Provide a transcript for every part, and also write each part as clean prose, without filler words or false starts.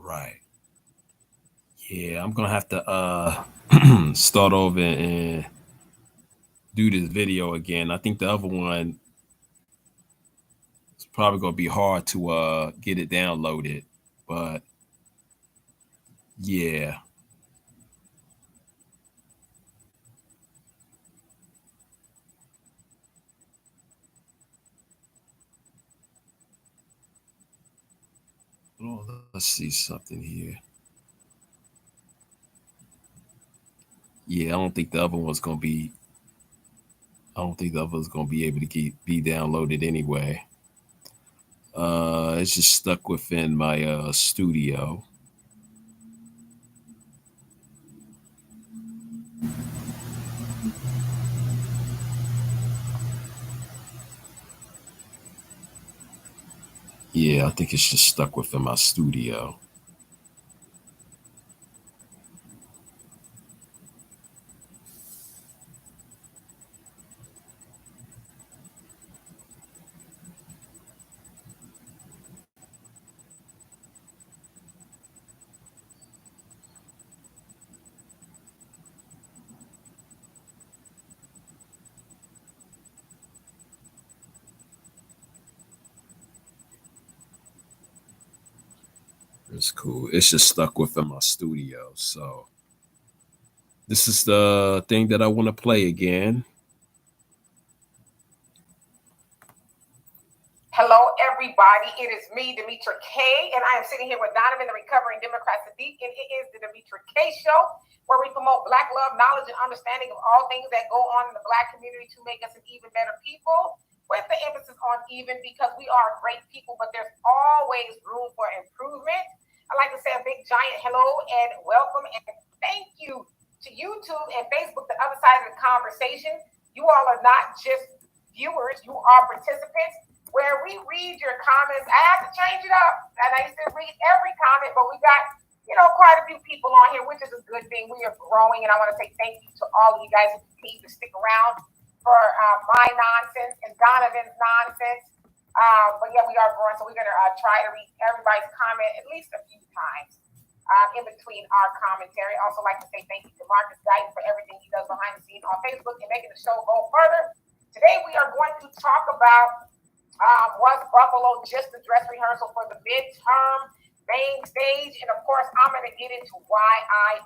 right. Yeah, I'm gonna have to start over and do this video again. I think the other one is probably gonna be hard to get it downloaded, but yeah. Oh, let's see something here. Yeah, I don't think the other one's gonna be. I don't think the other one's gonna be able to be downloaded anyway. It's just stuck within my studio. Yeah, I think it's just stuck within my studio. It's cool. It's just stuck within my studio. So this is the thing that I want to play again. Hello, everybody. It is me, Demetra K, and I am sitting here with Donovan, the recovering Democrat Sadiq, and it is the Demetra K Show, where we promote Black love, knowledge, and understanding of all things that go on in the Black community to make us an even better people, with the emphasis on even because we are great people, but there's always room for improvement. I'd like to say a big giant hello and welcome and thank you to YouTube and Facebook, the other side of the conversation. You all are not just viewers, you are participants where we read your comments. I have to change it up, and I used to read every comment, but we got, quite a few people on here, which is a good thing. We are growing, and I want to say thank you to all of you guys who continue to stick around for my nonsense and Donovan's nonsense. But yeah, we are growing, so we're going to try to read everybody's comment at least a few times in between our commentary. Also like to say thank you to Marcus Guyton for everything he does behind the scenes on Facebook and making the show go further. Today we are going to talk about was Buffalo just a dress rehearsal for the midterm main stage? And of course, I'm going to get into why I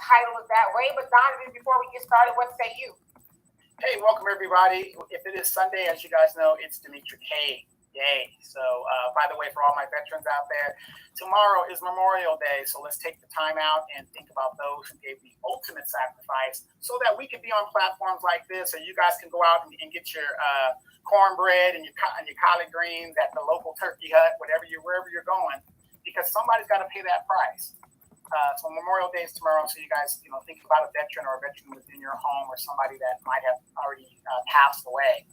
title it that way. But Donovan, before we get started, what say you? Hey, welcome everybody. If it is Sunday, as you guys know, it's Demetra K Day. So, by the way, for all my veterans out there, tomorrow is Memorial Day. So let's take the time out and think about those who gave the ultimate sacrifice so that we can be on platforms like this, so you guys can go out and get your cornbread and your collard greens at the local turkey hut, wherever you're going, because somebody's got to pay that price. So Memorial Day is tomorrow, so you guys, think about a veteran or a veteran within your home or somebody that might have already passed away,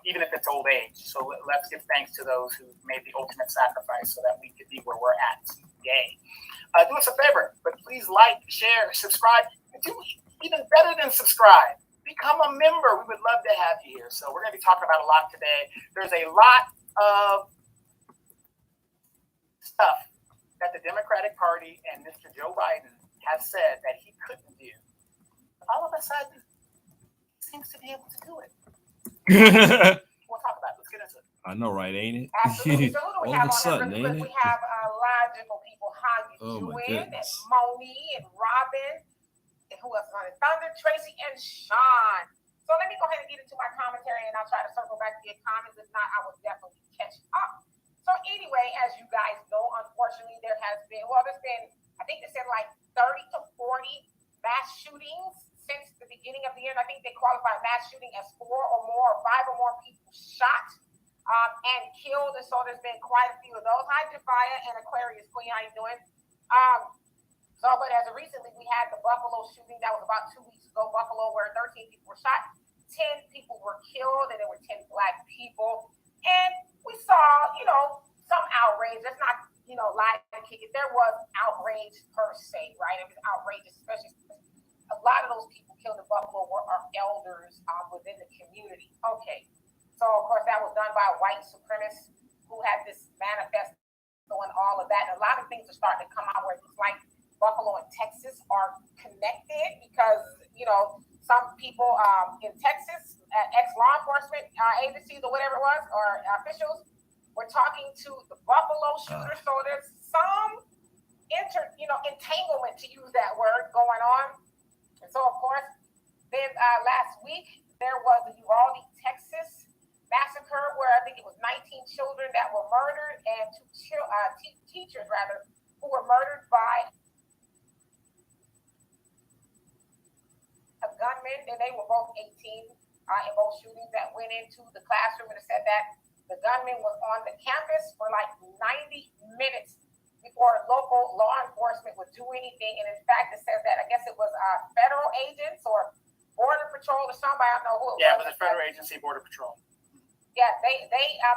even if it's old age. So let's give thanks to those who made the ultimate sacrifice so that we could be where we're at today. Do us a favor, but please like, share, subscribe, and do even better than subscribe. Become a member. We would love to have you here. So we're going to be talking about a lot today. There's a lot of stuff that the Democratic Party and Mr. Joe Biden has said that he couldn't do. All of a sudden, he seems to be able to do it. We'll talk about it. Let's get into it. I know, right? Ain't it? Absolutely. So who do we All have of a on sudden, there? ain't it? We have logical people. How you doing? And Moni and Robin. And who else is on it? Thunder, Tracy, and Sean. So let me go ahead and get into my commentary, and I'll try to circle back to your comments. If not, I will definitely catch up. So anyway, as you guys know, unfortunately, there's been, I think they said like 30 to 40 mass shootings since the beginning of the year. And I think they qualify mass shooting as 4 or more, or 5 or more people shot and killed. And so there's been quite a few of those. Hi, Jafia and Aquarius Queen, how you doing? But as of recently, we had the Buffalo shooting that was about 2 weeks ago. Buffalo, where 13 people were shot, 10 people were killed, and there were 10 Black people. And we saw, some outrage. Let's not, lie and kick it. There was outrage per se, right? It was outrageous, especially a lot of those people killed in Buffalo were our elders within the community. Okay. So, of course, that was done by white supremacists who had this manifesto and all of that. And a lot of things are starting to come out where it's like Buffalo and Texas are connected because, you know, some people in Texas, ex-law enforcement agencies or whatever it was, or officials were talking to the Buffalo shooter. So there's some entanglement, to use that word, going on. And so, of course, then last week, there was the Uvalde, Texas massacre where I think it was 19 children that were murdered and two teachers, rather, who were murdered by a gunman, and they were both 18 in both shootings that went into the classroom. And it said that the gunman was on the campus for like 90 minutes before local law enforcement would do anything. And in fact, it says that I guess it was federal agents or Border Patrol or somebody, I don't know who it was. Yeah, but the federal agency, Border Patrol. Yeah, they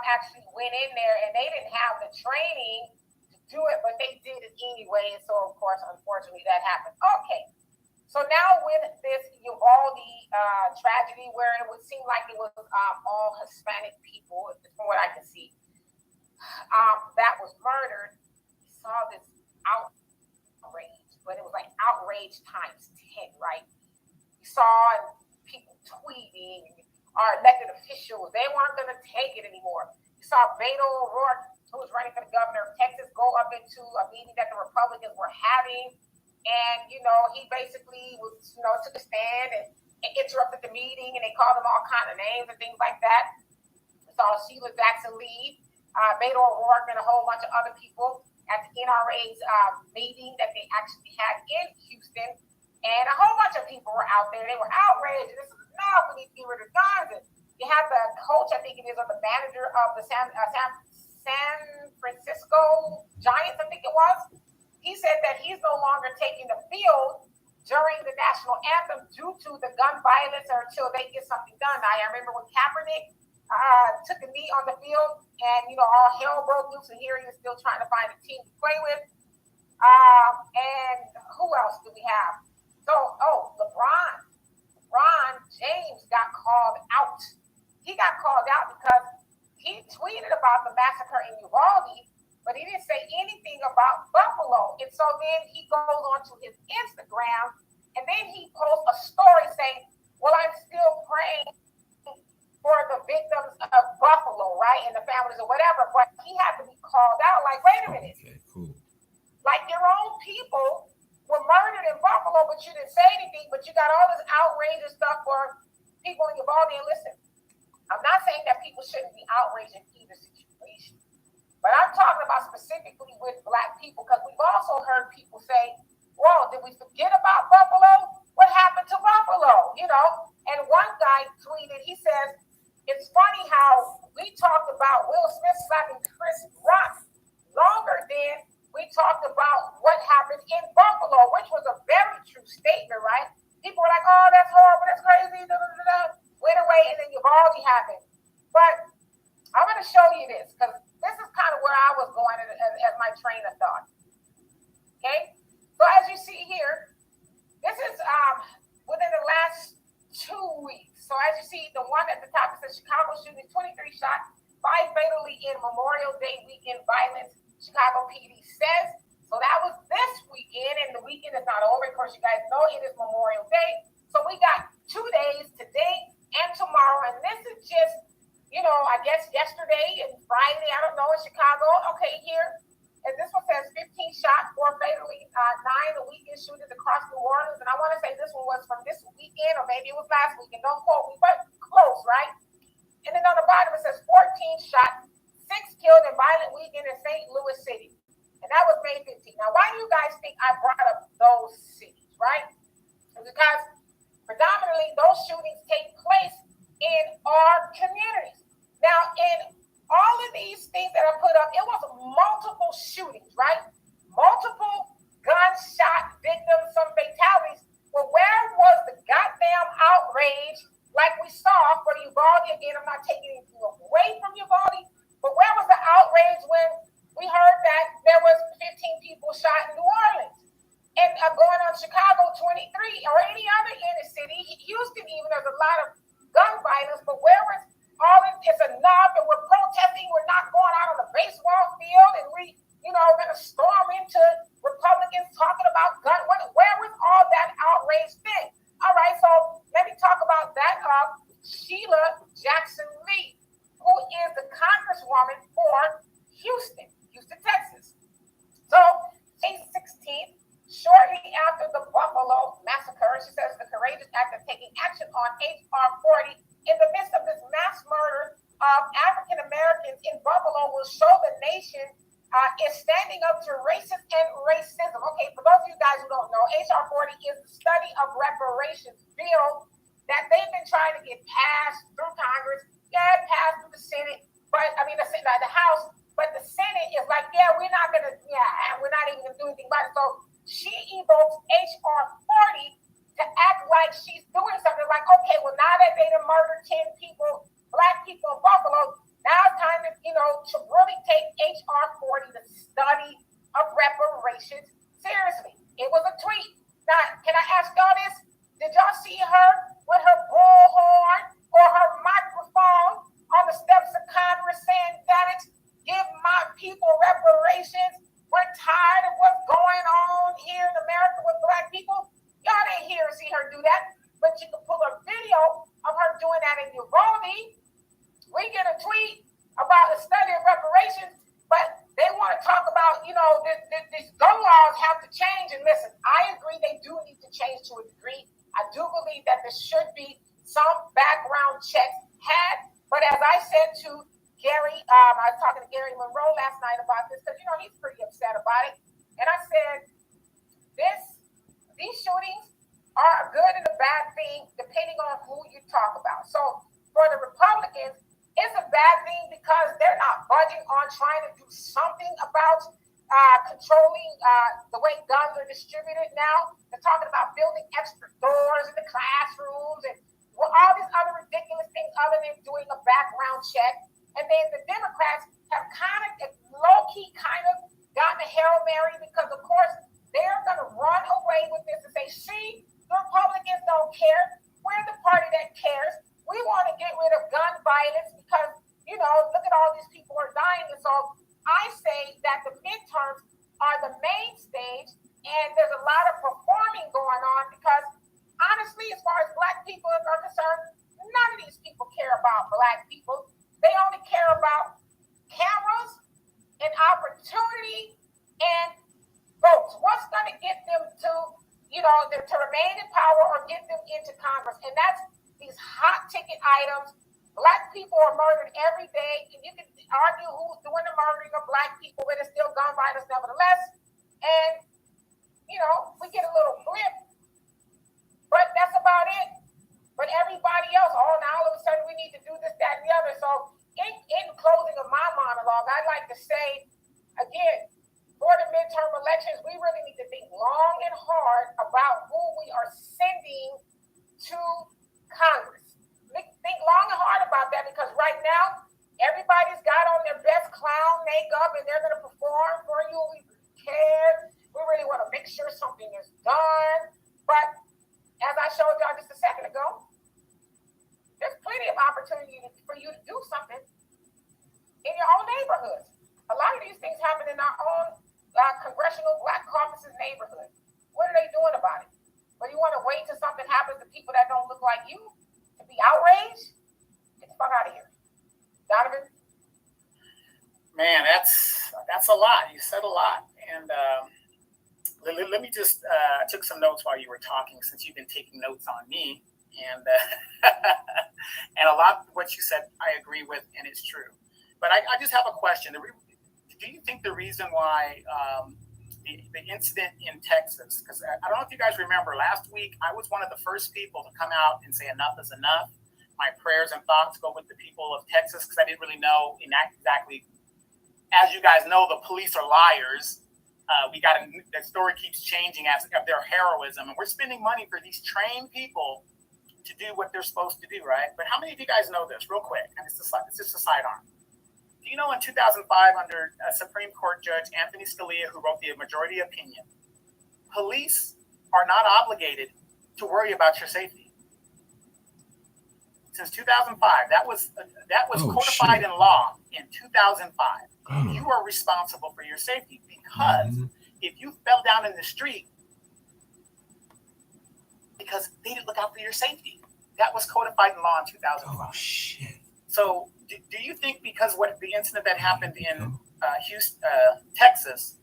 actually went in there and they didn't have the training to do it, but they did it anyway. And so, of course, unfortunately, that happened. Okay. So now with this Uvalde tragedy, where it would seem like it was all Hispanic people, from what I can see, that was murdered, we saw this outrage, but it was like outrage times 10, right? We saw people tweeting, our elected officials, they weren't going to take it anymore. You saw Beto O'Rourke, who was running for the governor of Texas, go up into a meeting that the Republicans were having. And, you know, he basically was, you know, took a stand and interrupted the meeting, and they called him all kind of names and things like that. We saw Sheila Jackson Lee, Beto O'Rourke, and a whole bunch of other people at the NRA's meeting that they actually had in Houston. And a whole bunch of people were out there. They were outraged. This is enough. We need to get rid of guns. And you had the coach, I think it is, or the manager of the San Francisco Giants, I think it was. He said that he's no longer taking the field during the national anthem due to the gun violence or until they get something done. I remember when Kaepernick took a knee on the field and, you know, all hell broke loose, and here he is still trying to find a team to play with. And who else do we have? So, LeBron James got called out. He got called out because he tweeted about the massacre in Uvalde, but he didn't say anything about Buffalo. And so then he goes on to his Instagram, and then he posts a story saying, well, I'm still praying for the victims of Buffalo, right? And the families or whatever. But he had to be called out. Like, wait a minute. Okay, cool. Like, your own people were murdered in Buffalo, but you didn't say anything, but you got all this outrageous stuff for people in Uvalde. And listen, I'm not saying that people shouldn't be outraged in either situation. But I'm talking about specifically with Black people, because we've also heard people say, whoa, did we forget about Buffalo? What happened to Buffalo? You know, and one guy tweeted, he says, it's funny how we talked about Will Smith slapping Chris Rock longer than we talked about what happened in Buffalo, which was a very true statement, right? People were like, oh, that's horrible, that's crazy, went away, and then Uvalde happened. But I'm going to show you this, because this is kind of where I was going as my train of thought. Okay? So as you see here, this is within the last 2 weeks. So as you see, the one at the top, it says Chicago shooting, 23 shot, 5 fatally in Memorial Day weekend violence, Chicago PD says. So that was this weekend, and the weekend is not over. Of course, you guys know it is Memorial Day. So we got 2 days, today and tomorrow, and this is just, you know, I guess yesterday and Friday, I don't know, in Chicago. Okay, here. And this one says 15 shots, 4 fatally, 9 the weekend shootings across New Orleans. And I want to say this one was from this weekend, or maybe it was last weekend. Don't quote me, but close, right? And then on the bottom, it says 14 shots, 6 killed in violent weekend in St. Louis City. And that was May 15th. Now, why do you guys think I brought up those cities, right? Because predominantly those shootings take place in our communities. Now, in all of these things that I put up, it was multiple shootings, right? Multiple gunshot victims, some fatalities. Well, where was the goddamn outrage like we saw for Uvalde? Again, I'm not taking anything away from Uvalde, but where was the outrage when we heard that there was 15 people shot in New Orleans? And going on Chicago 23 or any other inner city, Houston even, there's a lot of gun violence, but where was all this? It's enough, and we're protesting, we're not going out on the baseball field, and we, you Congresswoman for Houston, Texas. So, May 16th, shortly after the Buffalo massacre, she says the courageous act of taking action on H.R. 40 in the midst of this mass murder of African Americans in Buffalo will show the nation is standing up to racism and racism. Okay, for those of you guys who don't know, H.R. 40 is the study of reparations bill that they've been trying to get passed through Congress. Yeah, it passed through the Senate, but I mean the House, but the Senate is like, yeah, we're not even gonna do anything about it. So she evokes H.R. 40 to act like she's doing something. Like, okay, well, now that they done murdered 10 people, Black people in Buffalo, now it's time to really take H.R. 40, the study of reparations, seriously. It was a tweet. Now, can I ask y'all this? Did y'all see her with her bullhorn or her microphone on the steps of Congress saying that give my people reparations? We're tired of what's going on here in America with Black people. Y'all didn't hear or see her do that, but you can pull a video of her doing that in Uvalde. We get a tweet about the study of reparations, but they want to talk about, these gun laws have to change. And listen, I agree they do need to change to a degree. I do believe that there should be some background checks had. But as I said to Gary, I was talking to Gary Monroe last night about this because, he's pretty upset about it. And I said, these shootings are a good and a bad thing depending on who you talk about. So for the Republicans, it's a bad thing because they're not budging on trying to do something about controlling the way guns are distributed now. They're talking about building extra doors in the classrooms and all these other ridiculous things other than doing a background check. And then the Democrats have kind of low-key gotten a Hail Mary because, of course, they're going to run away with this and say, see, the Republicans don't care. We're the party that cares. We want to get rid of gun violence because, look at all these people are dying. And so I say that the midterms are the main stage and there's a lot of performing going on because honestly, as far as Black people are concerned, none of these people care about Black people. They only care about cameras and opportunity and votes. What's going to get them to, to remain in power or get them into Congress? And that's these hot ticket items. Black people are murdered every day, and you can argue who's doing the murdering of Black people, but it's still gun violence nevertheless. And, we get a little blip, but that's about it. But everybody else, now all of a sudden we need to do this, that, and the other. So in closing of my monologue, I'd like to say, again, for the midterm elections, we really need to think long and hard about who we are sending to Congress. Think long and hard about that because right now, everybody's got on their best clown makeup and they're going to perform for you. We care. We really want to make sure something is done. But as I showed y'all just a second ago, there's plenty of opportunity for you to do something in your own neighborhoods. A lot of these things happen in our own Congressional Black Caucus's neighborhood. What are they doing about it? But you want to wait till something happens to people that don't look like you to be outraged? Get the fuck out of here. Donovan? Man, that's a lot. You said a lot. And let me just, I took some notes while you were talking since you've been taking notes on me. And and a lot of what you said, I agree with, and it's true. But I just have a question. Do you think the reason why the incident in Texas, because I don't know if you guys remember, last week I was one of the first people to come out and say enough is enough. My prayers and thoughts go with the people of Texas because I didn't really know exactly. As you guys know, the police are liars. The story keeps changing as of their heroism, and we're spending money for these trained people to do what they're supposed to do, right? But how many of you guys know this, real quick? And it's just a sidearm. Do you know in 2005, under Supreme Court Judge Anthony Scalia, who wrote the majority opinion, police are not obligated to worry about your safety. Since 2005, that was codified in law in 2005. You are responsible for your safety because if you fell down in the street, because they didn't look out for your safety. That was codified in law in 2005. Oh, shit. So do you think because what the incident that happened in Houston, Texas,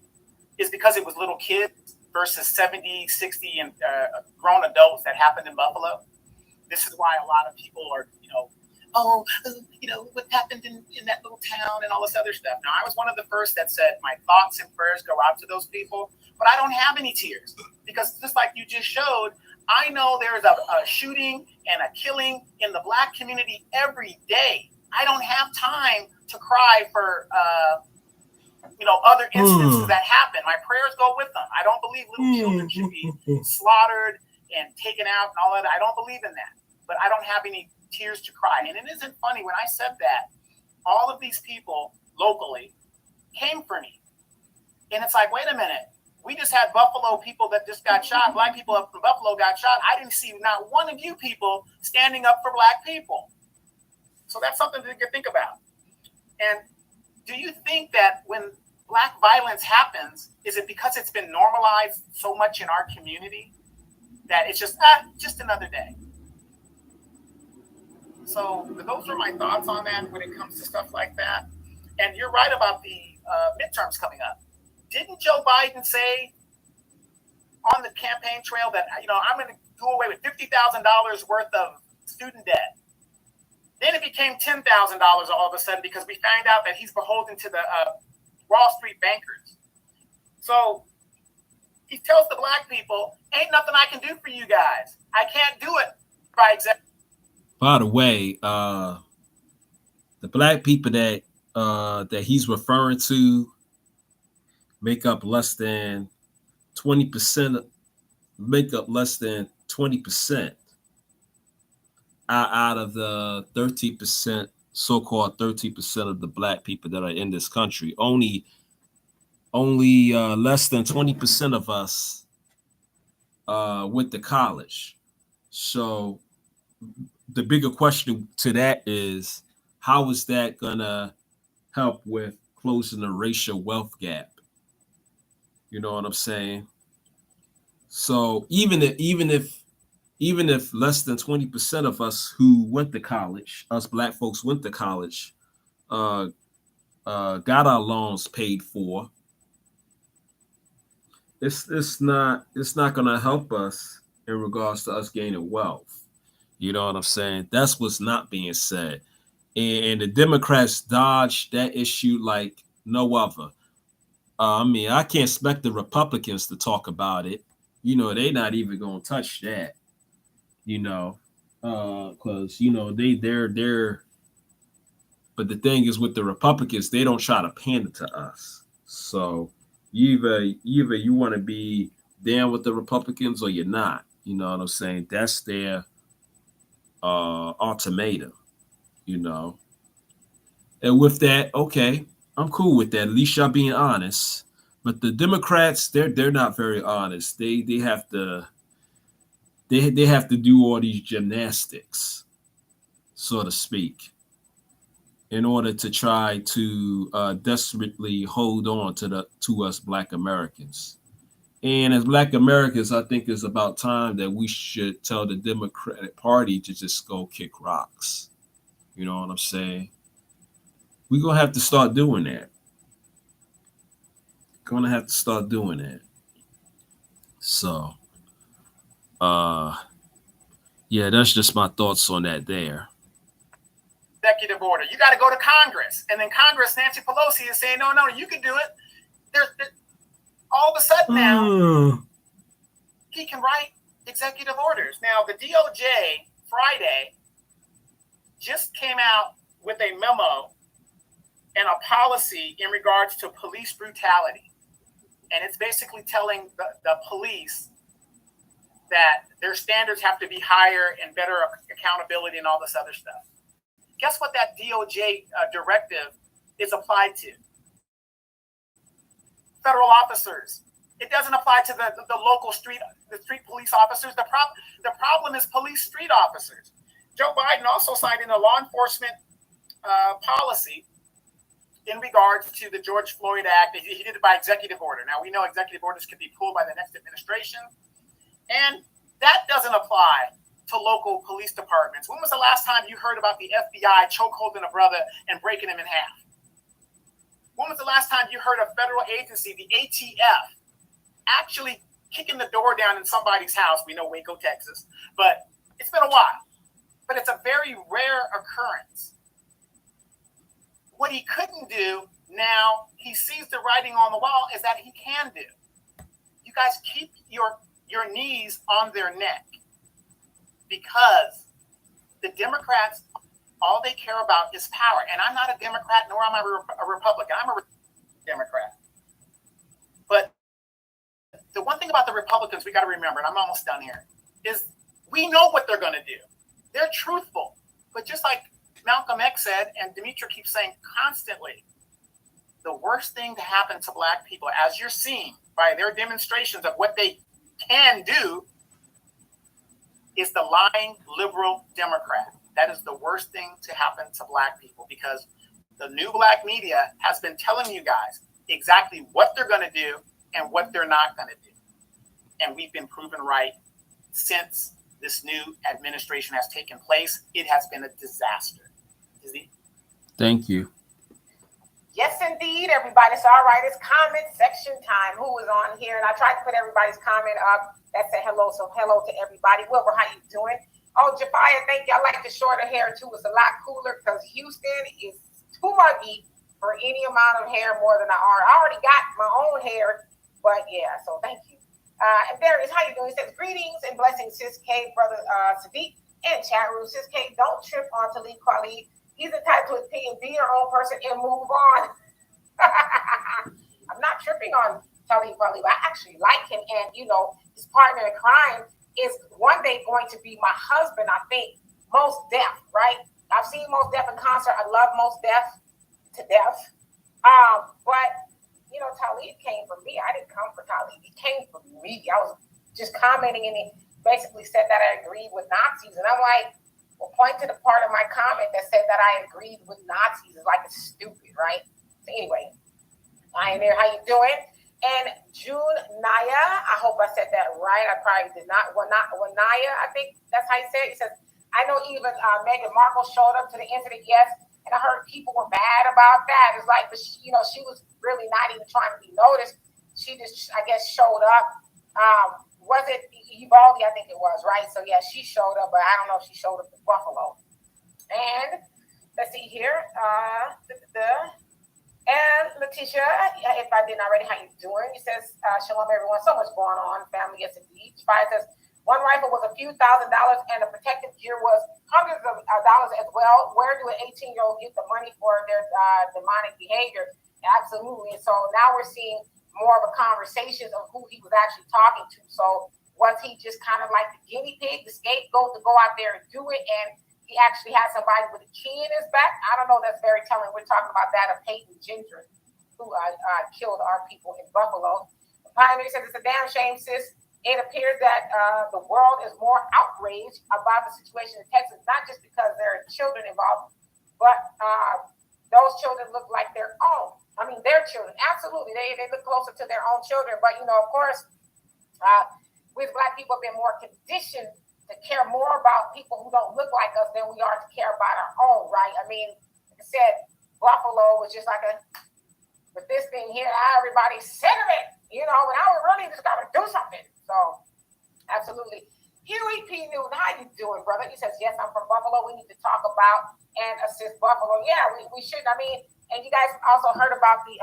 is because it was little kids versus 70, 60 and grown adults that happened in Buffalo? This is why a lot of people are, what happened in that little town and all this other stuff. Now, I was one of the first that said my thoughts and prayers go out to those people, but I don't have any tears because just like you just showed, I know there's a shooting and a killing in the Black community every day. I don't have time to cry for, other instances that happen. My prayers go with them. I don't believe little children should be slaughtered and taken out and all that. I don't believe in that, but I don't have any tears to cry. And it isn't funny when I said that, all of these people locally came for me. And it's like, wait a minute. We just had Buffalo people that just got shot. Black people up from Buffalo got shot. I didn't see not one of you people standing up for Black people. So that's something to think about. And do you think that when Black violence happens, is it because it's been normalized so much in our community that it's just another day? So those are my thoughts on that when it comes to stuff like that. And you're right about the midterms coming up. Didn't Joe Biden say on the campaign trail that, I'm going to do away with $50,000 worth of student debt? Then it became $10,000 all of a sudden because we found out that he's beholden to the Wall Street bankers. So he tells the Black people, ain't nothing I can do for you guys. I can't do it by executive. By the way, the Black people that he's referring to make up less than 20%. Make up less than 20% out of the 13%, so-called 13% of the Black people that are in this country. Only less than 20% of us went to college. So the bigger question to that is, how is that gonna help with closing the racial wealth gap? You know what I'm saying? So even if less than 20% of us who went to college, us Black folks went to college, got our loans paid for, it's not gonna help us in regards to us gaining wealth. You know what I'm saying? That's what's not being said. And the Democrats dodged that issue like no other. I can't expect the Republicans to talk about it. They're not even gonna touch that. Because they're. But the thing is, with the Republicans, they don't try to pander to us. So either you want to be down with the Republicans or you're not. You know what I'm saying? That's their ultimatum. And with that, okay, I'm cool with that. At least y'all being honest. But the Democrats, they're not very honest. They have to do all these gymnastics, so to speak, in order to try to desperately hold on to us Black Americans. And as Black Americans, I think it's about time that we should tell the Democratic Party to just go kick rocks. You know what I'm saying? We're going to have to start doing that. So, yeah, that's just my thoughts on that there. Executive order. You got to go to Congress. And then Congress, Nancy Pelosi is saying, no, you can do it. There's all of a sudden now, he can write executive orders. Now, the DOJ Friday just came out with a memo and a policy in regards to police brutality. And it's basically telling the police that their standards have to be higher and better accountability and all this other stuff. Guess what that DOJ directive is applied to? Federal officers. It doesn't apply to the local street police officers. The problem is police street officers. Joe Biden also signed in a law enforcement policy in regards to the George Floyd Act. He did it by executive order. Now, we know executive orders can be pulled by the next administration, and that doesn't apply to local police departments. When was the last time you heard about the FBI chokeholding a brother and breaking him in half? When was the last time you heard a federal agency, the ATF, actually kicking the door down in somebody's house? We know Waco, Texas, but it's been a while. But it's a very rare occurrence. What he couldn't do now, he sees the writing on the wall, is that he can do. You guys keep your knees on their neck, because the Democrats, all they care about is power. And I'm not a Democrat, nor am I a Republican. I'm a Democrat. But the one thing about the Republicans we got to remember, and I'm almost done here, is we know what they're going to do. They're truthful. But just like Malcolm X said, and Demetra keeps saying constantly, the worst thing to happen to Black people, as you're seeing by their demonstrations of what they can do, is the lying liberal Democrat. That is the worst thing to happen to Black people, because the new Black media has been telling you guys exactly what they're going to do and what they're not going to do. And we've been proven right since this new administration has taken place. It has been a disaster. Thank you. Yes, indeed, everybody. So, all right, it's comment section time. Who is on here? And I tried to put everybody's comment up that said hello. So, hello to everybody. Wilbur, how you doing? Oh, Jafia, thank you. I like the shorter hair, too. It's a lot cooler because Houston is too muggy for any amount of hair more than I already got my own hair. But, yeah, so thank you. And Darius, how you doing? He says, greetings and blessings, Sis K, Brother Sadiq, and chat room. Sis K, don't trip on Talib Kweli. He's entitled to his opinion. Be your own person and move on. I'm not tripping on Talib Kweli. I actually like him. And, you know, his partner in crime is one day going to be my husband, I think. Mos Def, right? I've seen Mos Def in concert. I love Mos Def to death. But, you know, Talib came for me. I didn't come for Talib. He came for me. I was just commenting, and he basically said that I agreed with Nazis. And I'm like, well, point to the part of my comment that said that I agreed with Nazis. It's like it's stupid, right? So anyway, Pioneer, how you doing? And June Naya, I hope I said that right. I probably did not. Naya, I think that's how you say it. He says, I know even Meghan Markle showed up to the incident, yes, and I heard people were mad about that. It's like, but she, you know, she was really not even trying to be noticed. She just, I guess, showed up. Was it Uvalde? I think it was, right? So, yeah, she showed up, but I don't know if she showed up in Buffalo. And let's see here. And Letitia, if I didn't already, how you doing? He says, shalom, everyone. So much going on. Family, yes, indeed. Spy says, one rifle was a few $1,000 and the protective gear was hundreds of dollars as well. Where do an 18-year-old get the money for their demonic behavior? Absolutely. And so now we're seeing more of a conversation of who he was actually talking to. So was he just kind of like the guinea pig, the scapegoat to go out there and do it? And he actually had somebody with a key in his back. I don't know. That's very telling. We're talking about that of Peyton Ginger, who killed our people in Buffalo. The Pioneer says, it's a damn shame, sis. It appears that the world is more outraged about the situation in Texas, not just because there are children involved, but those children look like their own. I mean, their children. Absolutely. They look closer to their own children. But, you know, of course, we as Black people have been more conditioned to care more about people who don't look like us than we are to care about our own, right? I mean, like I said, Buffalo was just like but this thing here, everybody's sick of it, you know, and I would really just got to do something. So, absolutely. Huey P. Newton, how you doing, brother? He says, yes, I'm from Buffalo. We need to talk about and assist Buffalo. Yeah, we should. I mean, and you guys also heard about the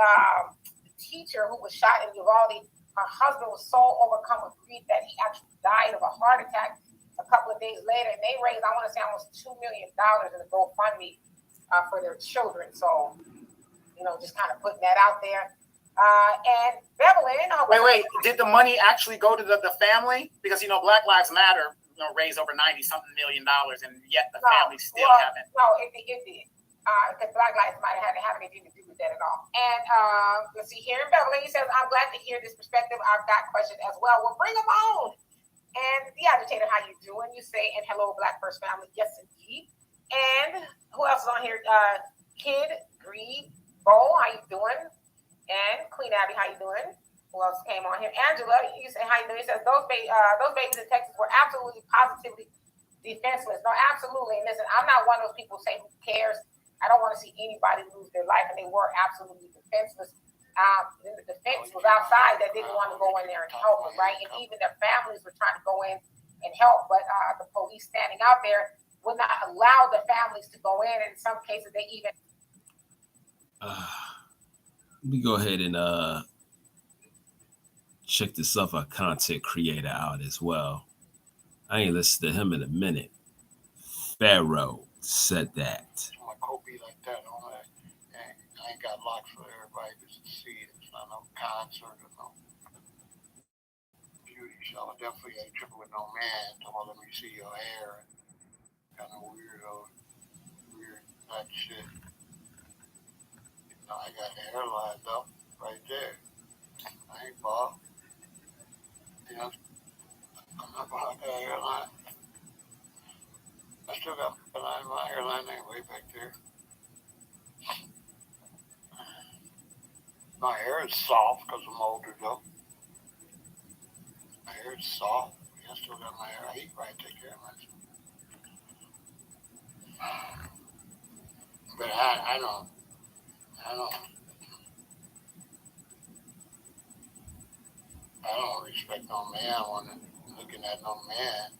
teacher who was shot in Uvalde. Her husband was so overcome with grief that he actually died of a heart attack a couple of days later. And they raised, I want to say, almost $2 million in the GoFundMe for their children. So, you know, just kind of putting that out there. And Beverly, wait. Did the money actually go to the family? Because, you know, Black Lives Matter, you know, raised over $90-something million, and yet the family still haven't. No, it did. Because Black Lives Matter hadn't anything to do with that at all. And let's see here. Beverly says, I'm glad to hear this perspective. I've got questions as well. Well, bring them on. And the agitator, how you doing? You say, and hello, Black First Family. Yes, indeed. And who else is on here? Kid, Greed, Bo, how you doing? And Queen Abby, how you doing? Who else came on here? Angela, you say, how you doing? He says, those babies in Texas were absolutely, positively defenseless. No, absolutely. And listen, I'm not one of those people who say, who cares? I don't want to see anybody lose their life, and they were absolutely defenseless. The defense was outside that didn't want to go in there and help them, right? And even their families were trying to go in and help, but the police standing out there would not allow the families to go in. And in some cases, they even. Let me go ahead and check this other content creator out as well. I ain't listened to him in a minute. Pharaoh said that. My Kobe like that, I ain't got locks for everybody just to see it. It's not no concert or no beauty show. I definitely ain't tripping with no man. Come on, let me see your hair. Kind of weird that shit. You know, I got the hairline though, right there. I ain't bald. You know, I'm not bald. I got a hairline. I still got my hairline ain't way back there. My hair is soft because I'm older though. My hair is soft. I still got my hair. I eat right, take care of myself. But I don't respect no man when looking at no man.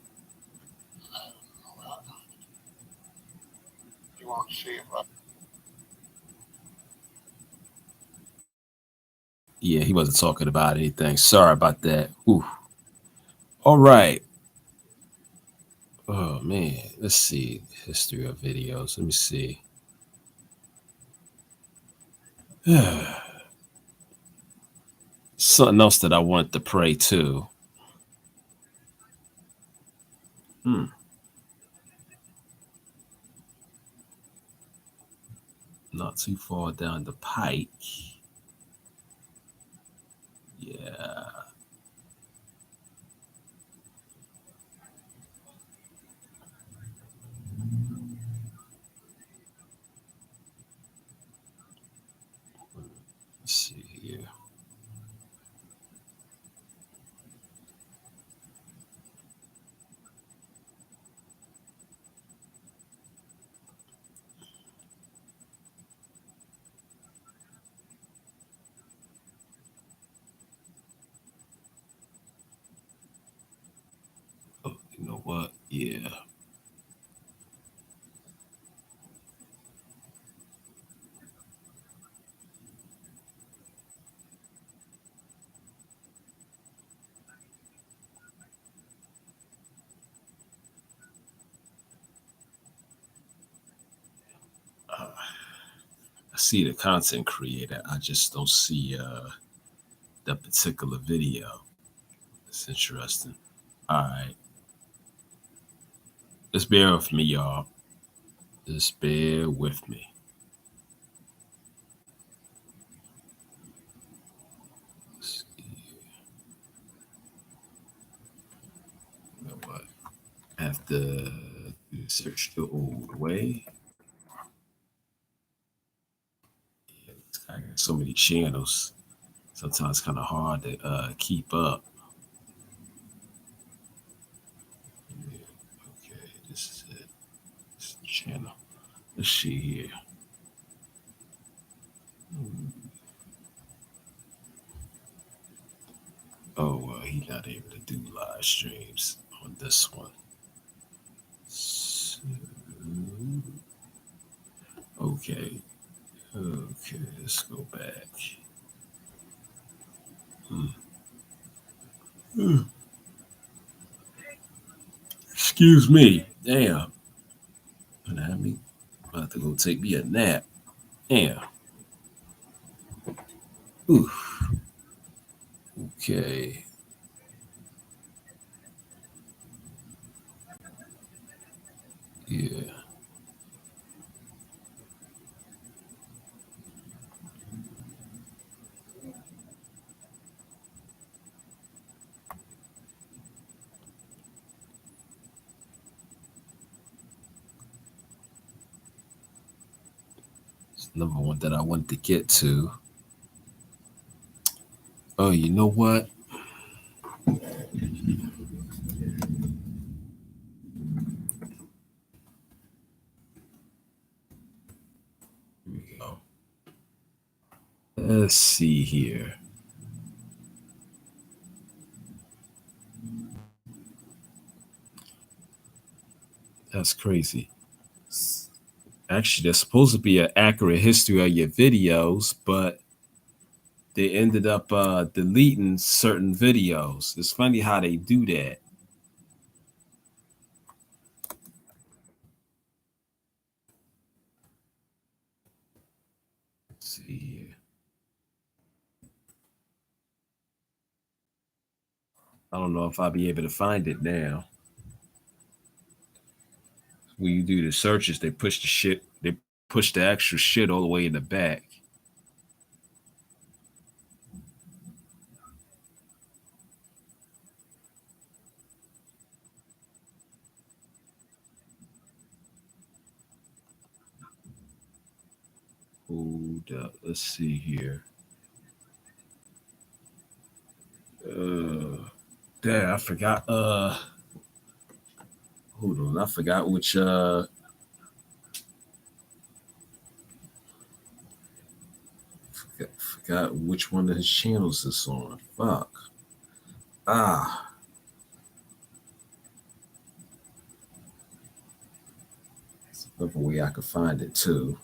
You want to see it, but Yeah, he wasn't talking about anything. Sorry about that. Ooh. All right. Oh man, let's see history of videos. Let me see. Something else that I wanted to pray to. Not too far down the pike. Yeah. Let's see here. Oh, you know what? Yeah. I see the content creator. I just don't see that particular video. It's interesting. All right. Just bear with me, y'all. Just bear with me. Let's see. You know what? I have to search the old way. I got so many channels. Sometimes kind of hard to keep up. Okay, this is it. This is the channel. Let's see here. Oh, he's not able to do live streams on this one. So, okay, let's go back. Excuse me. Damn. I'm about to go take me a nap. Damn. Oof. Okay. Yeah. It's another one that I wanted to get to. Oh, you know what? Let's see here. That's crazy. Actually, there's supposed to be an accurate history of your videos, but they ended up deleting certain videos. It's funny how they do that. Let's see here. I don't know if I'll be able to find it now. When you do the searches, they push the actual shit all the way in the back. Hold up. Let's see here. Damn, I forgot. Hold on. I forgot which. Forgot which one of his channels is on. Fuck. Ah. There's another way I could find it too.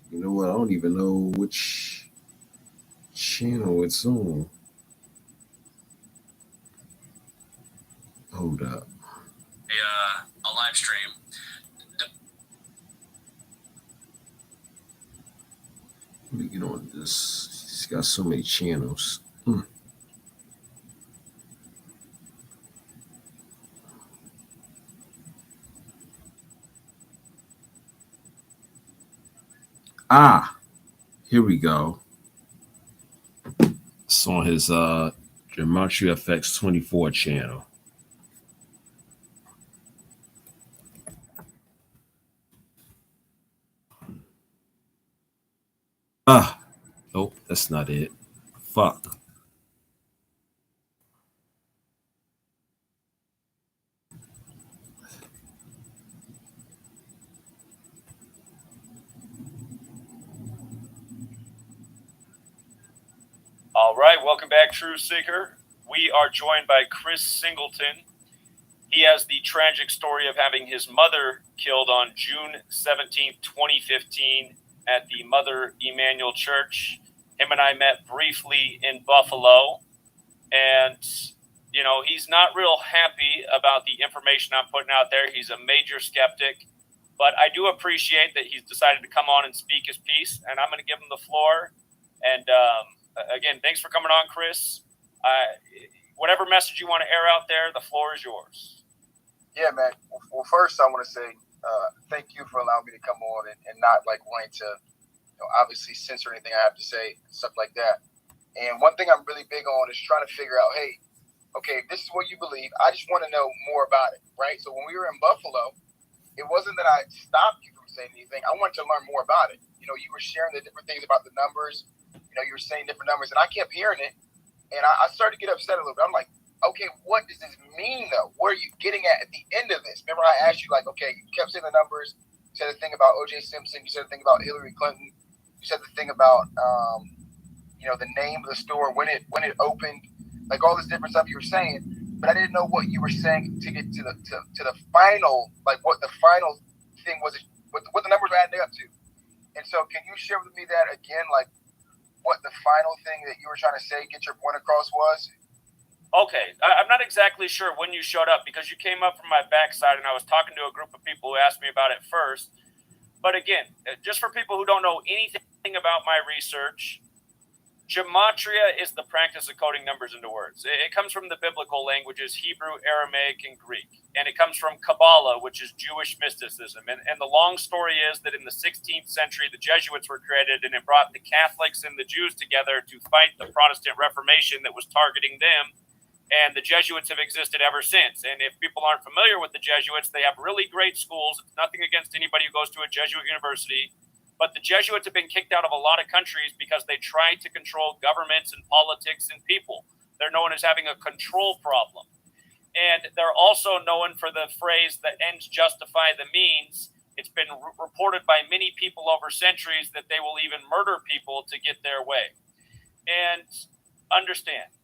You know what? I don't even know which channel it's on. Hold up. A live stream. Let me get on this. It's got so many channels. Ah, here we go. It's on his Gematria FX 24 channel. Ah, nope, that's not it. Fuck. All right, welcome back, True Seeker. We are joined by Chris Singleton. He has the tragic story of having his mother killed on June 17th, 2015 at the Mother Emanuel Church. Him and I met briefly in Buffalo, and, you know, he's not real happy about the information I'm putting out there. He's a major skeptic, but I do appreciate that he's decided to come on and speak his piece, and I'm going to give him the floor. And, again, thanks for coming on, Chris. Whatever message you want to air out there, the floor is yours. Yeah, man. Well, first I want to say thank you for allowing me to come on and not like wanting to, obviously censor anything I have to say, stuff like that. And one thing I'm really big on is trying to figure out, hey, okay, if this is what you believe, I just want to know more about it, right? So when we were in Buffalo, it wasn't that I stopped you from saying anything. I wanted to learn more about it. You were sharing the different things about the numbers. You were saying different numbers, and I kept hearing it, and I started to get upset a little bit. I'm like, okay, what does this mean, though? Where are you getting at the end of this? Remember I asked you, like, okay, you kept saying the numbers. You said the thing about O.J. Simpson. You said the thing about Hillary Clinton. You said the thing about, the name of the store, when it opened, like all this different stuff you were saying, but I didn't know what you were saying to get to the final, like what the final thing was, what the numbers were adding up to. And so, can you share with me that again, like what the final thing that you were trying to say, get your point across was? Okay, I'm not exactly sure when you showed up because you came up from my backside and I was talking to a group of people who asked me about it first. But again, just for people who don't know anything about my research, gematria is the practice of coding numbers into words. It comes from the biblical languages, Hebrew, Aramaic, and Greek. And it comes from Kabbalah, which is Jewish mysticism. And the long story is that in the 16th century, the Jesuits were created, and it brought the Catholics and the Jews together to fight the Protestant Reformation that was targeting them. And the Jesuits have existed ever since. And if people aren't familiar with the Jesuits, they have really great schools. It's nothing against anybody who goes to a Jesuit university. But the Jesuits have been kicked out of a lot of countries because they tried to control governments and politics and people. They're known as having a control problem. And they're also known for the phrase, the ends justify the means. It's been reported by many people over centuries that they will even murder people to get their way. And understand,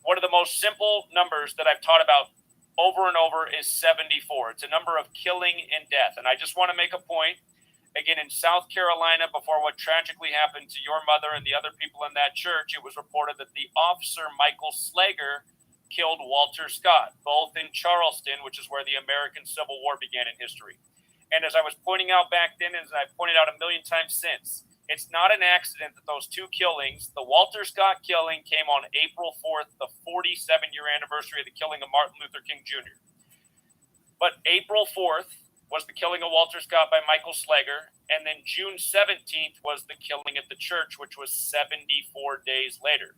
one of the most simple numbers that I've taught about over and over is 74. It's a number of killing and death. And I just want to make a point. Again, in South Carolina, before what tragically happened to your mother and the other people in that church, it was reported that the officer, Michael Slager, killed Walter Scott, both in Charleston, which is where the American Civil War began in history. And as I was pointing out back then, and as I've pointed out a million times since, it's not an accident that those two killings, the Walter Scott killing came on April 4th, the 47-year anniversary of the killing of Martin Luther King Jr. But April 4th was the killing of Walter Scott by Michael Slager, and then June 17th was the killing at the church, which was 74 days later.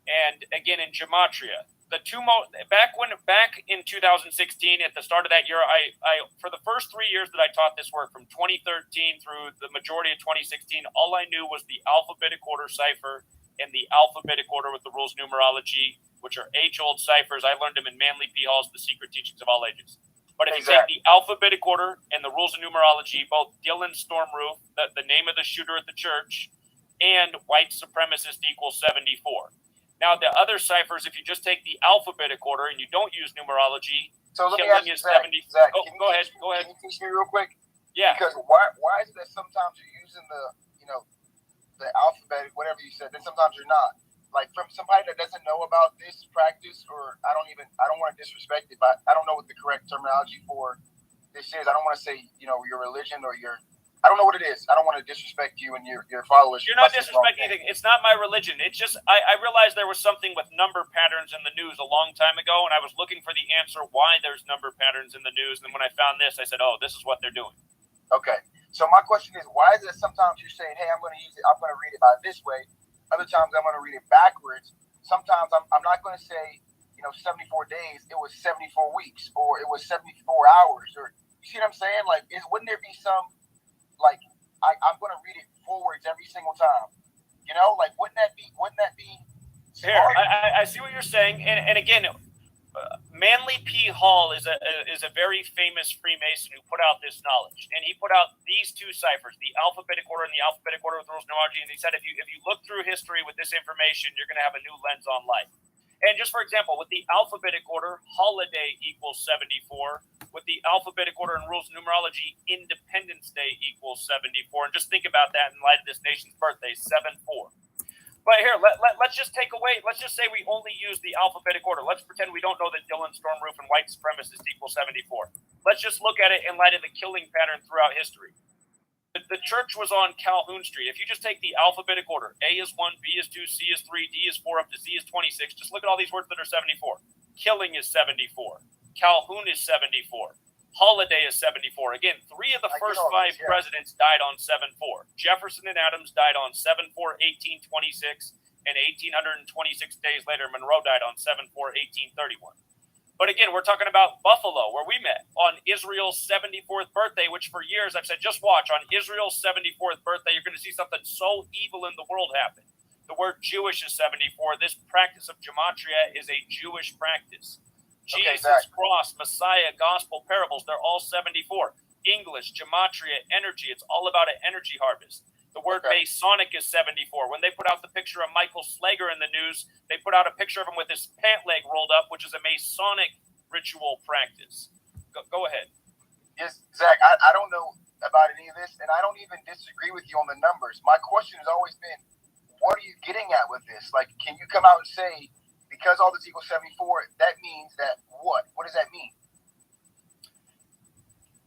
And again, in gematria, the two back in 2016, at the start of that year, I for the first 3 years that I taught this work, from 2013 through the majority of 2016, all I knew was the alphabetic order cipher and the alphabetic order with the rules of numerology, which are age-old ciphers. I learned them in Manly P. Hall's The Secret Teachings of All Ages. But if you take the alphabetic order and the rules of numerology, both Dylan Stormroof, the name of the shooter at the church, and white supremacist equals 74. Now, the other ciphers, if you just take the alphabetic order and you don't use numerology, so let me killing ask you, is Zach, 70. Zach, Go ahead. Can you teach me real quick? Yeah. Because why is it that sometimes you're using the alphabetic, whatever you said, then sometimes you're not? Like, from somebody that doesn't know about this practice, or I don't want to disrespect it, but I don't know what the correct terminology for this is. I don't want to say, your religion or I don't know what it is. I don't want to disrespect you and your followers. You're not disrespecting anything. It's not my religion. It's just, I realized there was something with number patterns in the news a long time ago, and I was looking for the answer why there's number patterns in the news. And then when I found this, I said, oh, this is what they're doing. Okay. So my question is, why is it sometimes you're saying, hey, I'm going to read it by this way. Other times I'm going to read it backwards. Sometimes I'm not going to say, 74 days. It was 74 weeks, or it was 74 hours, or you see what I'm saying? Like, wouldn't there be some, like, I'm going to read it forwards every single time? Like, wouldn't that be Here, I see what you're saying, and again, Manly P. Hall is a very famous Freemason who put out this knowledge, and he put out these two ciphers, the alphabetic order and the alphabetic order with rules of numerology. And he said, if you look through history with this information, you're going to have a new lens on life. And just for example, with the alphabetic order, holiday equals 74. With the alphabetic order and rules of numerology, Independence Day equals 74. And just think about that in light of this nation's birthday, 7-4. But here, let's just take away, let's just say we only use the alphabetic order. Let's pretend we don't know that Dylan Stormroof and white supremacist equals 74. Let's just look at it in light of the killing pattern throughout history. The church was on Calhoun Street. If you just take the alphabetic order, A is 1, B is 2, C is 3, D is 4, up to Z is 26, just look at all these words that are 74. Killing is 74. Calhoun is 74. Holiday is 74. Again, 3 of the first 5 presidents died on 7-4. Jefferson and Adams died on 7-4-1826, and 1,826 days later, Monroe died on 7-4-1831. But again, we're talking about Buffalo, where we met, on Israel's 74th birthday, which for years I've said, just watch, on Israel's 74th birthday, you're going to see something so evil in the world happen. The word Jewish is 74. This practice of gematria is a Jewish practice. Jesus, cross, Messiah, gospel, parables, they're all 74. English, gematria, energy, it's all about an energy harvest. The word Okay. Masonic is 74. When they put out the picture of Michael Slager in the news, they put out a picture of him with his pant leg rolled up, which is a Masonic ritual practice. Go ahead. Yes, Zach, I don't know about any of this, and I don't even disagree with you on the numbers. My question has always been, what are you getting at with this? Like, can you come out and say, because all this equals 74, that means that what? What does that mean?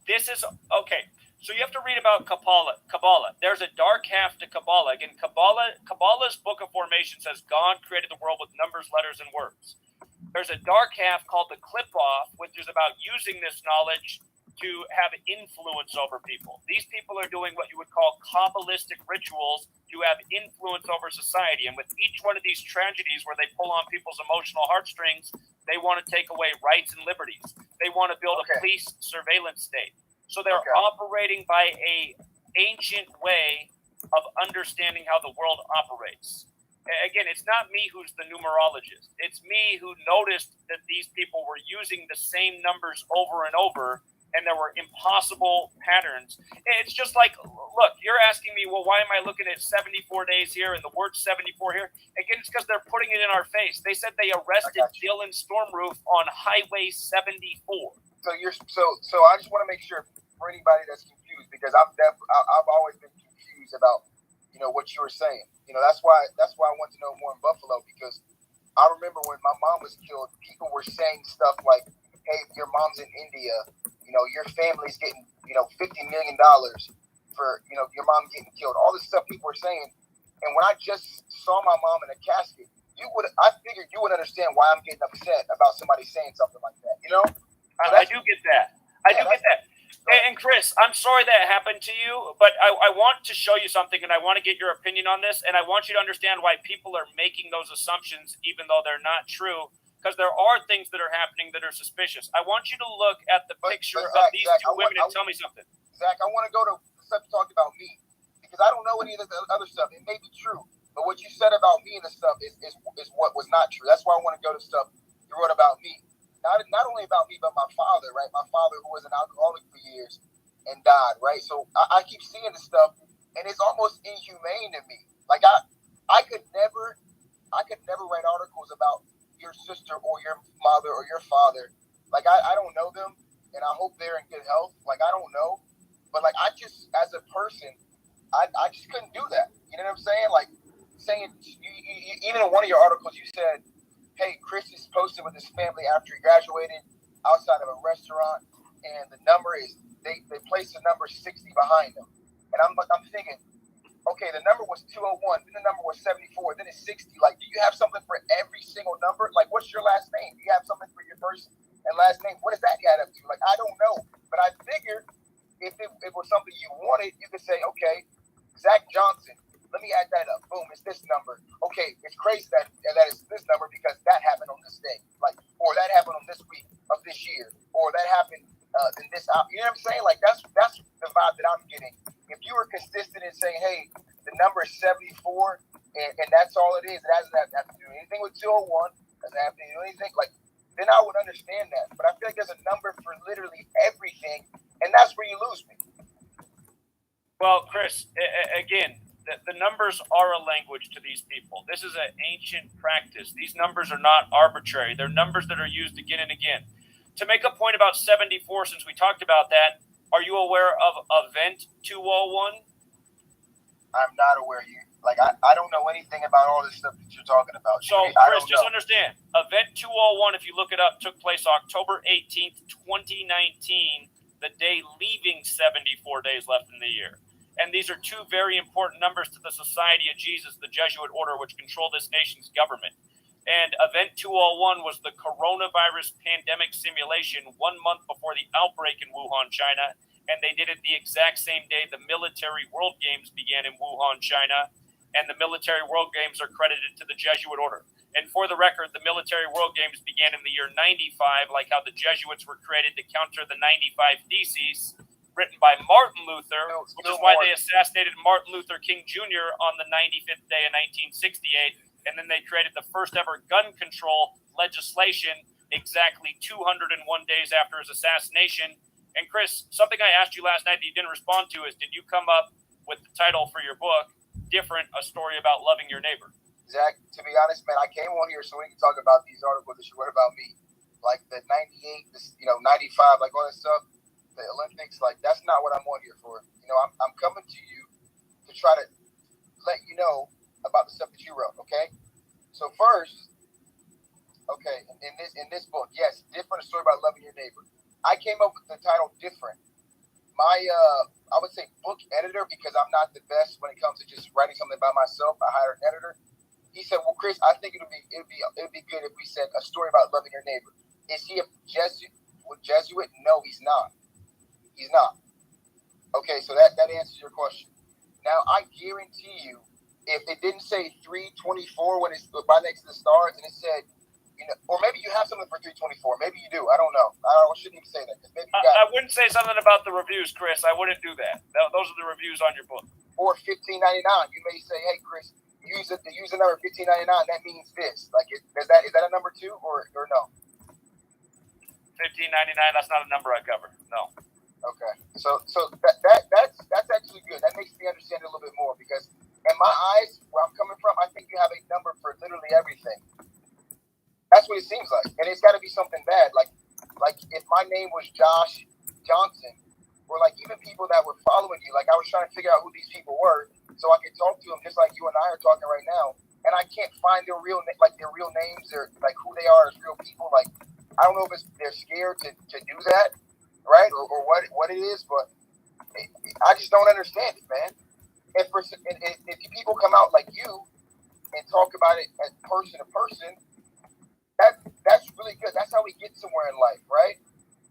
This is, okay, so you have to read about Kabbalah. There's a dark half to Kabbalah. Again, Kabbalah's Book of Formation says God created the world with numbers, letters, and words. There's a dark half called the Clip-Off, which is about using this knowledge to have influence over people. These people are doing what you would call Kabbalistic rituals to have influence over society. And with each one of these tragedies where they pull on people's emotional heartstrings, they want to take away rights and liberties. They want to build a police surveillance state. So they're operating by a ancient way of understanding how the world operates. Again, it's not me who's the numerologist. It's me who noticed that these people were using the same numbers over and over, and there were impossible patterns. It's just like, look, you're asking me, well, why am I looking at 74 days here and the word 74 here? Again, it's because they're putting it in our face. They said they arrested Dylan Stormroof on Highway 74. So I just want to make sure for anybody that's confused, because I've always been confused about, what you were saying. That's why I want to know more in Buffalo, because I remember when my mom was killed, people were saying stuff like, hey, your mom's in India, your family's getting, $50 million for, your mom getting killed. All this stuff people were saying. And when I just saw my mom in a casket, I figured you would understand why I'm getting upset about somebody saying something like that, I do get that. I do get that. And Chris, I'm sorry that happened to you, but I want to show you something, and I want to get your opinion on this, and I want you to understand why people are making those assumptions, even though they're not true, because there are things that are happening that are suspicious. I want you to look at the picture of these two women and tell me something. Zach, I want to go to stuff you talked about me, because I don't know any of the other stuff. It may be true, but what you said about me and the stuff is what was not true. That's why I want to go to stuff you wrote about me. Not only about me, but my father, right? My father, who was an alcoholic for years and died, right? So I keep seeing this stuff, and it's almost inhumane to me. Like I could never write articles about your sister or your mother or your father. Like I don't know them, and I hope they're in good health. Like I don't know, but like I just, as a person, I just couldn't do that. You know what I'm saying? Like saying, even in one of your articles, you said, hey, Chris is posted with his family after he graduated outside of a restaurant, and the number is, they placed the number 60 behind him. And I'm thinking, okay, the number was 201, then the number was 74, then it's 60. Like, do you have something for every single number? Like, what's your last name? Do you have something for your first and last name? What does that add up to? Like, I don't know. But I figured if it was something you wanted, you could say, okay, Zach Johnson, let me add that up. Boom, it's this number. Okay, it's crazy that it's this number because that happened on this day. Like, or that happened on this week of this year. Or that happened in this hour. You know what I'm saying? Like, that's the vibe that I'm getting. If you were consistent in saying, hey, the number is 74, and that's all it is, it doesn't have to do anything with 201, doesn't have to do anything, like, then I would understand that. But I feel like there's a number for literally everything, and that's where you lose me. Well, Chris, again, the numbers are a language to these people. This is an ancient practice. These numbers are not arbitrary. They're numbers that are used again and again. To make a point about 74, since we talked about that, are you aware of Event 201? I'm not aware. I don't know anything about all this stuff that you're talking about. So, Chris, just understand, Event 201, if you look it up, took place October 18th, 2019, the day leaving 74 days left in the year. And these are two very important numbers to the Society of Jesus, the Jesuit order, which control this nation's government. And Event 201 was the coronavirus pandemic simulation 1 month before the outbreak in Wuhan, China. And they did it the exact same day the military World Games began in Wuhan, China. And the military World Games are credited to the Jesuit order. And for the record, the military World Games began in the year 95, like how the Jesuits were created to counter the 95 Theses, written by Martin Luther, which is why they assassinated Martin Luther King Jr. on the 95th day of 1968. And then they created the first ever gun control legislation exactly 201 days after his assassination. And Chris, something I asked you last night that you didn't respond to is, did you come up with the title for your book, Different, a story about loving your neighbor. Zach, to be honest, man, I came on here so we can talk about these articles that you wrote about me, like the 98, 95, like all that stuff, the Olympics. Like, that's not what I'm on here for. I'm coming to you to try to let you know about the stuff that you wrote. Okay. So first, okay, in this book, yes, Different, a story about loving your neighbor. I came up with the title Different. My I would say book editor, because I'm not the best when it comes to just writing something by myself. I hired an editor. He said, "Well, Chris, I think it'd be good if we said a story about loving your neighbor." Is he a Jesuit? No, he's not. He's not. Okay, so that answers your question. Now, I guarantee you, if it didn't say 324 when it's by next to the stars, and it said, or maybe you have something for 324. Maybe you do. I don't know. I shouldn't even say that. Maybe you got I wouldn't say something about the reviews, Chris. I wouldn't do that. Those are the reviews on your book. Or $15.99. You may say, "Hey, Chris, use the number $15.99. That means this." Like, is that a number too, or no? $15.99. That's not a number I cover. No. Okay. So that's actually good. That makes me understand it a little bit more, because in my eyes, where I'm coming from, I think you have a number for literally everything. That's what it seems like, and it's got to be something bad. Like if my name was Josh Johnson, or like even people that were following you, like I was trying to figure out who these people were, so I could talk to them just like you and I are talking right now, and I can't find their real names, or like who they are as real people. Like, I don't know if they're scared to do that, right, or what it is, but I just don't understand it, man. If people come out like you and talk about it as person to person, that's really good. That's how we get somewhere in life, right?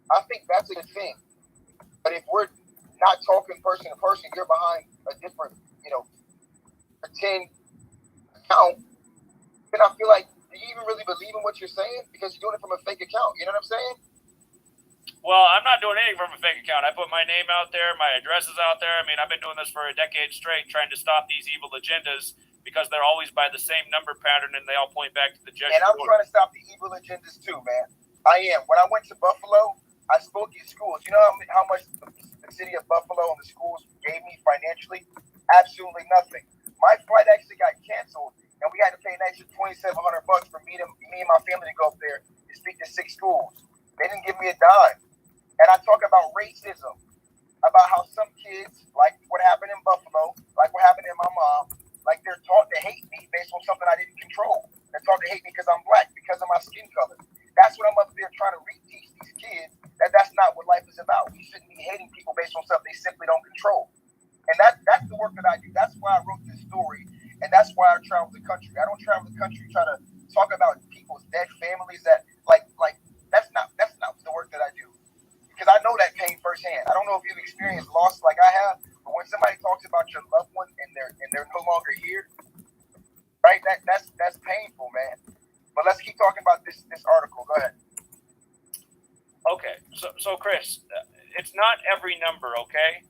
I think that's a good thing. But if we're not talking person to person, you're behind a different, pretend account, then I feel like, do you even really believe in what you're saying? Because you're doing it from a fake account. You know what I'm saying? Well, I'm not doing anything from a fake account. I put my name out there. My address is out there. I mean, I've been doing this for a decade straight, trying to stop these evil agendas, because they're always by the same number pattern, and they all point back to the Jesuit. And I'm trying to stop the evil agendas too, man. I am. When I went to Buffalo, I spoke in schools. You know how much the city of Buffalo and the schools gave me financially? Absolutely nothing. My flight actually got canceled, and we had to pay an extra $2,700 for me and my family to go up there and speak to 6 schools. They didn't give me a dime. And I talk about racism, about how some kids, like what happened in Buffalo, like what happened in my mom, like they're taught to hate me based on something I didn't control. They're taught to hate me because I'm black, because of my skin color. That's what I'm up there trying to reteach these kids, that's not what life is about. We shouldn't be hating people based on something they simply don't control. And that's the work that I do. That's why I wrote this story, and that's why I travel the country. I don't travel the country trying to talk about people's dead families. That like that's not the work that I do, because I know that pain firsthand. I don't know if you've experienced loss like I have, but when somebody talks about your loved one and they're no longer here, right? That's painful, man. But let's keep talking about this article. Go ahead. Okay, so Chris, it's not every number, okay?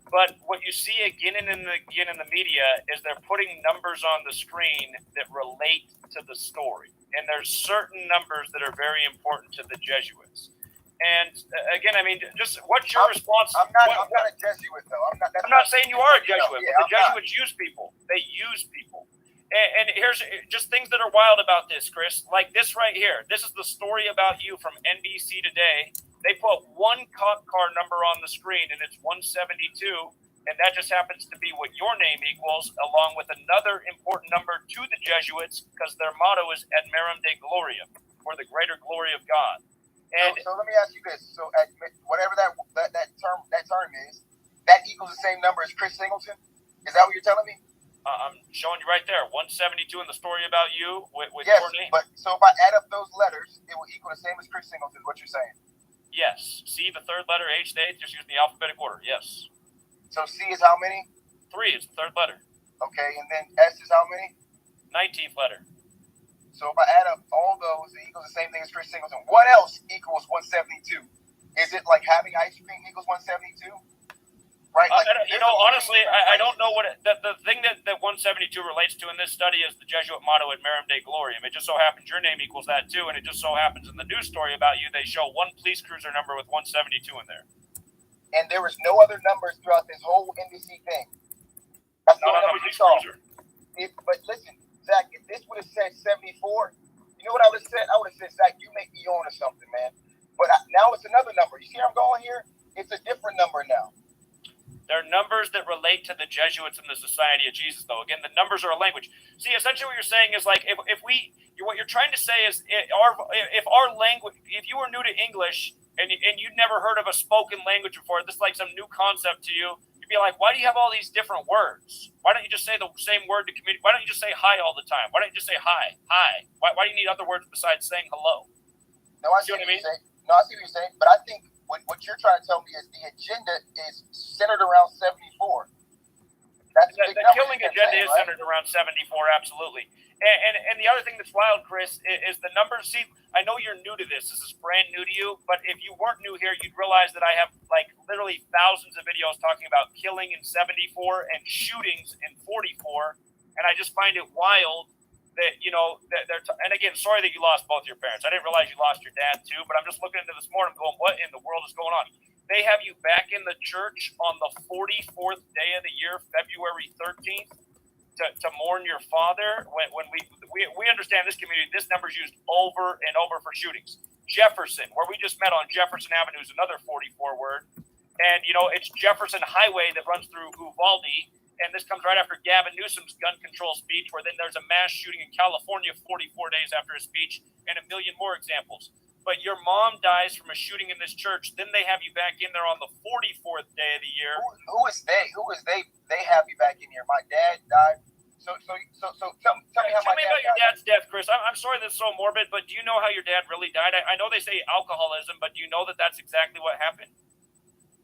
But what you see again and again in the media is they're putting numbers on the screen that relate to the story. And there's certain numbers that are very important to the Jesuits. And again, I mean, just what's your response? I'm not a Jesuit, though. I'm not saying you are a Jesuit, yeah, but the Jesuits use people. They use people. And here's just things that are wild about this, Chris. Like this right here. This is the story about you from NBC Today. They put one cop car number on the screen, and it's 172, and that just happens to be what your name equals, along with another important number to the Jesuits, because their motto is Admirum Dei Gloriam, for the greater glory of God. And so let me ask you this: so whatever that term is, that equals the same number as Chris Singleton? Is that what you're telling me? I'm showing you right there, 172 in the story about you with yes, your name. But so if I add up those letters, it will equal the same as Chris Singleton. What you're saying? Yes. C, the third letter, H, the eighth, just using the alphabetic order. Yes. So C is how many? 3 is the third letter. Okay, and then S is how many? 19th letter. So if I add up all those, it equals the same thing as Chris Singleton. What else equals 172? Is it like having ice cream equals 172? Right? Like, honestly, I don't know what the thing that 172 relates to in this study is the Jesuit motto Admirum Dei Gloriam. It just so happens your name equals that too, and it just so happens in the news story about you, they show one police cruiser number with 172 in there. And there was no other numbers throughout this whole NBC thing. going on know a what you police saw. cruiser. But listen, Zach, if this would have said 74, you know what I would have said? I would have said, Zach, you may be on to something, man. But now it's another number. You see where I'm going here? It's a different number now. They're numbers that relate to the Jesuits and the Society of Jesus, though. Again, the numbers are a language. See, essentially what you're saying is like what you're trying to say is if our language, if you were new to English and you'd never heard of a spoken language before, this is like some new concept to you, you'd be like, why do you have all these different words? Why don't you just say the same word to communicate? Why don't you just say hi all the time? Why don't you just say hi? Why do you need other words besides saying hello? No, I see what you're saying. No, I see what you're saying. But I think what you're trying to tell me is the agenda is centered around 74. That's the killing agenda is centered around 74, absolutely. And the other thing that's wild, Chris, is the numbers. See, I know you're new to this. This is brand new to you. But if you weren't new here, you'd realize that I have like literally thousands of videos talking about killing in 74 and shootings in 44. And I just find it wild that, you know, and again, sorry that you lost both your parents. I didn't realize you lost your dad too, but I'm just looking into this morning going, what in the world is going on? They have you back in the church on the 44th day of the year, February 13th, to mourn your father. When we understand this community, this number is used over and over for shootings. Jefferson, where we just met on Jefferson Avenue, is another 44 word. And, you know, it's Jefferson Highway that runs through Uvalde. And this comes right after Gavin Newsom's gun control speech, where then there's a mass shooting in California 44 days after his speech, and a million more examples. But your mom dies from a shooting in this church. Then they have you back in there on the 44th day of the year. Who is they? Who is they? They have you back in here. My dad died. So tell me how my dad died. Tell me about your dad's death, Chris. I'm sorry that's so morbid, but do you know how your dad really died? I know they say alcoholism, but do you know that that's exactly what happened?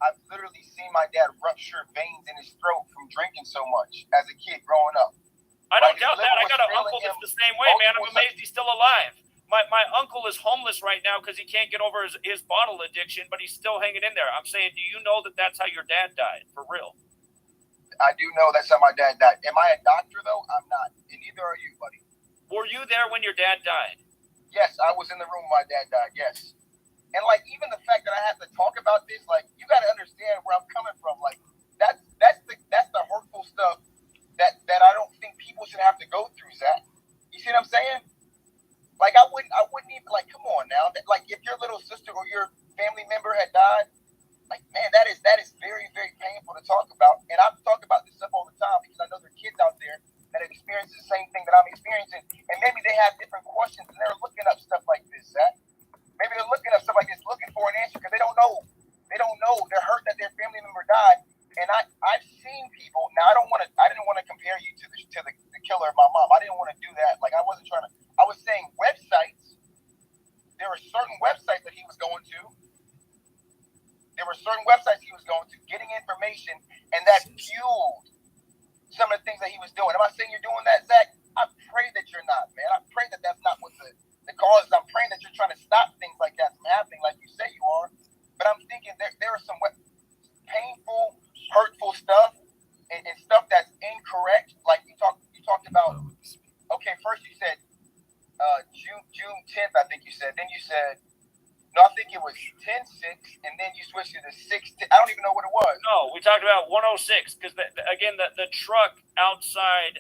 I've literally seen my dad rupture veins in his throat from drinking so much as a kid growing up. I don't doubt that. I got an uncle that's the same way, man. I'm amazed he's still alive. My uncle is homeless right now because he can't get over his bottle addiction, but he's still hanging in there. I'm saying, do you know that that's how your dad died, for real? I do know that's how my dad died. Am I a doctor, though? I'm not. And neither are you, buddy. Were you there when your dad died? Yes, I was in the room when my dad died, yes. And, like, even the fact that I have to talk about this, like, you got to understand where I'm coming from. Like, that's the hurtful stuff that I don't think people should have to go through, Zach. You see what I'm saying? Like, I wouldn't even, like, come on now. Like, if your little sister or your family member had died, like, man, that is very, very painful to talk about. And I talk about this stuff all the time because I know there are kids out there that have experienced the same thing that I'm experiencing. And maybe they have different questions and they're looking up stuff like this, Zach. Maybe they're looking up stuff like this, looking for an answer because they don't know. They don't know. They're hurt that their family member died. And I've seen people. Now, I didn't want to compare you to the killer of my mom. I didn't want to do that. Like, I wasn't trying to. I was saying websites. There were certain websites that he was going to. Getting information, and that fueled some of the things that he was doing. Am I saying you're doing that, Zach? I pray that you're not, man. I pray that that's not what the cause is. I'm praying that you're trying to stop things like that from happening, like you say you are. But I'm thinking there are some painful, hurtful stuff and stuff that's incorrect. Like you talked about. Okay, first you said June 10th, I think you said. Then you said. No, I think it was 10-6, and then you switched to the 6. I don't even know what it was. No, we talked about 106 because the truck outside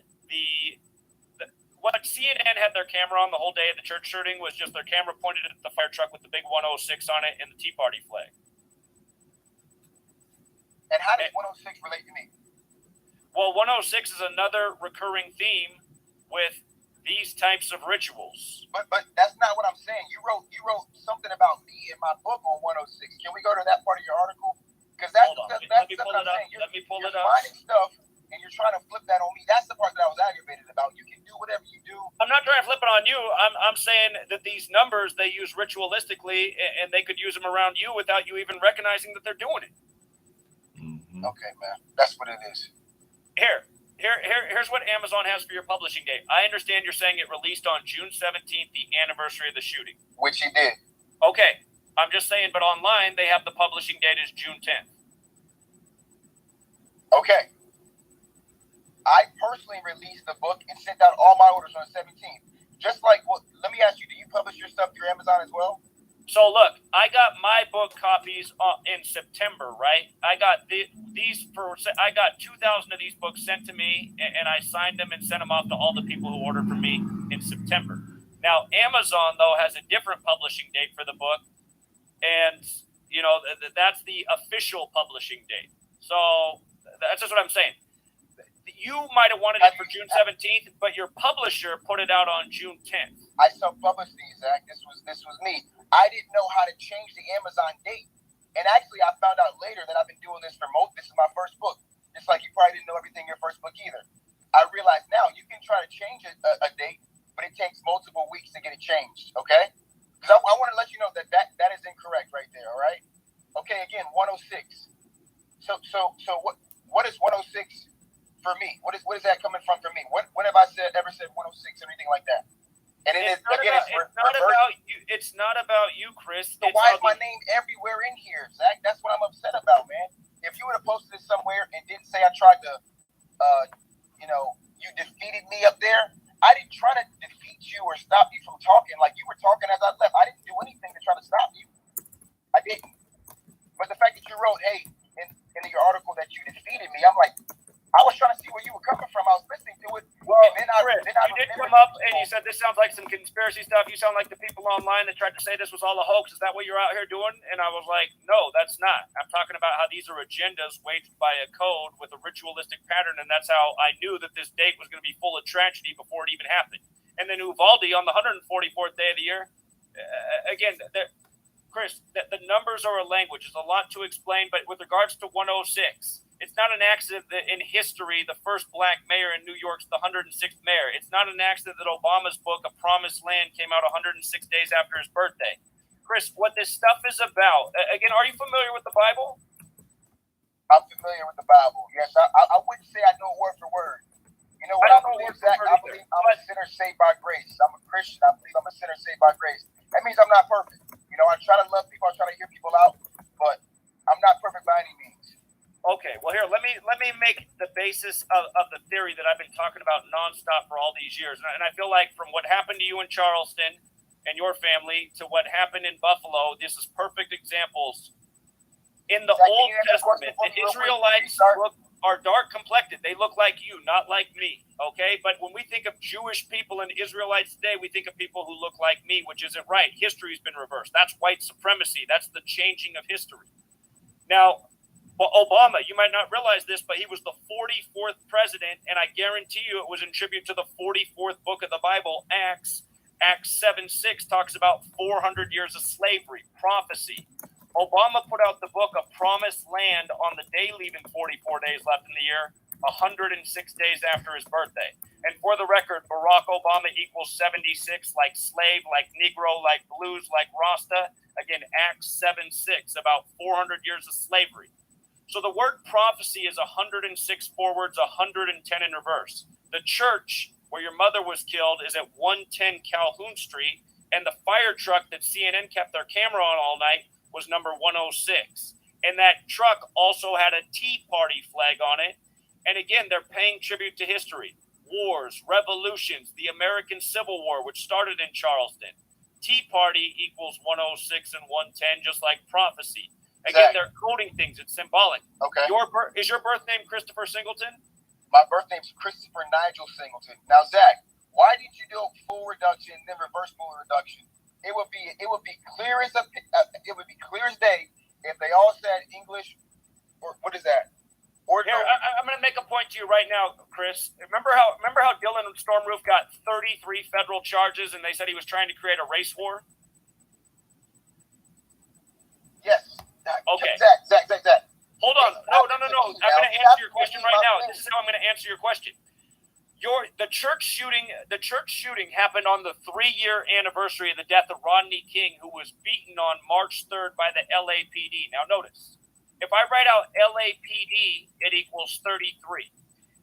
what CNN had their camera on the whole day of the church shooting was just their camera pointed at the fire truck with the big 106 on it and the Tea Party flag. And how does 106 relate to me? Well, 106 is another recurring theme with these types of rituals. But that's not what I'm saying. You wrote something about me in my book on 106. Can we go to that part of your article? Because that's what I'm saying. Let me pull it up. You're finding stuff and you're trying to flip that on me. That's the part that I was aggravated about. You can do whatever you do. I'm not trying to flip it on you. I'm saying that these numbers they use ritualistically, and they could use them around you without you even recognizing that they're doing it. Mm-hmm. Okay, man. That's what it is. Here's what Amazon has for your publishing date. I understand you're saying it released on June 17th, the anniversary of the shooting. Which he did. Okay. I'm just saying, but online they have the publishing date as June 10th. Okay. I personally released the book and sent out all my orders on the 17th. Just like, let me ask you, do you publish your stuff through Amazon as well? So look, I got my book copies in September, right? I got I got 2,000 of these books sent to me, and I signed them and sent them off to all the people who ordered from me in September. Now, Amazon, though, has a different publishing date for the book, and, you know, that's the official publishing date. So that's just what I'm saying. You might have wanted it for June 17th, but your publisher put it out on June 10th. I self-published these, Zach. This was me. I didn't know how to change the Amazon date. And actually, I found out later that I've been doing this for this is my first book. Just like you probably didn't know everything in your first book either. I realize now you can try to change a date, but it takes multiple weeks to get it changed, okay? Because I want to let you know that is incorrect right there, all right? Okay, again, 106. So what is 106 for me? What is that coming from for me? When have I ever said 106 or anything like that? And it's not about you, Chris. So why is my name everywhere in here, Zach? That's what I'm upset about, man. If you would have posted it somewhere and didn't say I tried to, you defeated me up there, I didn't try to defeat you or stop you from talking. Like, you were talking as I left. I didn't do anything to try to stop you. I didn't. But the fact that you wrote, hey, in your article that you defeated me, I'm like, I was trying to see where you were coming from. I was listening to it. Well, Chris, you did come up and you said this sounds like some conspiracy stuff. You sound like the people online that tried to say this was all a hoax. Is that what you're out here doing? And I was like, no, that's not. I'm talking about how these are agendas waged by a code with a ritualistic pattern, and that's how I knew that this date was going to be full of tragedy before it even happened. And then Uvalde on the 144th day of the year, again, Chris, the numbers are a language. There's a lot to explain, but with regards to 106, it's not an accident that in history, the first black mayor in New York's the 106th mayor. It's not an accident that Obama's book, A Promised Land, came out 106 days after his birthday. Chris, what this stuff is about, again, are you familiar with the Bible? I'm familiar with the Bible. Yes, I wouldn't say I know it word for word. You know what I believe, Zach? I believe I'm a sinner saved by grace. I'm a Christian. I believe I'm a sinner saved by grace. That means I'm not perfect. You know, I try to love people. I try to hear people out, but I'm not perfect by any means. Okay, well, here, let me make the basis of the theory that I've been talking about nonstop for all these years. And I feel like from what happened to you in Charleston and your family to what happened in Buffalo, this is perfect examples. In the Old Testament, the Israelites are dark complected. They look like you, not like me, okay? But when we think of Jewish people and Israelites today, we think of people who look like me, which isn't right. History's been reversed. That's white supremacy. That's the changing of history. Now, well, Obama, you might not realize this, but he was the 44th president, and I guarantee you it was in tribute to the 44th book of the Bible, Acts. Acts 7:6 talks about 400 years of slavery, prophecy. Obama put out the book, A Promised Land, on the day leaving 44 days left in the year, 106 days after his birthday. And for the record, Barack Obama equals 76, like slave, like Negro, like blues, like Rasta. Again, Acts 7:6, about 400 years of slavery. So the word prophecy is 106 forwards, 110 in reverse. The church where your mother was killed is at 110 Calhoun Street, and the fire truck that CNN kept their camera on all night was number 106. And that truck also had a Tea Party flag on it. And again, they're paying tribute to history. Wars, revolutions, the American Civil War, which started in Charleston. Tea Party equals 106 and 110, just like prophecy. Again, they're coding things. It's symbolic. Okay. Is your birth name Christopher Singleton? My birth name's Christopher Nigel Singleton. Now, Zach, why did you do full reduction then reverse full reduction? It would be clear as day if they all said English. Or what is that? Here, I'm going to make a point to you right now, Chris. Remember how Dylan Stormroof got 33 federal charges, and they said he was trying to create a race war? Yes. Okay. Zach. Hold on. No. I'm going to answer your question right now. This is how I'm going to answer your question. The church shooting happened on the 3-year anniversary of the death of Rodney King, who was beaten on March 3rd by the LAPD. Now notice, if I write out LAPD, it equals 33.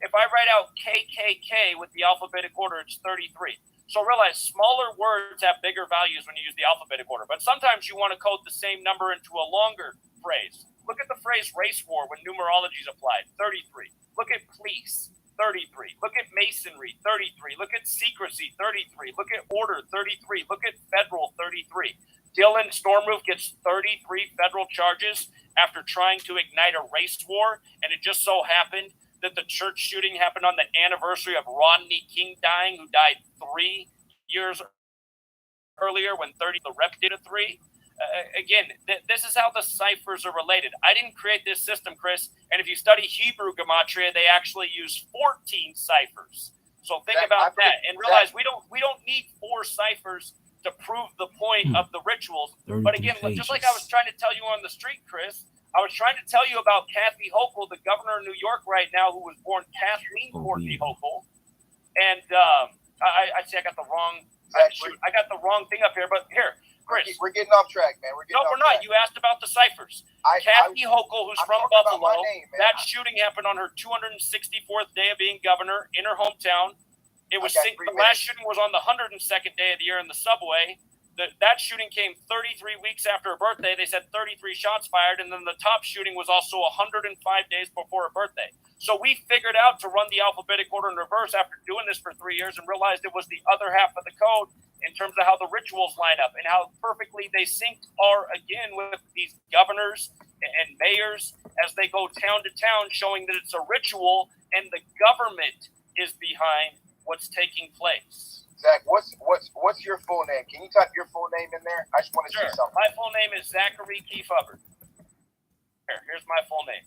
If I write out KKK with the alphabetic order, it's 33. So realize smaller words have bigger values when you use the alphabetic order. But sometimes you want to code the same number into a longer phrase. Look at the phrase race war when numerology is applied, 33. Look at police, 33. Look at masonry, 33. Look at secrecy, 33. Look at order, 33. Look at federal, 33. Dylan Stormroof gets 33 federal charges after trying to ignite a race war, and it just so happened that the church shooting happened on the anniversary of Rodney King dying, who died 3 years earlier when the rep did a 3. Again, this is how the ciphers are related. I didn't create this system, Chris, and if you study Hebrew gematria, they actually use 14 ciphers. So think about that and realize we don't need 4 ciphers to prove the point of the rituals. But again, just like I was trying to tell you on the street, Chris, I was trying to tell you about Kathy Hochul, the governor of New York right now, who was born Kathleen Courtney Hochul. And I see I got the wrong I got the wrong thing up here, but here, Chris. We're getting off track, man. We're not. You asked about the ciphers. Kathy Hochul, who's from Buffalo, that shooting happened on her 264th day of being governor in her hometown. It was the last shooting was on the 102nd day of the year in the subway. That shooting came 33 weeks after her birthday. They said 33 shots fired, and then the top shooting was also 105 days before her birthday. So we figured out to run the alphabetic order in reverse after doing this for 3 years and realized it was the other half of the code in terms of how the rituals line up and how perfectly they synced are, again, with these governors and mayors as they go town to town, showing that it's a ritual and the government is behind what's taking place. Zach, what's your full name? Can you type your full name in there? I just want to see something. My full name is Zachary Keith Hubbard. Here's my full name.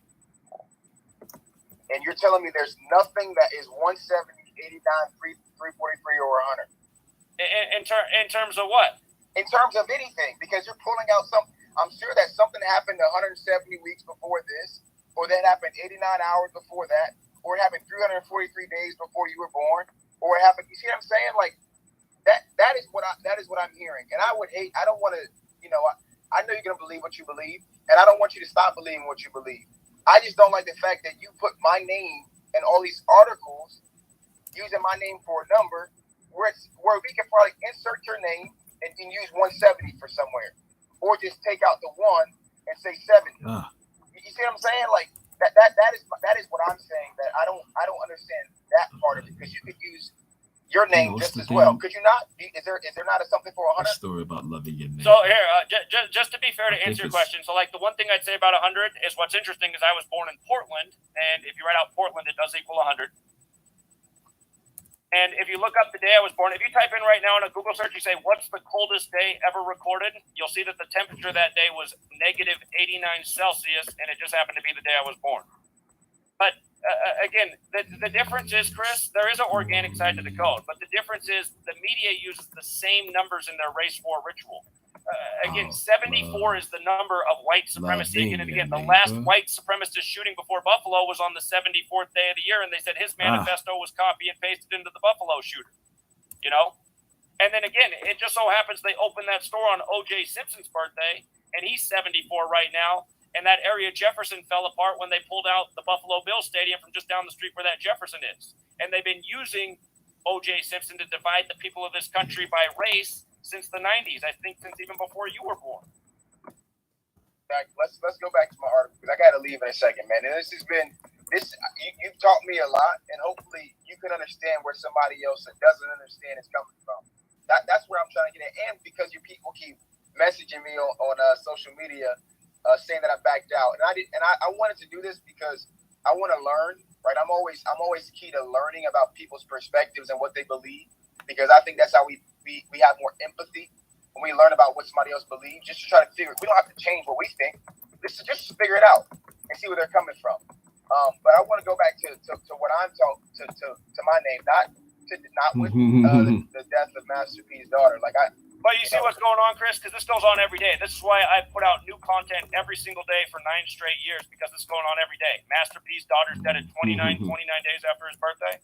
And you're telling me there's nothing that is 170, 89, 343, or 100? In terms of what? In terms of anything, because you're pulling out some. I'm sure that something happened 170 weeks before this, or that happened 89 hours before that, or it happened 343 days before you were born, or it happened. You see what I'm saying? Like that is what I'm hearing, and I would hate. I don't want to. I know you're gonna believe what you believe, and I don't want you to stop believing what you believe. I just don't like the fact that you put my name in all these articles using my name for a number where we can probably insert your name and use 170 for somewhere, or just take out the 1 and say 70. You see what I'm saying? Like that is what I'm saying. That I don't understand that part of it, because you could use your name just as well. Could you not? Is there not something for 100? A story about loving your name. So here, just to be fair to answer your question, so like the one thing I'd say about 100 is what's interesting is I was born in Portland, and if you write out Portland, it does equal 100. And if you look up the day I was born, if you type in right now in a Google search, you say, what's the coldest day ever recorded? You'll see that the temperature that day was negative 89 Celsius, and it just happened to be the day I was born. But again, the difference is, Chris, there is an organic side to the code, but the difference is the media uses the same numbers in their race war ritual. Again, 74 is the number of white supremacy. And again, the last white supremacist shooting before Buffalo was on the 74th day of the year, and they said his manifesto was copy and pasted into the Buffalo shooter. And then again, it just so happens they opened that store on O.J. Simpson's birthday, and he's 74 right now. And that area Jefferson fell apart when they pulled out the Buffalo Bills Stadium from just down the street where that Jefferson is. And they've been using O.J. Simpson to divide the people of this country by race since the 90s. I think since even before you were born. Let's go back to my article, because I got to leave in a second, man. And you've taught me a lot, and hopefully you can understand where somebody else that doesn't understand is coming from. That's where I'm trying to get at. And because your people keep messaging me on social media, saying that I backed out, and I wanted to do this because I want to learn. Right, I'm always key to learning about people's perspectives and what they believe, because I think that's how we have more empathy when we learn about what somebody else believes. Just to try to figure, we don't have to change what we think. Just to figure it out and see where they're coming from. But I want to go back to what I'm talking to my name, not with the death of Master P's daughter. But you see what's going on, Chris? Because this goes on every day. This is why I put out new content every single day for 9 straight years, because it's going on every day. Master P's daughter's dead at 29 days after his birthday.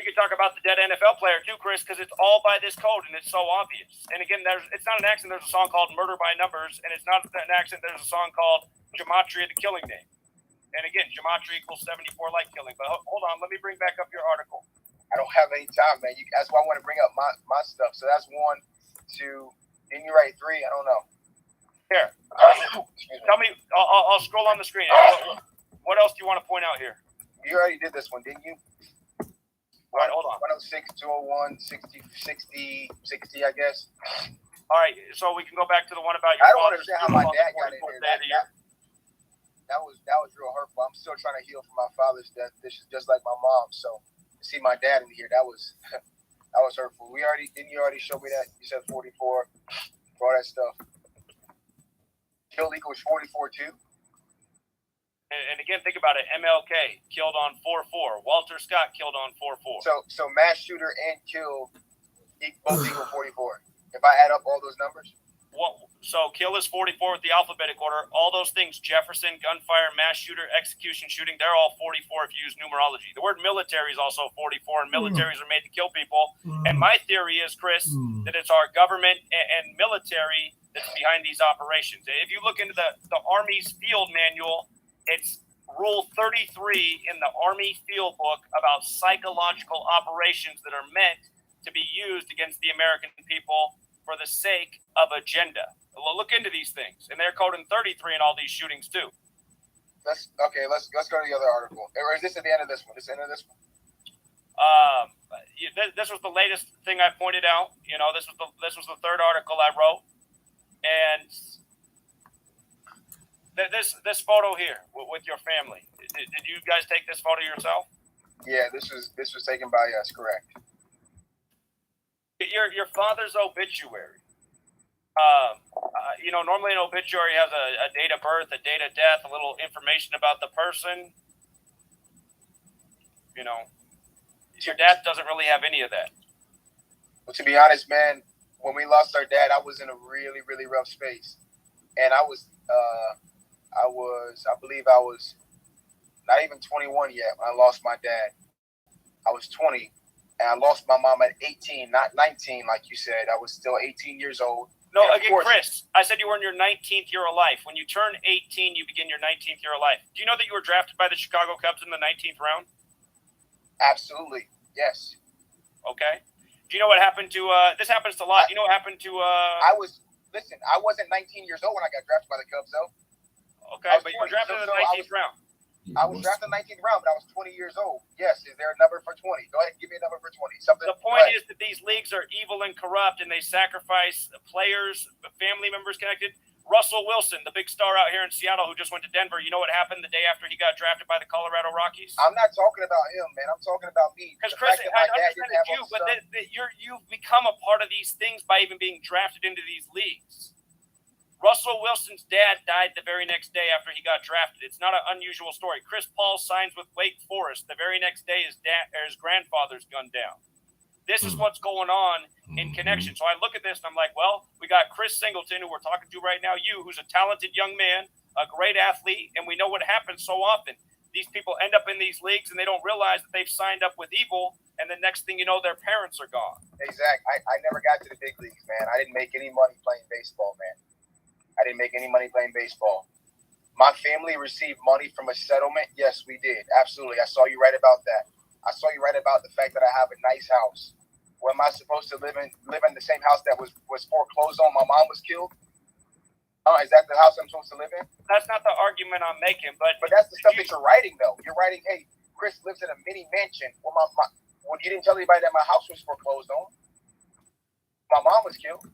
We could talk about the dead NFL player too, Chris, because it's all by this code and it's so obvious. And again, it's not an accident there's a song called Murder by Numbers, and it's not an accident there's a song called Gematria, the Killing Name. And again, Gematria equals 74 like killing. But hold on, let me bring back up your article. I don't have any time, man. That's why I want to bring up my stuff. So that's 1, 2. Didn't you write 3? I don't know. Here, tell me. I'll scroll on the screen. What else do you want to point out here? You already did this one, didn't you? All right, hold on. 106, 201, 60, 60, 60, I guess. All right, so we can go back to the one about your I don't father's understand how my funeral on dad the got in 44th there. day of the year. That was real hurtful. I'm still trying to heal from my father's death. This is just like my mom. So to see my dad in here, that was hurtful. Didn't you already show me that? You said 44 for all that stuff. Kill equals 44 too. And again, think about it. MLK killed on 4-4. Walter Scott killed on 4-4. So mass shooter and kill both equal 44. If I add up all those numbers. So kill is 44 with the alphabetic order. All those things, Jefferson, gunfire, mass shooter, execution, shooting, they're all 44 if you use numerology. The word military is also 44, and militaries are made to kill people. And my theory is, Chris, that it's our government and military that's behind these operations. If you look into the Army's field manual, it's Rule 33 in the Army Field Book about psychological operations that are meant to be used against the American people for the sake of agenda. Look into these things, and they're coding 33 in all these shootings too. Let's go to the other article. Or is this at the end of this one? This end of this one? This was the latest thing I pointed out. You know, this was the third article I wrote, and this photo here with your family. Did you guys take this photo yourself? Yeah, this was taken by us. Correct. Your father's obituary. Normally an obituary has a date of birth, a date of death, a little information about the person. You know, your dad doesn't really have any of that. Well, to be honest, man, when we lost our dad, I was in a really, really rough space, and I believe I was not even 21 yet when I lost my dad. I was 20. And I lost my mom at 18, not 19, like you said. I was still 18 years old. No, again, Chris, I said you were in your 19th year of life. When you turn 18, you begin your 19th year of life. Do you know that you were drafted by the Chicago Cubs in the 19th round? Absolutely, yes. Okay. Do you know what happened to this happens to a lot. You know what happened to I wasn't 19 years old when I got drafted by the Cubs, though. Okay, but you were drafted in the 19th round. I was drafted in the 19th round, but I was 20 years old. Yes, is there a number for 20? Go ahead and give me a number for 20. The point is that these leagues are evil and corrupt, and they sacrifice players, family members connected. Russell Wilson, the big star out here in Seattle who just went to Denver, you know what happened the day after he got drafted by the Colorado Rockies? I'm not talking about him, man. I'm talking about me. Because, Chris, I understand it's you, but you've become a part of these things by even being drafted into these leagues. Russell Wilson's dad died the very next day after he got drafted. It's not an unusual story. Chris Paul signs with Wake Forest. The very next day, his grandfather's gunned down. This is what's going on in connection. So I look at this and I'm like, well, we got Chris Singleton, who we're talking to right now, who's a talented young man, a great athlete, and we know what happens so often. These people end up in these leagues and they don't realize that they've signed up with evil, and the next thing you know, their parents are gone. Exactly. I never got to the big leagues, man. I didn't make any money playing baseball, man. I didn't make any money playing baseball. My family received money from a settlement. Yes, we did. Absolutely. I saw you right about that. I saw you right about the fact that I have a nice house. Where am I supposed to live in the same house that was foreclosed on? My mom was killed. Is that the house I'm supposed to live in? That's not the argument I'm making, but that's the stuff that you're writing, though. You're writing, hey, Chris lives in a mini mansion. Well, you didn't tell anybody that my house was foreclosed on. My mom was killed.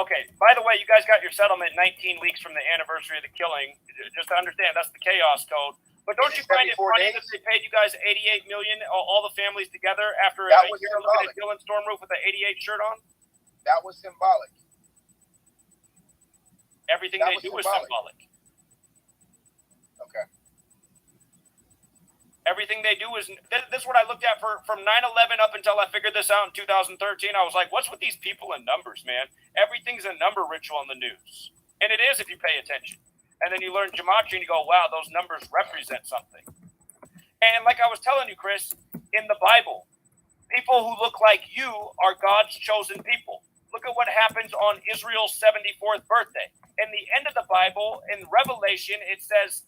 Okay. By the way, you guys got your settlement 19 weeks from the anniversary of the killing. Just to understand, that's the chaos code. But don't you find it funny that they paid you guys $88 million, all the families together, after a year looking at Dylan Stormroof with the 88 shirt on? That was symbolic. Everything they do is symbolic. Okay. Everything they do is – this is what I looked at from 9/11 up until I figured this out in 2013. I was like, what's with these people and numbers, man? Everything's a number ritual in the news. And it is if you pay attention. And then you learn gematria and you go, wow, those numbers represent something. And like I was telling you, Chris, in the Bible, people who look like you are God's chosen people. Look at what happens on Israel's 74th birthday. In the end of the Bible, in Revelation, it says,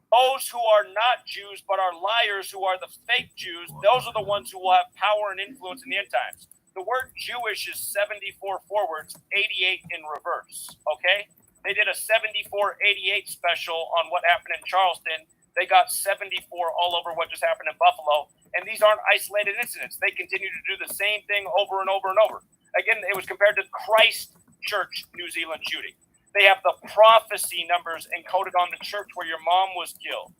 those who are not Jews but are liars, who are the fake Jews, those are the ones who will have power and influence in the end times. The word Jewish is 74 forwards, 88 in reverse, okay? They did a 74-88 special on what happened in Charleston They got 74 all over what just happened in Buffalo. And these aren't isolated incidents. They continue to do the same thing over and over and over. Again, it was compared to Christchurch, New Zealand shooting. They have the prophecy numbers encoded on the church where your mom was killed.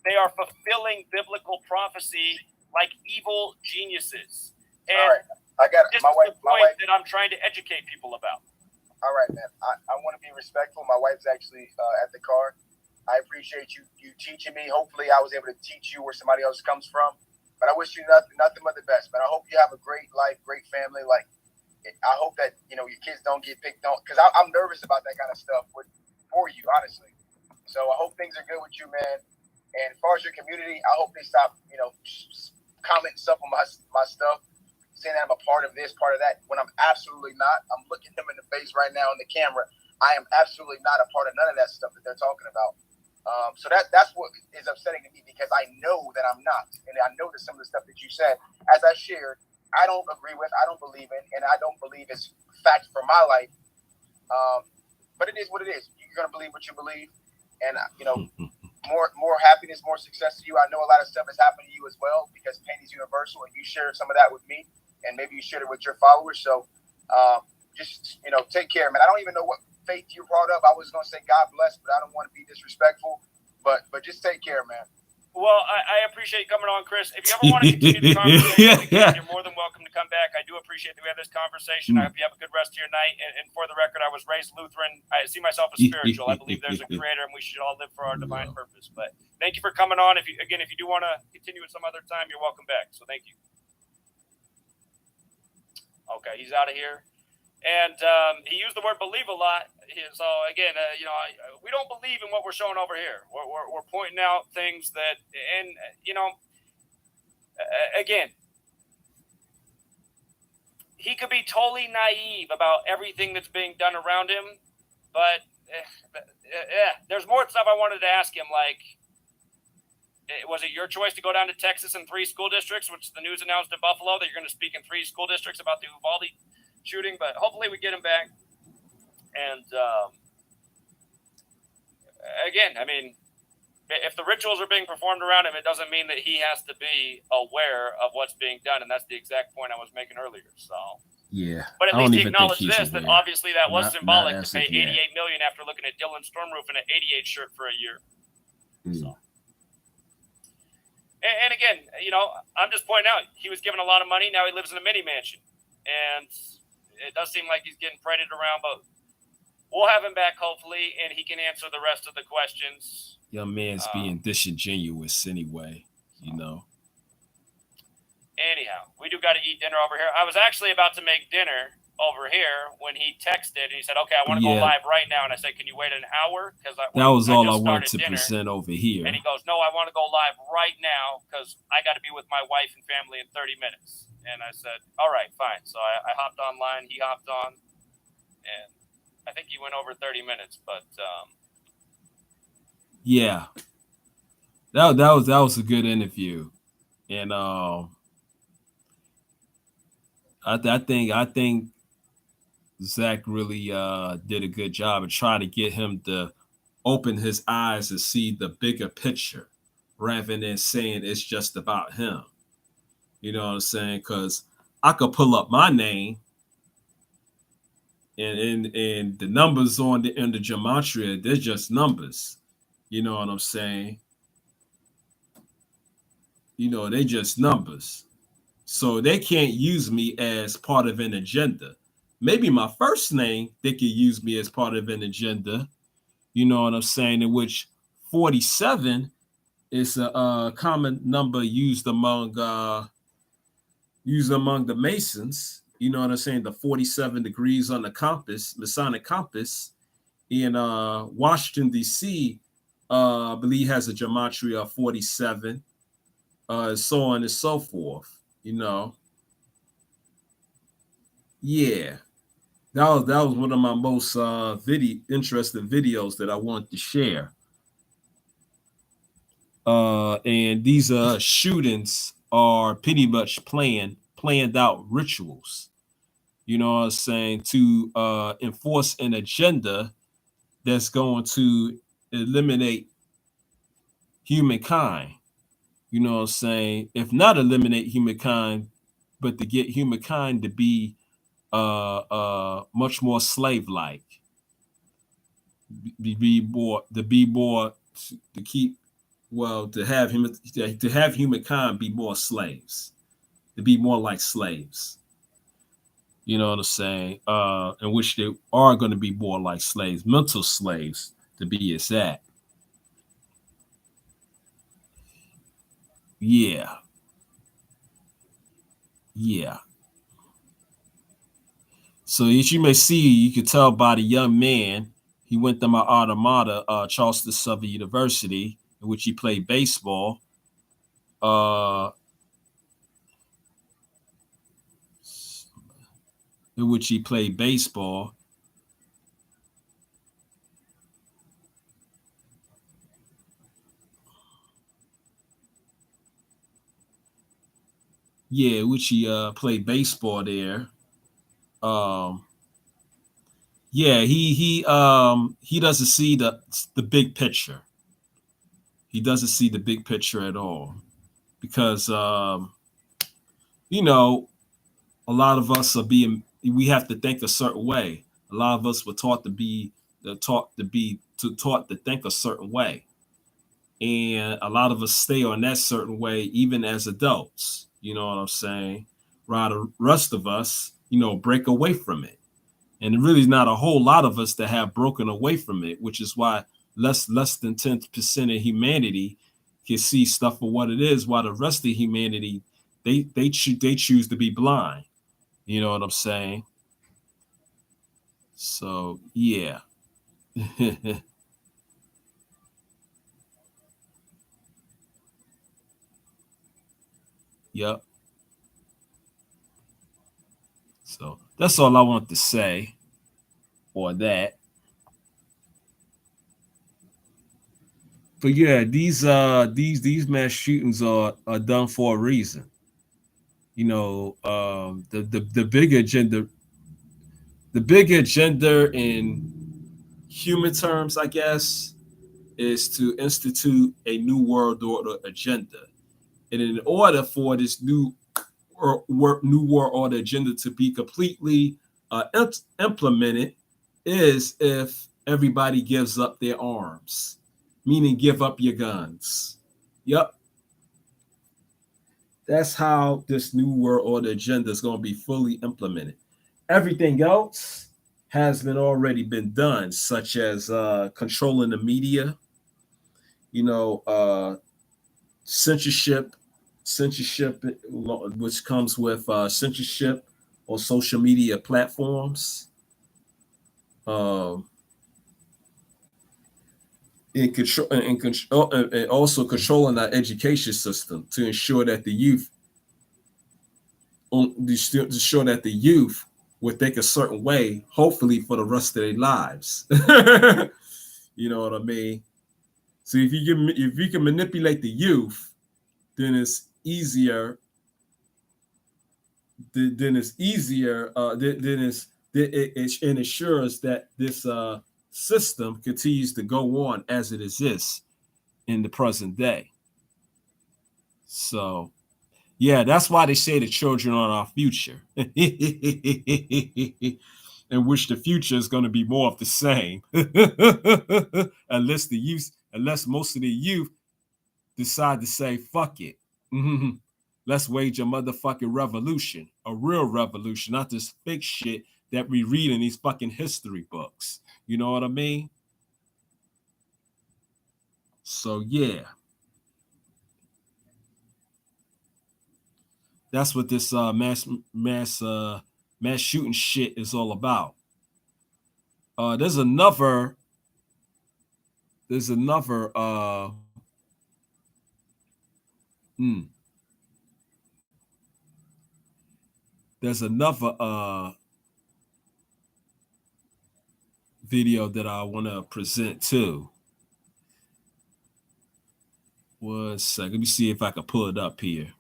They are fulfilling biblical prophecy like evil geniuses. And all right, I got this my is wife. the point that I'm trying to educate people about. All right, man. I want to be respectful. My wife's actually at the car. I appreciate you teaching me. Hopefully, I was able to teach you where somebody else comes from. But I wish you nothing but the best, man. I hope you have a great life, great family. Like, I hope that your kids don't get picked on, because I'm nervous about that kind of stuff for you, honestly. So I hope things are good with you, man. And as far as your community, I hope they stop, commenting stuff on my stuff, saying that I'm a part of this, part of that, when I'm absolutely not. I'm looking them in the face right now on the camera. I am absolutely not a part of none of that stuff that they're talking about. So that's what is upsetting to me, because I know that I'm not. And I know that some of the stuff that you said, as I shared, I don't agree with, I don't believe in, and I don't believe it's fact for my life. But it is what it is. You're going to believe what you believe. And, more happiness, more success to you. I know a lot of stuff has happened to you as well, because pain is universal, and you shared some of that with me, and maybe you shared it with your followers. So just, take care, man. I don't even know what faith you brought up. I was going to say God bless, but I don't want to be disrespectful. But just take care, man. Well, I appreciate you coming on, Chris. If you ever want to continue the conversation again, you're more than welcome to come back. I do appreciate that we had this conversation. I hope you have a good rest of your night. And for the record, I was raised Lutheran. I see myself as spiritual. I believe there's a creator, and we should all live for our divine purpose. But thank you for coming on. If you do want to continue at some other time, you're welcome back. So thank you. Okay, he's out of here. And he used the word believe a lot. So again, we don't believe in what we're showing over here. We're pointing out things that, and again, he could be totally naive about everything that's being done around him. But there's more stuff I wanted to ask him. Like, was it your choice to go down to Texas in 3 school districts, which the news announced in Buffalo that you're going to speak in 3 school districts about the Uvalde shooting? But hopefully we get him back. And again, I mean, if the rituals are being performed around him, it doesn't mean that he has to be aware of what's being done. And that's the exact point I was making earlier. So yeah, but at least he acknowledged this, that obviously that was symbolic to pay $88 million after looking at Dylan Stormroof in an 88 shirt for a year. So. And again, I'm just pointing out, he was given a lot of money. Now he lives in a mini mansion, and it does seem like he's getting paraded around, but we'll have him back hopefully, and he can answer the rest of the questions. Young man's being disingenuous anyway, Anyhow, we do got to eat dinner over here. I was actually about to make dinner over here when he texted, and he said, okay, I want to go live right now. And I said, can you wait an hour? Because that was all I wanted to present over here. And he goes, no, I want to go live right now because I got to be with my wife and family in 30 minutes. And I said, all right, fine. So I hopped online. He hopped on. And I think he went over 30 minutes. But yeah, that was a good interview. And I think Zach really did a good job of trying to get him to open his eyes and see the bigger picture rather than saying it's just about him. You know what I'm saying? Because I could pull up my name and the numbers in the gematria, they're just numbers. You know what I'm saying? They just numbers. So they can't use me as part of an agenda. Maybe my first name, they could use me as part of an agenda. You know what I'm saying? In which 47 is a common number used among the Masons. You know what I'm saying? The 47 degrees on the compass, Masonic compass. In Washington, D.C., I believe has a gematria of 47, so on and so forth. Yeah. That was one of my most interesting videos that I wanted to share. And these shootings are pretty much planned out rituals. You know what I'm saying? To enforce an agenda that's going to eliminate humankind. You know what I'm saying? If not eliminate humankind, but to get humankind to be much more slave-like, be more to keep to have humankind be more slaves, to be more like slaves. You know what I'm saying? In which they are going to be more like slaves, mental slaves, to be exact. Yeah. Yeah. So as you may see, you can tell by the young man, he went to my alma mater, Charleston Southern University, in which he played baseball. In which he played baseball. Yeah, which he played baseball there. Yeah, he doesn't see the big picture. He doesn't see the big picture at all, because you know, a lot of us we have to think a certain way. A lot of us were taught to think a certain way, and a lot of us stay on that certain way even as adults. You know what I'm saying? While the rest of us, break away from it. And really is not a whole lot of us that have broken away from it, which is why less than 10% of humanity can see stuff for what it is, while the rest of humanity, they choose to be blind. You know what I'm saying? So yeah. Yep. So that's all I want to say for that. But yeah, these mass shootings are done for a reason. The big agenda, in human terms, I guess, is to institute a new world order agenda. And in order for this new world order agenda to be completely implemented, is if everybody gives up their arms, meaning give up your guns. Yep. That's how this new world order agenda is going to be fully implemented. Everything else has already been done, such as controlling the media, censorship, which comes with censorship on social media platforms, and also controlling our education system to ensure that the youth would think a certain way, hopefully for the rest of their lives. You know what I mean? So if you can manipulate the youth, then it's easier. Then it's easier. It ensures that this system continues to go on as it exists in the present day. So, yeah, that's why they say the children are our future, in which the future is going to be more of the same, unless most of the youth decide to say fuck it. Let's wage a motherfucking revolution, a real revolution, not this fake shit that we read in these fucking history books. You know what I mean? So yeah, that's what this mass shooting shit is all about. There's another There's another video that I want to present too. One second. Let me see if I can pull it up here.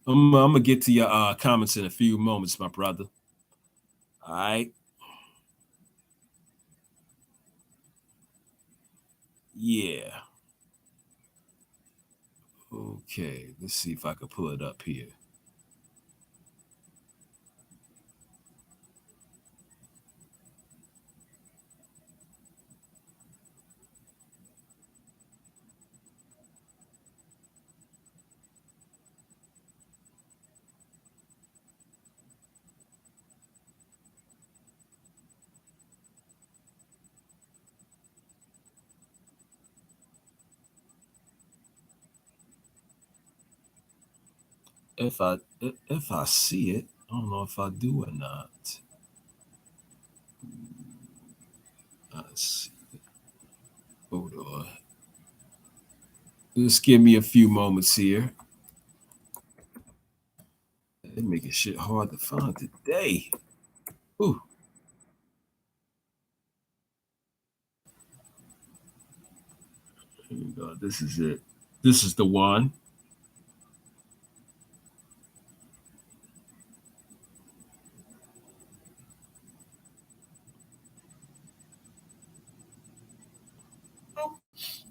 I'm gonna get to your comments in a few moments, my brother. All right. Yeah. Okay, let's see if I can pull it up here. If I see it, I don't know if I do or not. Let's see. Hold on. Just give me a few moments here. They're making shit hard to find today. Ooh. Here we go. This is it. This is the one.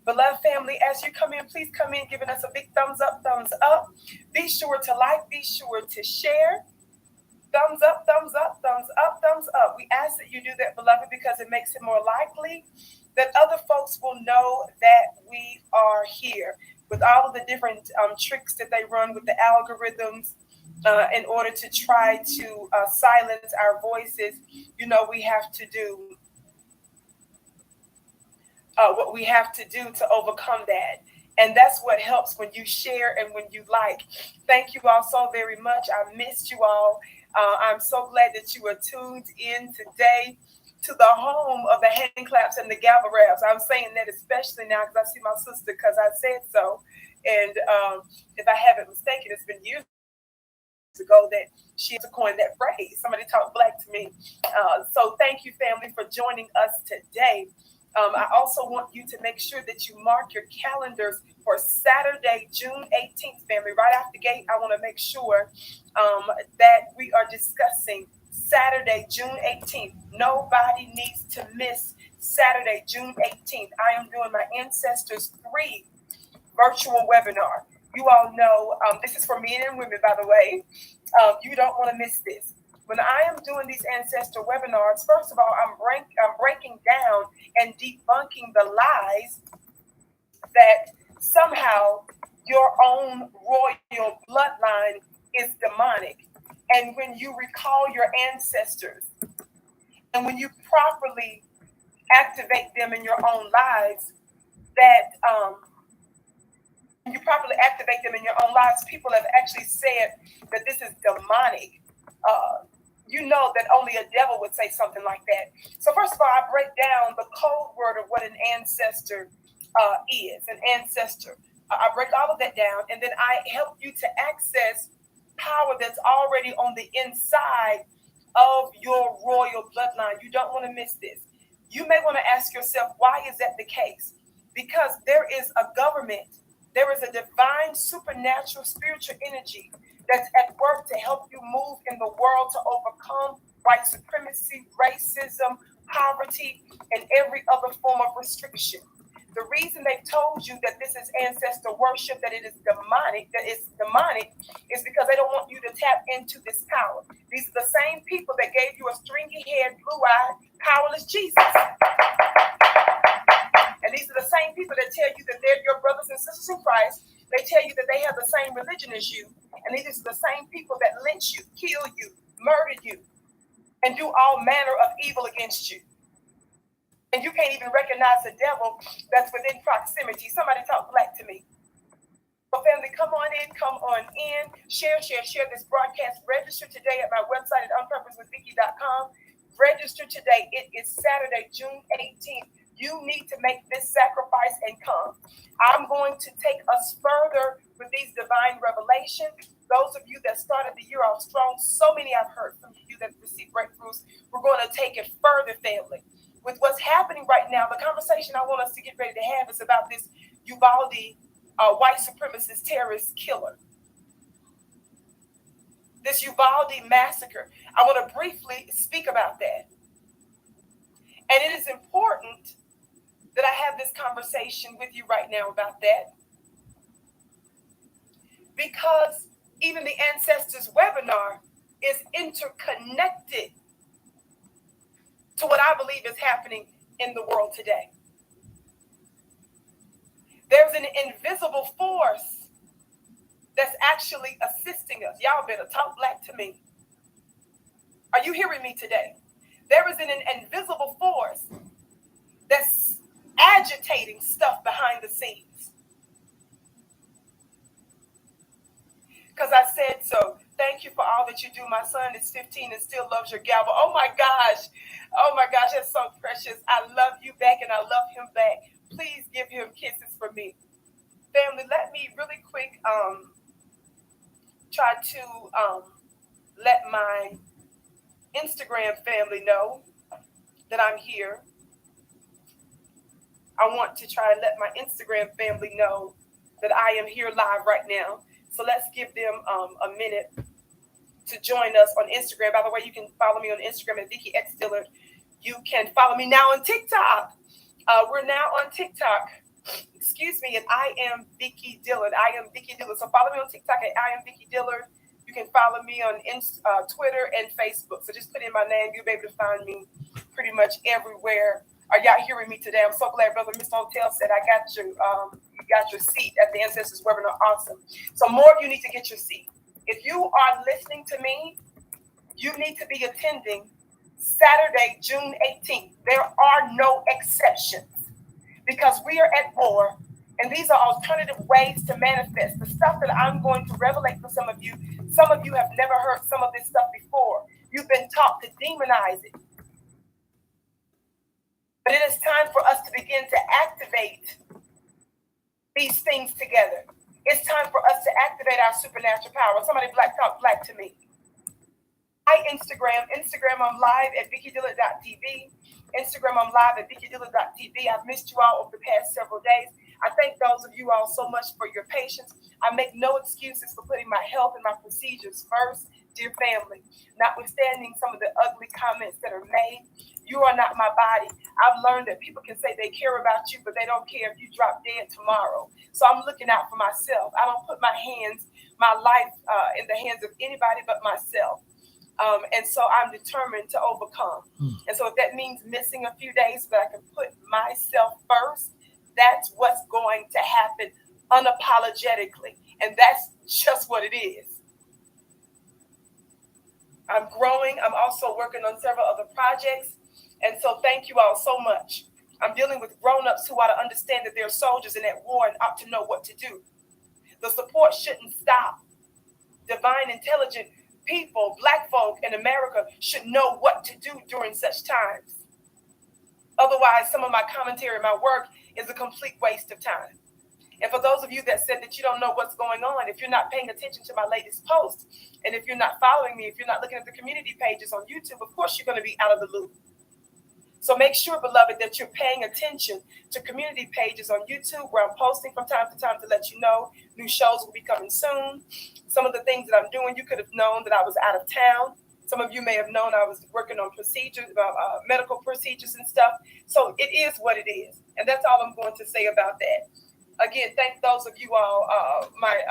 Beloved family, as you come in, please come in giving us a big thumbs up, thumbs up. Be sure to like, be sure to share. Thumbs up, thumbs up, thumbs up, thumbs up. We ask that you do that, beloved, because it makes it more likely that other folks will know that we are here. With all of the different tricks that they run with the algorithms in order to try to silence our voices, we have to do what we have to do to overcome that. And that's what helps when you share and when you like. Thank you all so very much. I missed you all. I'm so glad that you are tuned in today to the home of the hand claps and the gavel raps. I'm saying that especially now because I see my sister because I said so. And if I haven't mistaken, it's been years ago that she had to coin that phrase. Somebody talk black to me. So thank you, family, for joining us today. I also want you to make sure that you mark your calendars for Saturday, June 18th, family. Right out the gate, I want to make sure that we are discussing Saturday, June 18th. Nobody needs to miss Saturday, June 18th. I am doing my Ancestors 3 virtual webinar. You all know this is for men and women, by the way. You don't want to miss this. When I am doing these ancestor webinars, first of all, I'm breaking down and debunking the lies that somehow your own royal bloodline is demonic. And when you recall your ancestors and when you properly activate them in your own lives, people have actually said that this is demonic. You know that only a devil would say something like that. So first of all, I break down the code word of what an ancestor is, an ancestor. I break all of that down, and then I help you to access power that's already on the inside of your royal bloodline. You don't want to miss this. You may want to ask yourself, why is that the case? Because there is a government, there is a divine, supernatural, spiritual energy that's at work to help you move in the world to overcome white supremacy, racism, poverty, and every other form of restriction. The reason they've told you that this is ancestor worship, that it is demonic, is because they don't want you to tap into this power. These are the same people that gave you a stringy-haired, blue-eyed, powerless Jesus. And these are the same people that tell you that they're your brothers and sisters in Christ. They tell you that they have the same religion as you. And these are the same people that lynch you, kill you, murder you, and do all manner of evil against you. And you can't even recognize the devil that's within proximity. Somebody talk black to me. So family, come on in, share this broadcast. Register today at my website at onpurposewithvicky.com. Register today. It is Saturday, June 18th. You need to make this sacrifice and come. I'm going to take us further with these divine revelations. Those of you that started the year off strong, so many I've heard from you that received breakthroughs. We're going to take it further, family. With what's happening right now, the conversation I want us to get ready to have is about this Uvalde white supremacist terrorist killer. This Uvalde massacre. I want to briefly speak about that. And it is important that I have this conversation with you right now about that? Because even the Ancestors webinar is interconnected to what I believe is happening in the world today. There's an invisible force that's actually assisting us. Y'all better talk black to me. Are you hearing me today? There is an invisible force that's agitating stuff behind the scenes. Because I said so. Thank you for all that you do. My son is 15 and still loves your gavel. Oh my gosh. Oh my gosh, that's so precious. I love you back and I love him back. Please give him kisses for me. Family, let me really quick try to let my Instagram family know that I'm here. I want to try and let my Instagram family know that I am here live right now. So let's give them a minute to join us on Instagram. By the way, you can follow me on Instagram at Vicki X Dillard. You can follow me now on TikTok. We're now on TikTok. Excuse me, and I am Vicki Dillard. I am Vicki Dillard. So follow me on TikTok at I am Vicki Dillard. You can follow me on Twitter and Facebook. So just put in my name. You'll be able to find me pretty much everywhere. Are y'all hearing me today? I'm so glad Brother Mr. Hotel said I got you. You got your seat at the Ancestors webinar. Awesome. So more of you need to get your seat. If you are listening to me, you need to be attending Saturday, June 18th. There are no exceptions because we are at war, and these are alternative ways to manifest the stuff that I'm going to revelate for some of you. Some of you have never heard some of this stuff before. You've been taught to demonize it. But it is time for us to begin to activate these things together. It's time for us to activate our supernatural power. Somebody talk black to me. Instagram, I'm live at VickiDillard.tv. Instagram, I'm live at VickiDillard.tv. I've missed you all over the past several days. I thank those of you all so much for your patience. I make no excuses for putting my health and my procedures first, dear family. Notwithstanding some of the ugly comments that are made, you are not my body. I've learned that people can say they care about you, but they don't care if you drop dead tomorrow. So I'm looking out for myself. I don't put my life in the hands of anybody but myself. And so I'm determined to overcome. And so if that means missing a few days, but I can put myself first, that's what's going to happen unapologetically. And that's just what it is. I'm growing. I'm also working on several other projects. And so thank you all so much. I'm dealing with grown-ups who ought to understand that they're soldiers in that war and ought to know what to do. The support shouldn't stop. Divine, intelligent people, black folk in America should know what to do during such times. Otherwise, some of my commentary, my work is a complete waste of time. And for those of you that said that you don't know what's going on, if you're not paying attention to my latest post, and if you're not following me, if you're not looking at the community pages on YouTube, of course you're going to be out of the loop. So make sure, beloved, that you're paying attention to community pages on YouTube where I'm posting from time to time to let you know new shows will be coming soon. Some of the things that I'm doing, you could have known that I was out of town. Some of you may have known I was working on procedures, medical procedures and stuff. So it is what it is. And that's all I'm going to say about that. Again, thank those of you all, my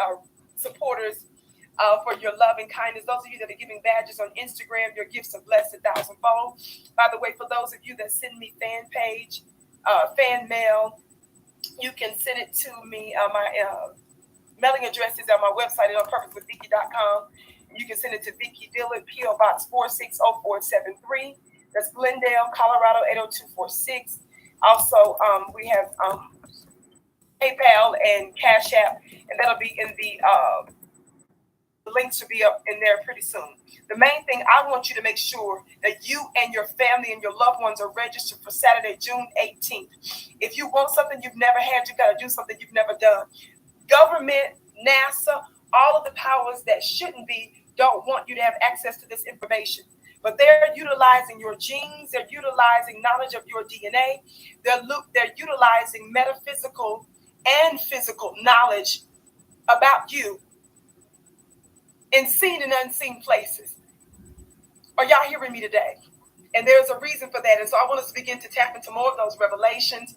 supporters, for your love and kindness. Those of you that are giving badges on Instagram, your gifts are blessed 1,000-fold. By the way, for those of you that send me fan mail, you can send it to me. My mailing address is on my website at onpurposewithvicki.com. You can send it to Vicki Dillard, P.O. Box 460473. That's Glendale, Colorado 80246. Also, we have PayPal and Cash App, and that'll be in the links should be up in there pretty soon. The main thing, I want you to make sure that you and your family and your loved ones are registered for Saturday, June 18th. If you want something you've never had, you got to do something you've never done. Government, NASA, all of the powers that shouldn't be don't want you to have access to this information. But they're utilizing your genes. They're utilizing knowledge of your DNA. They're utilizing metaphysical and physical knowledge about you in seen and unseen places. Are y'all hearing me today? And there's a reason for that. And so I want us to begin to tap into more of those revelations.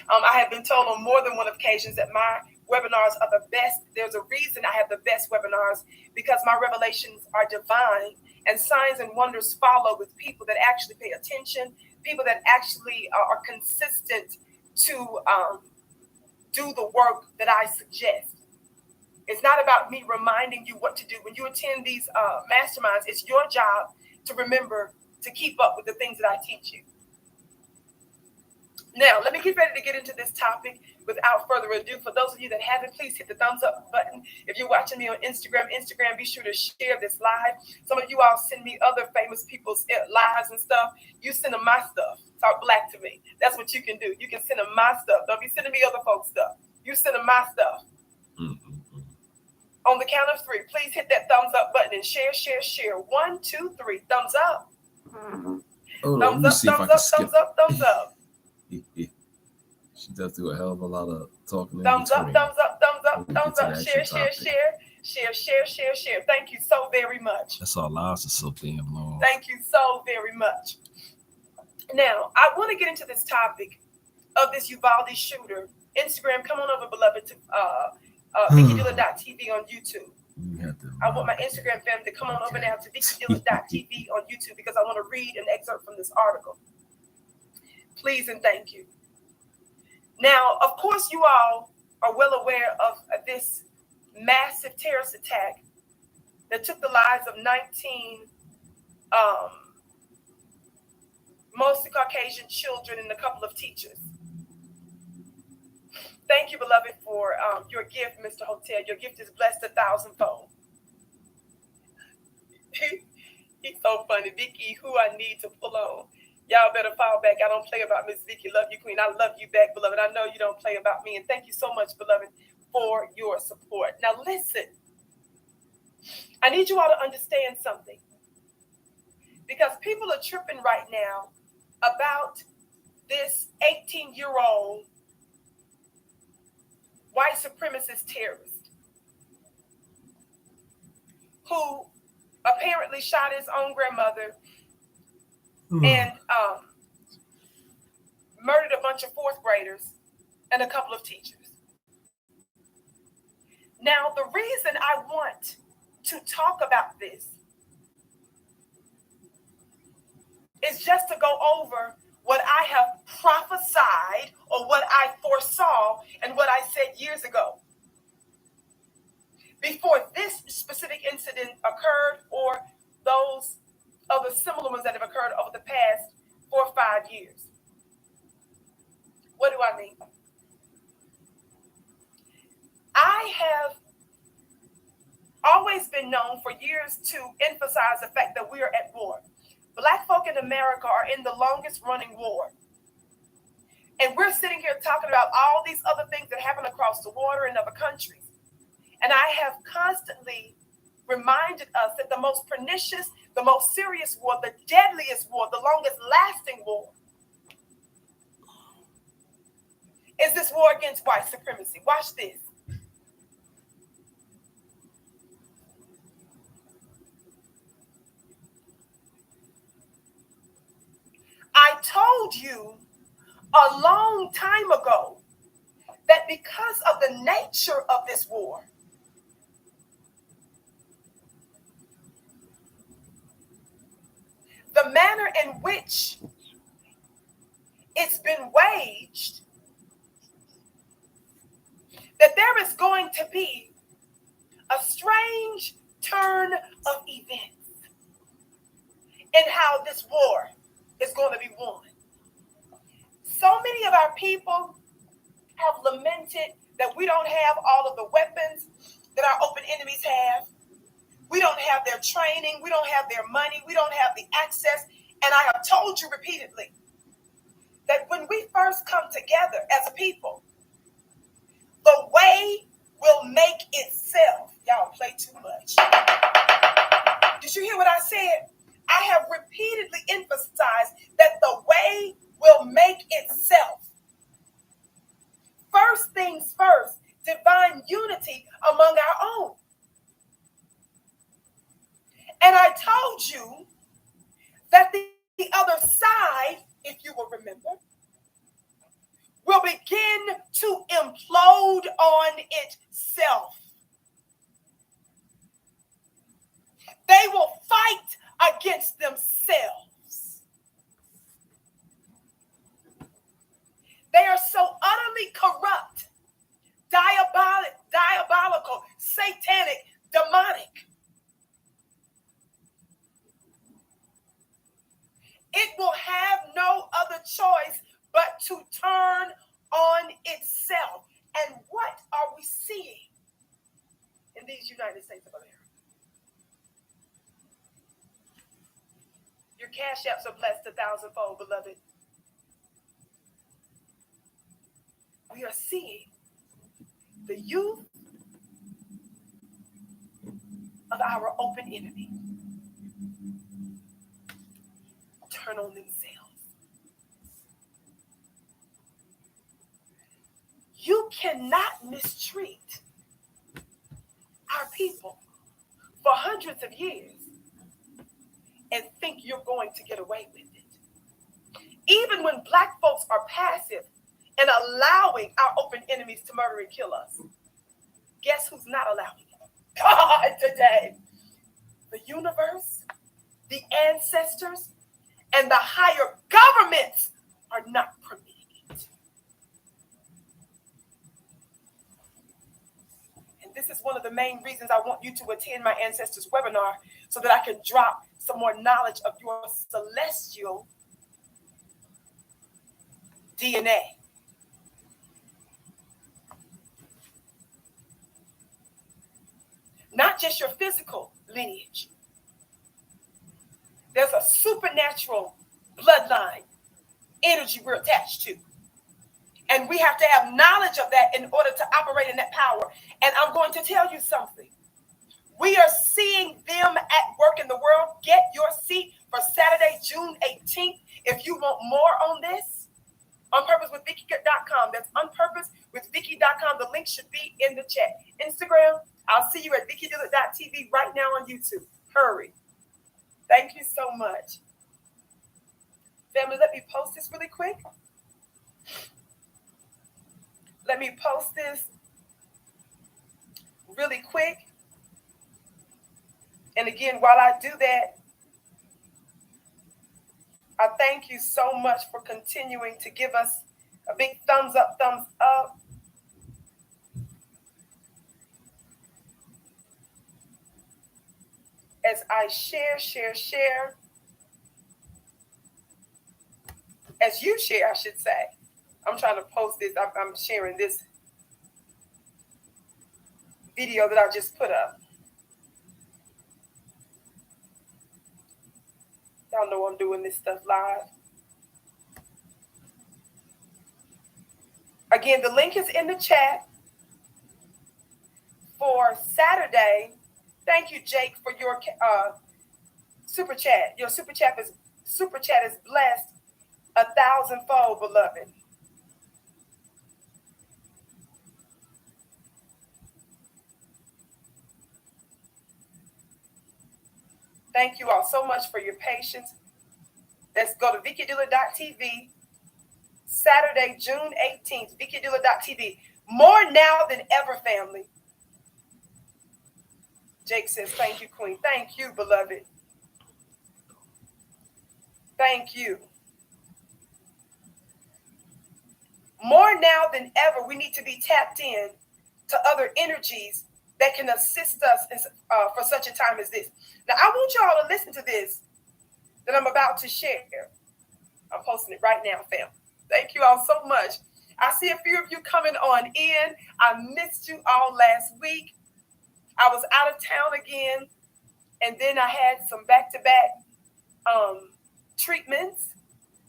I have been told on more than one occasion that my webinars are the best. There's a reason I have the best webinars, because my revelations are divine, and signs and wonders follow with people that actually pay attention, people that actually are consistent to do the work that I suggest. It's not about me reminding you what to do. When you attend these masterminds, it's your job to remember to keep up with the things that I teach you. Now, let me get ready to get into this topic without further ado. For those of you that haven't, please hit the thumbs up button. If you're watching me on Instagram, be sure to share this live. Some of you all send me other famous people's lives and stuff. You send them my stuff. Talk black to me. That's what you can do. You can send them my stuff. Don't be sending me other folks' stuff. You send them my stuff. On the count of three, please hit that thumbs up button and share. 1, 2, 3. Thumbs up. Thumbs up, thumbs up, thumbs up. She does do a hell of a lot of talking. Thumbs up, thumbs up, thumbs up, thumbs up. Share. Thank you so very much. That's all ours is so damn long. Thank you so very much. Now, I want to get into this topic of this Uvalde shooter. Instagram, come on over, beloved, to VickyDilla.tv on YouTube. I want my Instagram family to come on over now to VickyDilla.tv on YouTube, because I want to read an excerpt from this article. Please and thank you. Now, of course, you all are well aware of this massive terrorist attack that took the lives of 19 mostly Caucasian children and a couple of teachers. Thank you, beloved, for your gift, Mr. Hotel. Your gift is blessed 1,000-fold. He's so funny. Vicky, who I need to pull on. Y'all better fall back. I don't play about Miss Vicky. Love you, Queen. I love you back, beloved. I know you don't play about me. And thank you so much, beloved, for your support. Now, listen. I need you all to understand something. Because people are tripping right now about this 18-year-old white supremacist terrorist who apparently shot his own grandmother and murdered a bunch of fourth graders and a couple of teachers. Now, the reason I want to talk about this is just to go over what I have prophesied or what I foresaw and what I said years ago, before this specific incident occurred or those other similar ones that have occurred over the past 4 or 5 years. What do I mean? I have always been known for years to emphasize the fact that we are at war. Black folk in America are in the longest running war. And we're sitting here talking about all these other things that happen across the water in other countries. And I have constantly reminded us that the most pernicious, the most serious war, the deadliest war, the longest lasting war is this war against white supremacy. Watch this. I told you a long time ago that because of the nature of this war, the manner in which it's been waged, that there is going to be a strange turn of events in how this war is going to be won. So many of our people have lamented that we don't have all of the weapons that our open enemies have. We don't have their training. We don't have their money. We don't have the access. And I have told you repeatedly that when we first come together as a people, the way will make itself. Y'all play too much. Did you hear what I said? I have repeatedly emphasized that the way will make itself. First things first, divine unity among our own. And I told you that the other remember, will begin to implode on itself. They will fight against themselves. They are so utterly corrupt, diabolical, satanic, demonic. It will have no other choice but to turn on itself. And what are we seeing in these United States of America? Your cash apps are blessed 1,000-fold, beloved. We are seeing the youth of our open enemy turn on themselves. You cannot mistreat our people for hundreds of years and think you're going to get away with it. Even when Black folks are passive and allowing our open enemies to murder and kill us, guess who's not allowing it? God today. The universe, the ancestors, and the higher governments are not permitting it. And this is one of the main reasons I want you to attend my ancestors webinar, so that I can drop some more knowledge of your celestial DNA. Not just your physical lineage. There's a supernatural bloodline energy we're attached to. And we have to have knowledge of that in order to operate in that power. And I'm going to tell you something. We are seeing them at work in the world. Get your seat for Saturday, June 18th. If you want more on this, onpurposewithvicky.com. That's onpurposewithvicky.com. The link should be in the chat. Instagram, I'll see you at VickyDillard.tv right now on YouTube. Hurry. Thank you so much. Family, let me post this really quick. Let me post this really quick. And again, while I do that, I thank you so much for continuing to give us a big thumbs up, thumbs up. As I share. As you share, I should say. I'm trying to post this. I'm sharing this video that I just put up. Y'all know I'm doing this stuff live. Again, the link is in the chat for Saturday. Thank you, Jake, for your super chat. Your super chat is blessed 1,000-fold, beloved. Thank you all so much for your patience. Let's go to VickyDillard.tv. Saturday, June 18th, VickyDillard.tv. More now than ever, family. Jake says, thank you, Queen. Thank you, beloved. Thank you. More now than ever, we need to be tapped in to other energies that can assist us for such a time as this. Now, I want y'all to listen to this that I'm about to share. I'm posting it right now, fam. Thank you all so much. I see a few of you coming on in. I missed you all last week. I was out of town again, and then I had some back-to-back treatments,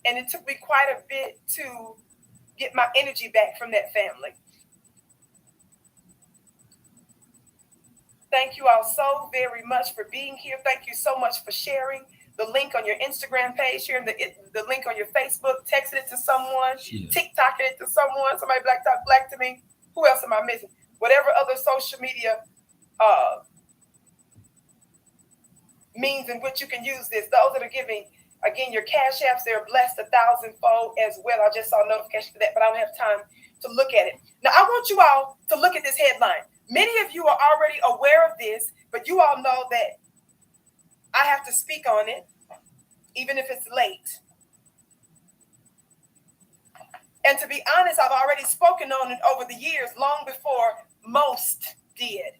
and it took me quite a bit to get my energy back from that family. Thank you all so very much for being here. Thank you so much for sharing the link on your Instagram page, sharing the link on your Facebook, texting it to someone, TikToking it to someone, somebody black to me. Who else am I missing? Whatever other social media means in which you can use this. Those that are giving Again, your cash apps, they're blessed 1,000-fold as well. I just saw a notification for that, but I don't have time to look at it. Now, I want you all to look at this headline. Many of you are already aware of this, but you all know that I have to speak on it, even if it's late. And to be honest, I've already spoken on it over the years, long before most did.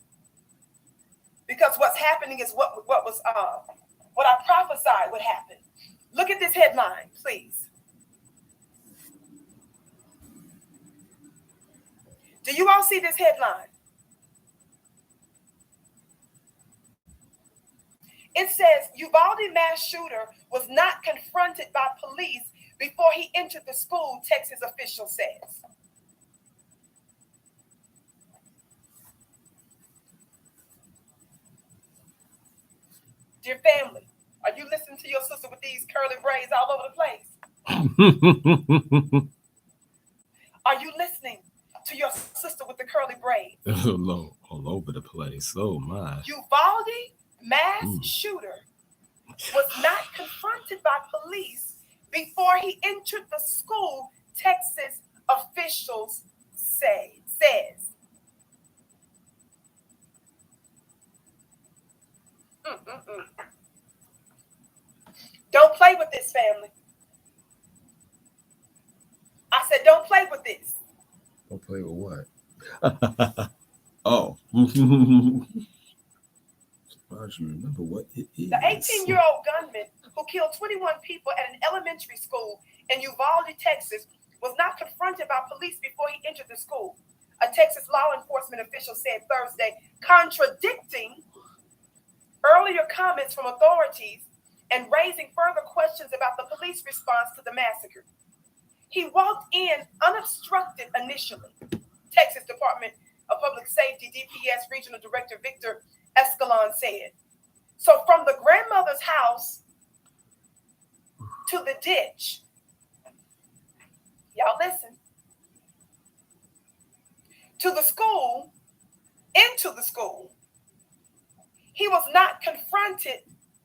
Because what's happening is what I prophesied would happen. Look at this headline, please. Do you all see this headline? It says, Uvalde mass shooter was not confronted by police before he entered the school, Texas official says. Dear family, are you listening to your sister with these curly braids all over the place? Are you listening to your sister with the curly braids? All over the place. Oh my. Uvalde mass shooter was not confronted by police before he entered the school, Texas officials says. Don't play with this, family. I said, don't play with this. Don't play with what? Oh. Surprised you remember what it is. The 18-year-old gunman who killed 21 people at an elementary school in Uvalde, Texas, was not confronted by police before he entered the school, a Texas law enforcement official said Thursday, contradicting earlier comments from authorities and raising further questions about the police response to the massacre. He walked in unobstructed initially, Texas Department of Public Safety, DPS Regional Director Victor Escalon said. So from the grandmother's house to the ditch, y'all listen, to the school, into the school, he was not confronted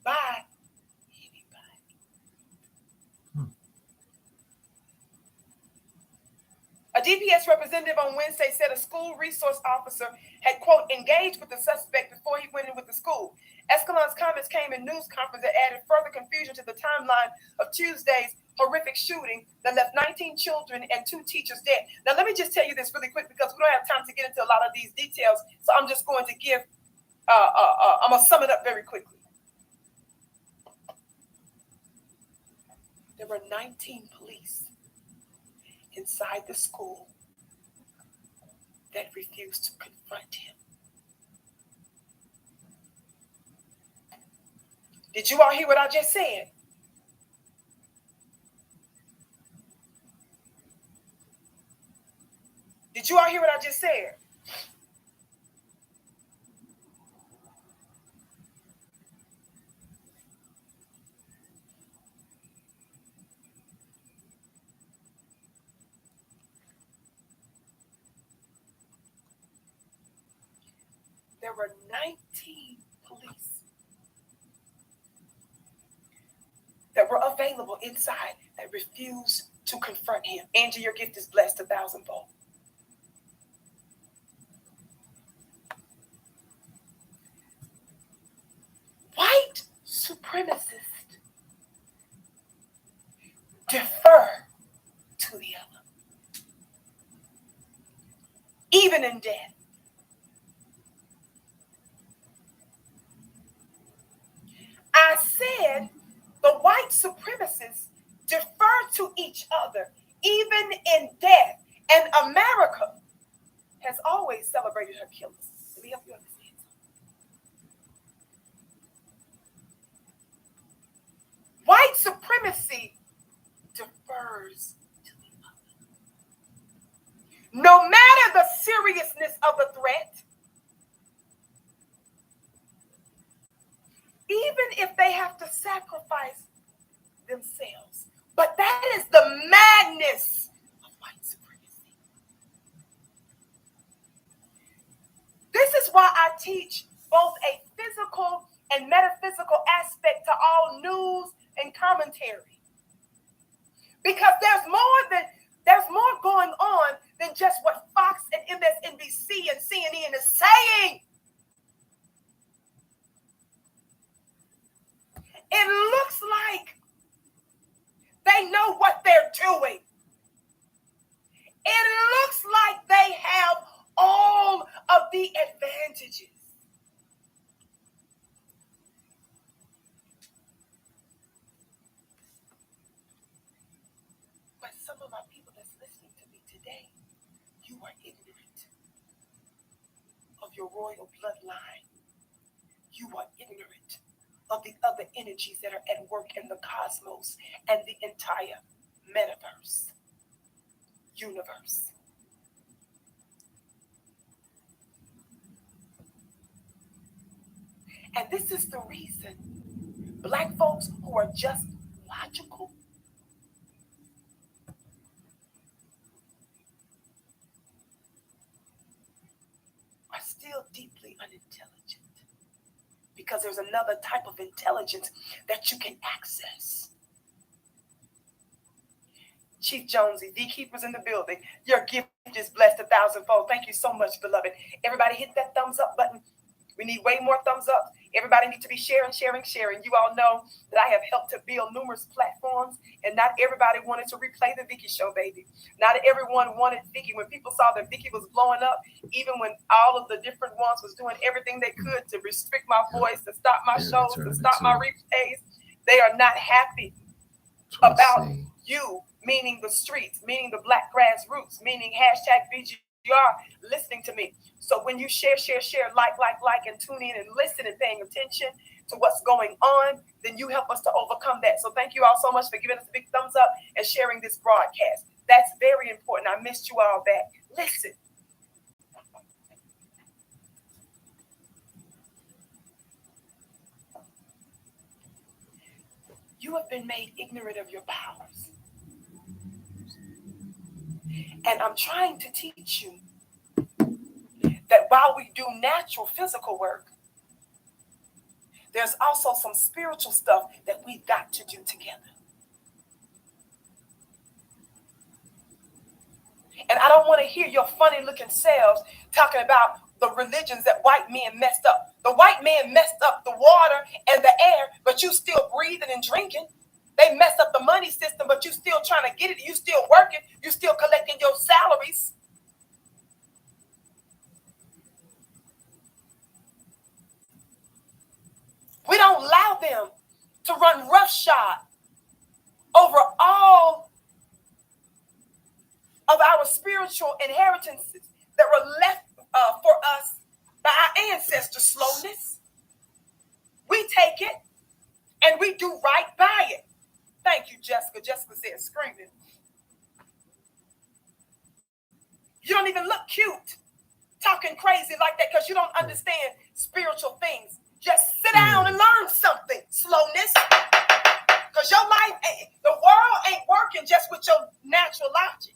by anybody. A DPS representative on Wednesday said a school resource officer had, quote, engaged with the suspect before he went in with the school. Escalon's comments came in news conference that added further confusion to the timeline of Tuesday's horrific shooting that left 19 children and 2 teachers dead. Now, let me just tell you this really quick because we don't have time to get into a lot of these details. So I'm just going to give, I'm going to sum it up very quickly. There were 19 police inside the school that refused to confront him. Did you all hear what I just said? Did you all hear what I just said? There were 19 police that were available inside that refused to confront him. Angie, your gift is blessed 1,000-fold. White supremacists defer to the other, even in death. I said the white supremacists defer to each other, even in death. And America has always celebrated her killers. Let me help you understand. White supremacy defers to the other. No matter the seriousness of the threat, even if they have to sacrifice themselves. But that is the madness of white supremacy. This is why I teach both a physical and metaphysical aspect to all news and commentary. Because there's more going on than just what Fox and MSNBC and CNN is saying. It looks like they know what they're doing. It looks like they have all of the advantages. But some of my people that's listening to me today, you are ignorant of your royal bloodline. You are ignorant of the other energies that are at work in the cosmos and the entire metaverse, universe. And this is the reason Black folks who are just logical are still deeply unintelligent, because there's another type of intelligence that you can access. Chief Jonesy, the keepers in the building. Your gift is blessed 1,000-fold. Thank you so much, beloved. Everybody hit that thumbs up button. We need way more thumbs up. Everybody needs to be sharing. You all know that I have helped to build numerous platforms, and not everybody wanted to replay the Vicky show, baby. Not everyone wanted Vicky. When people saw that Vicky was blowing up, even when all of the different ones was doing everything they could to restrict my voice, to stop my shows, to stop my replays, they are not happy about you, meaning the streets, meaning the Black grassroots, meaning #BGR, listening to me. So when you share, like, and tune in and listen and paying attention to what's going on, then you help us to overcome that. So thank you all so much for giving us a big thumbs up and sharing this broadcast. That's very important. I missed you all back. Listen. You have been made ignorant of your powers. And I'm trying to teach you that while we do natural physical work, there's also some spiritual stuff that we've got to do together. And I don't want to hear your funny looking selves talking about the religions that white men messed up. The white man messed up the water and the air, but you still breathing and drinking. They messed up the money system, but you still trying to get it. You still working. You still collecting your salaries. We don't allow them to run roughshod over all of our spiritual inheritances that were left for us by our ancestors' slowness. We take it and we do right by it. Thank you, Jessica. Jessica said screaming. You don't even look cute talking crazy like that because you don't understand spiritual things. Just sit down and learn something, slowness. Because your life, the world ain't working just with your natural logic.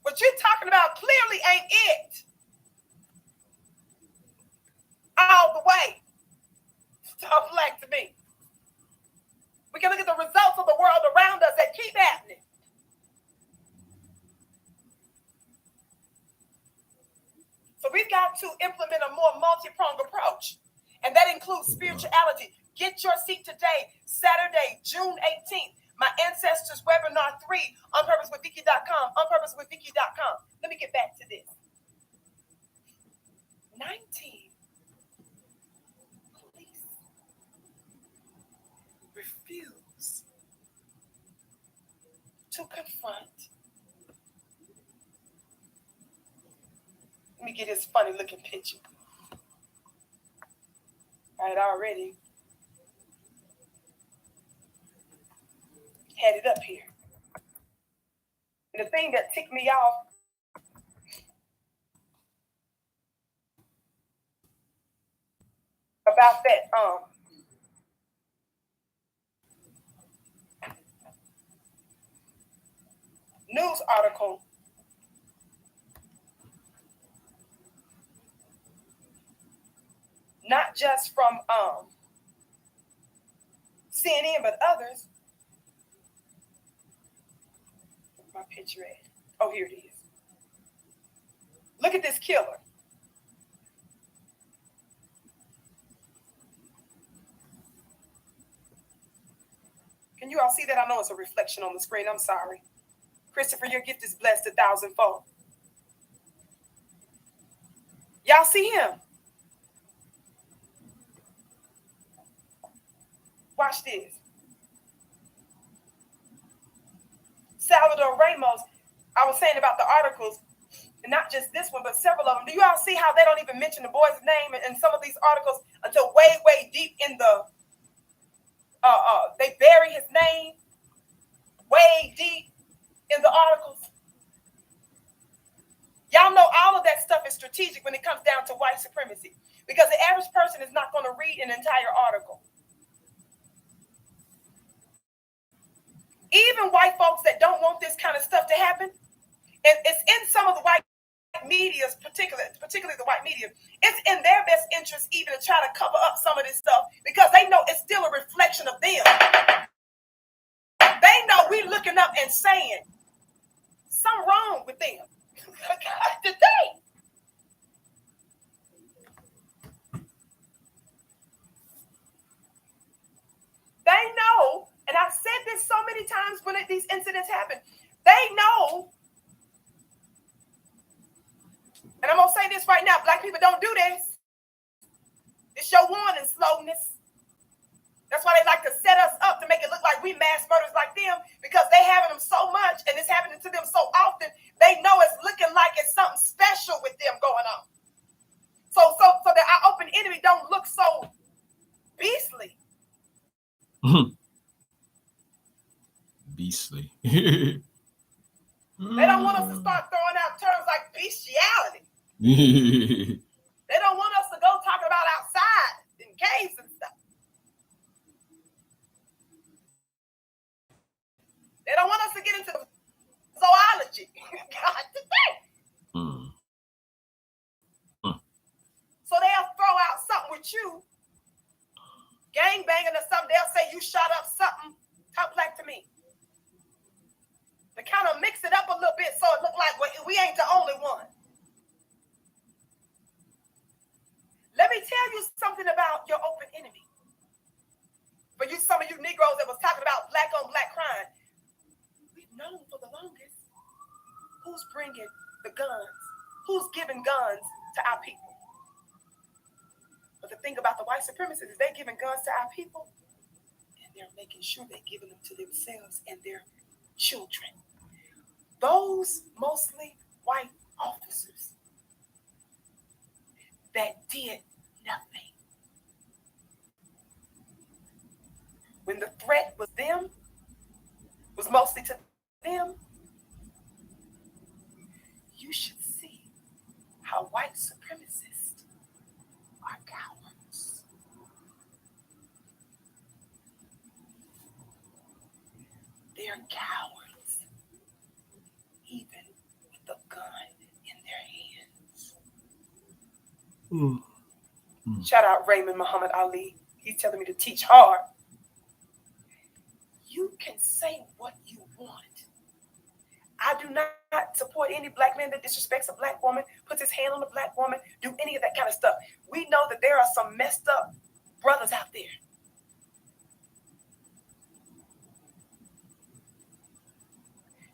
What you're talking about clearly ain't it. All the way. Talk like to me. We can look at the results of the world around us that keep happening. So we've got to implement a more multi-pronged approach. And that includes spirituality. Get your seat today, Saturday, June 18th. My Ancestors Webinar 3, onpurposewithvicky.com, onpurposewithvicky.com. Let me get back to this. 19 police refuse to confront. Let me get his funny looking picture. I had already had it up here. And the thing that ticked me off about that news article not just from CNN, but others. Where's my picture at? Oh, here it is. Look at this killer. Can you all see that? I know it's a reflection on the screen. I'm sorry. Christopher, your gift is blessed 1,000-fold. Y'all see him? Watch this. Salvador Ramos, I was saying about the articles, and not just this one, but several of them. Do you all see how they don't even mention the boy's name in some of these articles until way, way deep in the, they bury his name way deep in the articles? Y'all know all of that stuff is strategic when it comes down to white supremacy, because the average person is not going to read an entire article. Even white folks that don't want this kind of stuff to happen, and it's in some of the white medias, particularly the white media, it's in their best interest even to try to cover up some of this stuff, because they know it's still a reflection of them. They know we looking up and saying something wrong with them. Today. They know, and I've said this so many times when these incidents happen, they know, and I'm going to say this right now, black people don't do this. It's your warning, slowness. That's why they like to set us up to make it look like we mass murders like them, because they having them so much and it's happening to them so often, they know it's looking like it's something special with them going on. So that our open enemy don't look so beastly. Beastly. They don't want us to start throwing out terms like bestiality. They don't want us to go talking about outside in caves and stuff. They don't want us to get into zoology. God, So they'll throw out something with you, gang banging or something. They'll say you shot up something. Talk black to me. To kind of mix it up a little bit so it look like we ain't the only one. Let me tell you something about your open enemy. For you, some of you Negroes that was talking about black on black crime, we've known for the longest who's bringing the guns, who's giving guns to our people. But the thing about the white supremacists is they're giving guns to our people, and they're making sure they're giving them to themselves and their children. Those mostly white officers that did nothing. When the threat was them, was mostly to them, you should see how white supremacists are cowards. They're cowards, even with the gun in their hands. Shout out Raymond Muhammad Ali. He's telling me to teach hard. You can say what you want. I do not support any black man that disrespects a black woman, puts his hand on a black woman, do any of that kind of stuff. We know that there are some messed up brothers out there.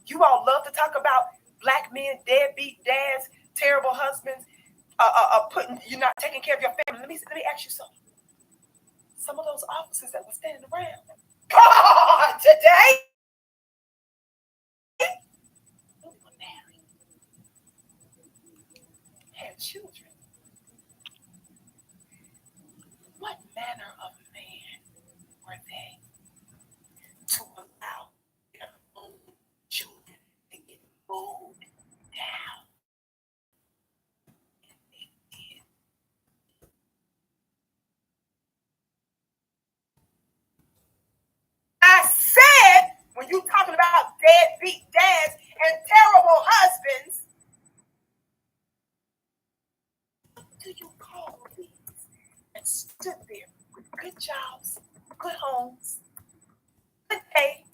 You all love to talk about black men, deadbeat dads, terrible husbands, you're not taking care of your family. Let me ask you something. Some of those officers that were standing around, God, today, they were married, had children. What manner of man were they to allow their own children to get mowed down? And they did. I said, when you talking about deadbeat dads and terrible husbands, what do you call these that stood there with good jobs, good homes, pay.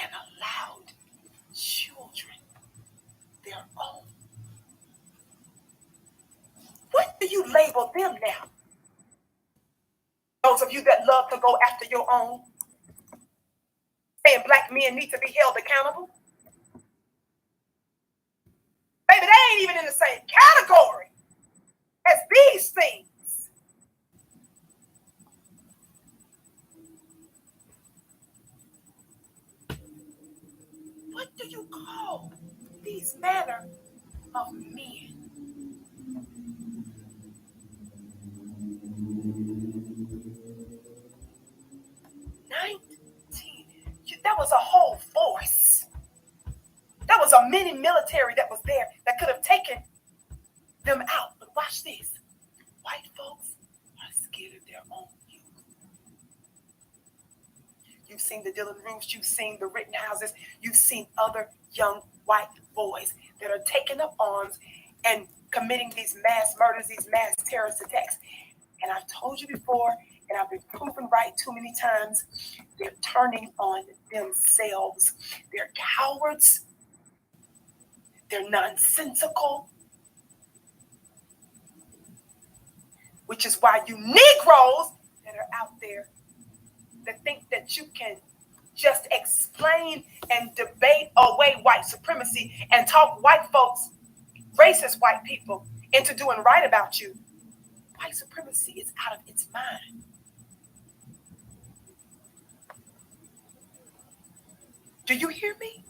And allowed children their own. What do you label them now? Those of you that love to go after your own, saying black men need to be held accountable. Baby, they ain't even in the same category as these things. What do you call these manner of men? 19. That was a whole force. That was a mini military that was there that could have taken them out. But watch this. White folks are scared of their own youth. You've seen the Dylan Roofs. You've seen the Rittenhouses. You've seen other young white boys that are taking up arms and committing these mass murders, these mass terrorist attacks. And I've told you before, and I've been proven right too many times, they're turning on themselves. They're cowards. They're nonsensical. Which is why you Negroes that are out there that think that you can just explain and debate away white supremacy and talk white folks, racist white people, into doing right about you. White supremacy is out of its mind. Do you hear me?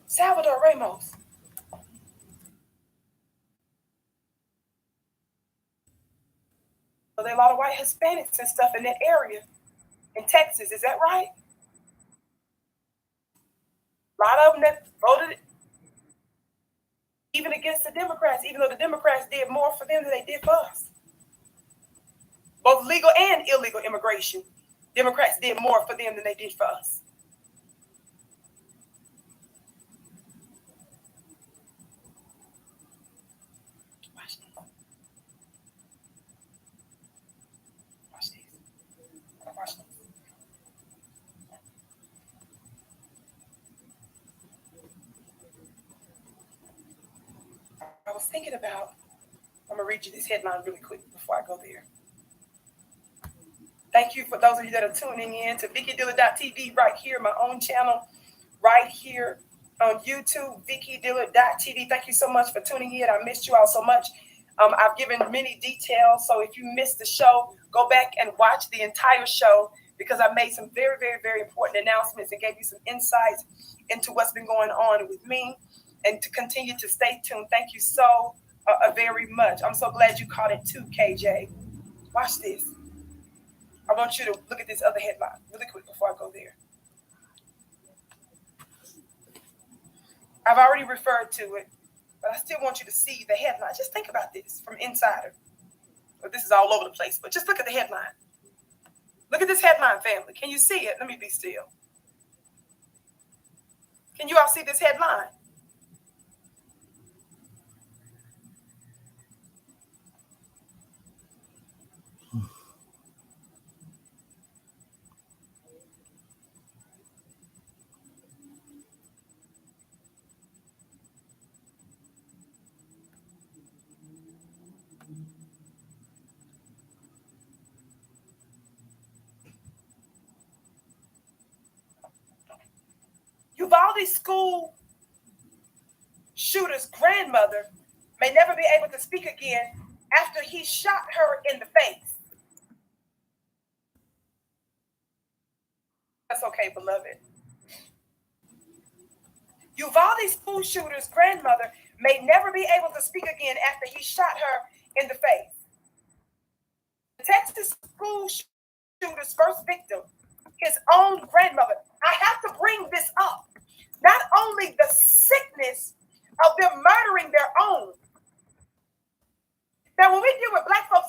Salvador Ramos. So there are a lot of white Hispanics and stuff in that area in Texas. Is that right? A lot of them that voted even against the Democrats, even though the Democrats did more for them than they did for us. Both legal and illegal immigration. Democrats did more for them than they did for us. Watch this. Watch this. Watch this. I was thinking about, I'm going to read you this headline really quick before I go there. Thank you for those of you that are tuning in to VickyDiller.tv right here, my own channel, right here on YouTube, VickyDiller.tv. Thank you so much for tuning in. I missed you all so much. I've given many details, so if you missed the show, go back and watch the entire show because I made some very, very, very important announcements and gave you some insights into what's been going on with me. And to continue to stay tuned. Thank you so very much. I'm so glad you caught it too, KJ. Watch this. I want you to look at this other headline really quick before I go there. I've already referred to it, but I still want you to see the headline. Just think about this from Insider. Well, this is all over the place, but just look at the headline. Look at this headline, family. Can you see it? Let me be still. Can you all see this headline? Uvalde school shooter's grandmother may never be able to speak again after he shot her in the face. That's okay, beloved. Uvalde school shooter's grandmother may never be able to speak again after he shot her in the face. The Texas school shooter's first victim, his own grandmother. I have to bring this up. Not only the sickness of them murdering their own. Now, when we deal with black folks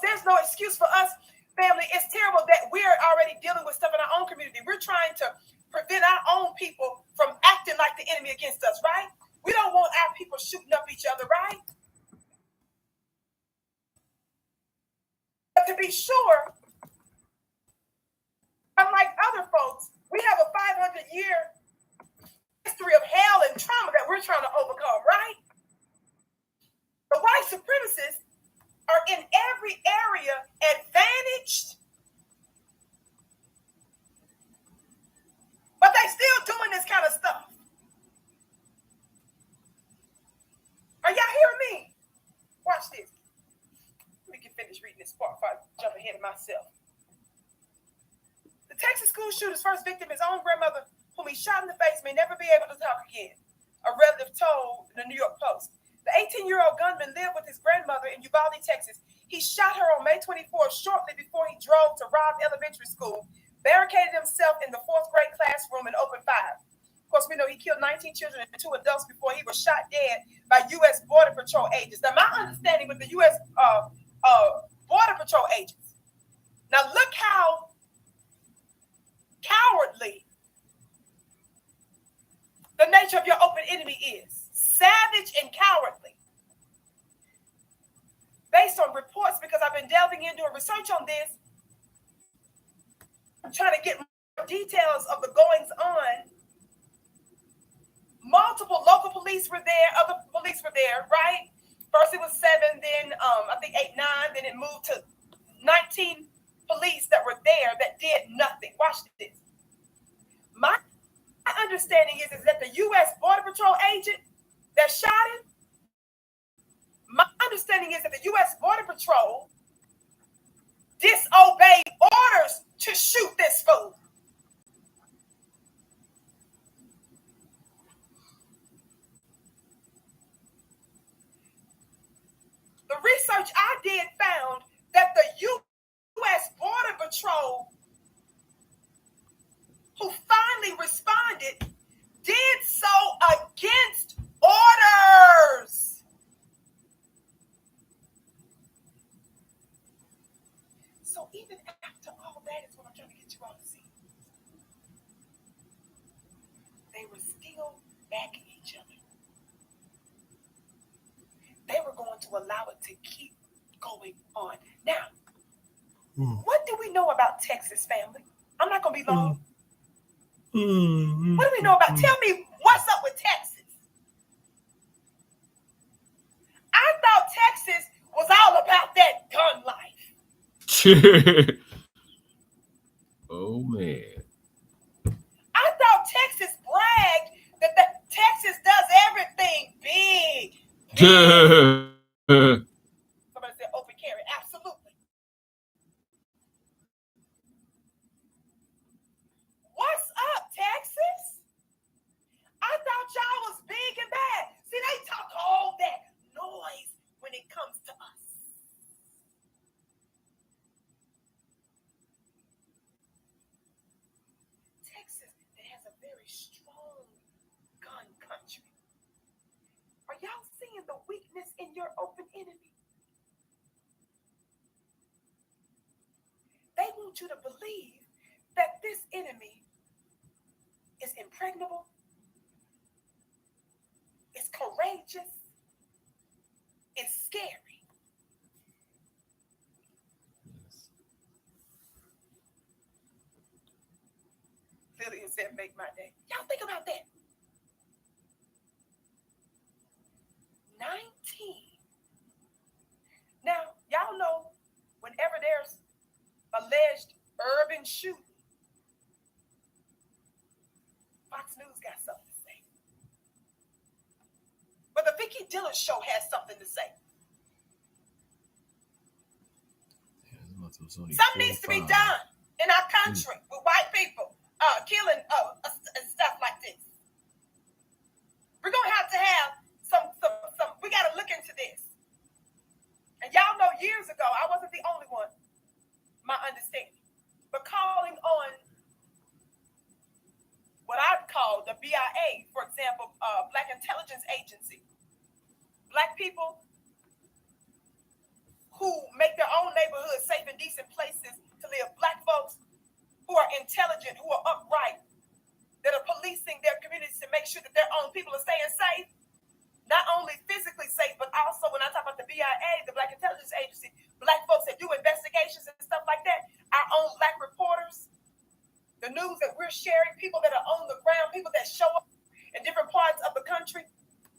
excuse for us, family. It's terrible that we're already dealing with stuff in our own community. We're trying to prevent our own people from acting like the enemy against us, right? We don't want our people shooting up each other, right? But to be sure, unlike other folks, we have a 500-year history of hell and trauma that we're trying to overcome, right? The white supremacists are in every area advantaged, but they still doing this kind of stuff. Are y'all hearing me? Watch this. We can finish reading this part before I jump ahead of myself. The Texas school shooter's first victim, his own grandmother, whom he shot in the face, may never be able to talk again, a relative told the New York Post. The 18-year-old gunman lived with his grandmother in Uvalde, Texas. He shot her on May 24th, shortly before he drove to Robb Elementary School, barricaded himself in the fourth grade classroom and opened fire. Of course, we know he killed 19 children and 2 adults before he was shot dead by U.S. Border Patrol agents. Now, my understanding with the U.S. Border Patrol agents. Now, look how cowardly the nature of your open enemy is. Savage and cowardly. Based on reports, because I've been delving into a research on this, I'm trying to get more details of the goings on. Multiple local police were there, other police were there, right? First it was 7, then I think 8, 9, then it moved to 19 police that were there that did nothing. Watch this. My understanding is that the U.S. Border Patrol agent that shot him, my understanding is that the U.S. Border Patrol disobeyed orders to shoot this fool. The research I did found that the U.S. Border Patrol, who finally responded, did so against orders. So even after all that is what I'm trying to get you all to see. They were still backing each other. They were going to allow it to keep going on. Now, what do we know about Texas, family? I'm not going to be long. What do we know about? Tell me what's up with Texas. I thought Texas was all about that gun life. Oh, man. I thought Texas bragged that Texas does everything big. Somebody said open carry. Absolutely. What's up, Texas? I thought y'all was big and bad. See, they talk all that noise when it comes to us. Texas has a very strong gun country. Are y'all seeing the weakness in your open enemy? They want you to believe that this enemy is impregnable, is courageous, is scary. Lillian said, make my day. Y'all think about that. 19. Now, y'all know whenever there's alleged urban shooting, Fox News got something to say. But the Vicki Dillon show has something to say. Something needs to be done in our country with white people killing and stuff like this. We're going to have some, we got to look into this. And y'all know years ago, I wasn't the only one, my understanding, but calling on what I'd call the BIA, for example, Black Intelligence Agency. Black people who make their own neighborhoods safe and decent places to live. Black folks who are intelligent, who are upright, that are policing their communities to make sure that their own people are staying safe. Not only physically safe, but also when I talk about the BIA, the Black Intelligence Agency, Black folks that do investigations and stuff like that, our own Black reporters, the news that we're sharing, people that are on the ground, people that show up in different parts of the country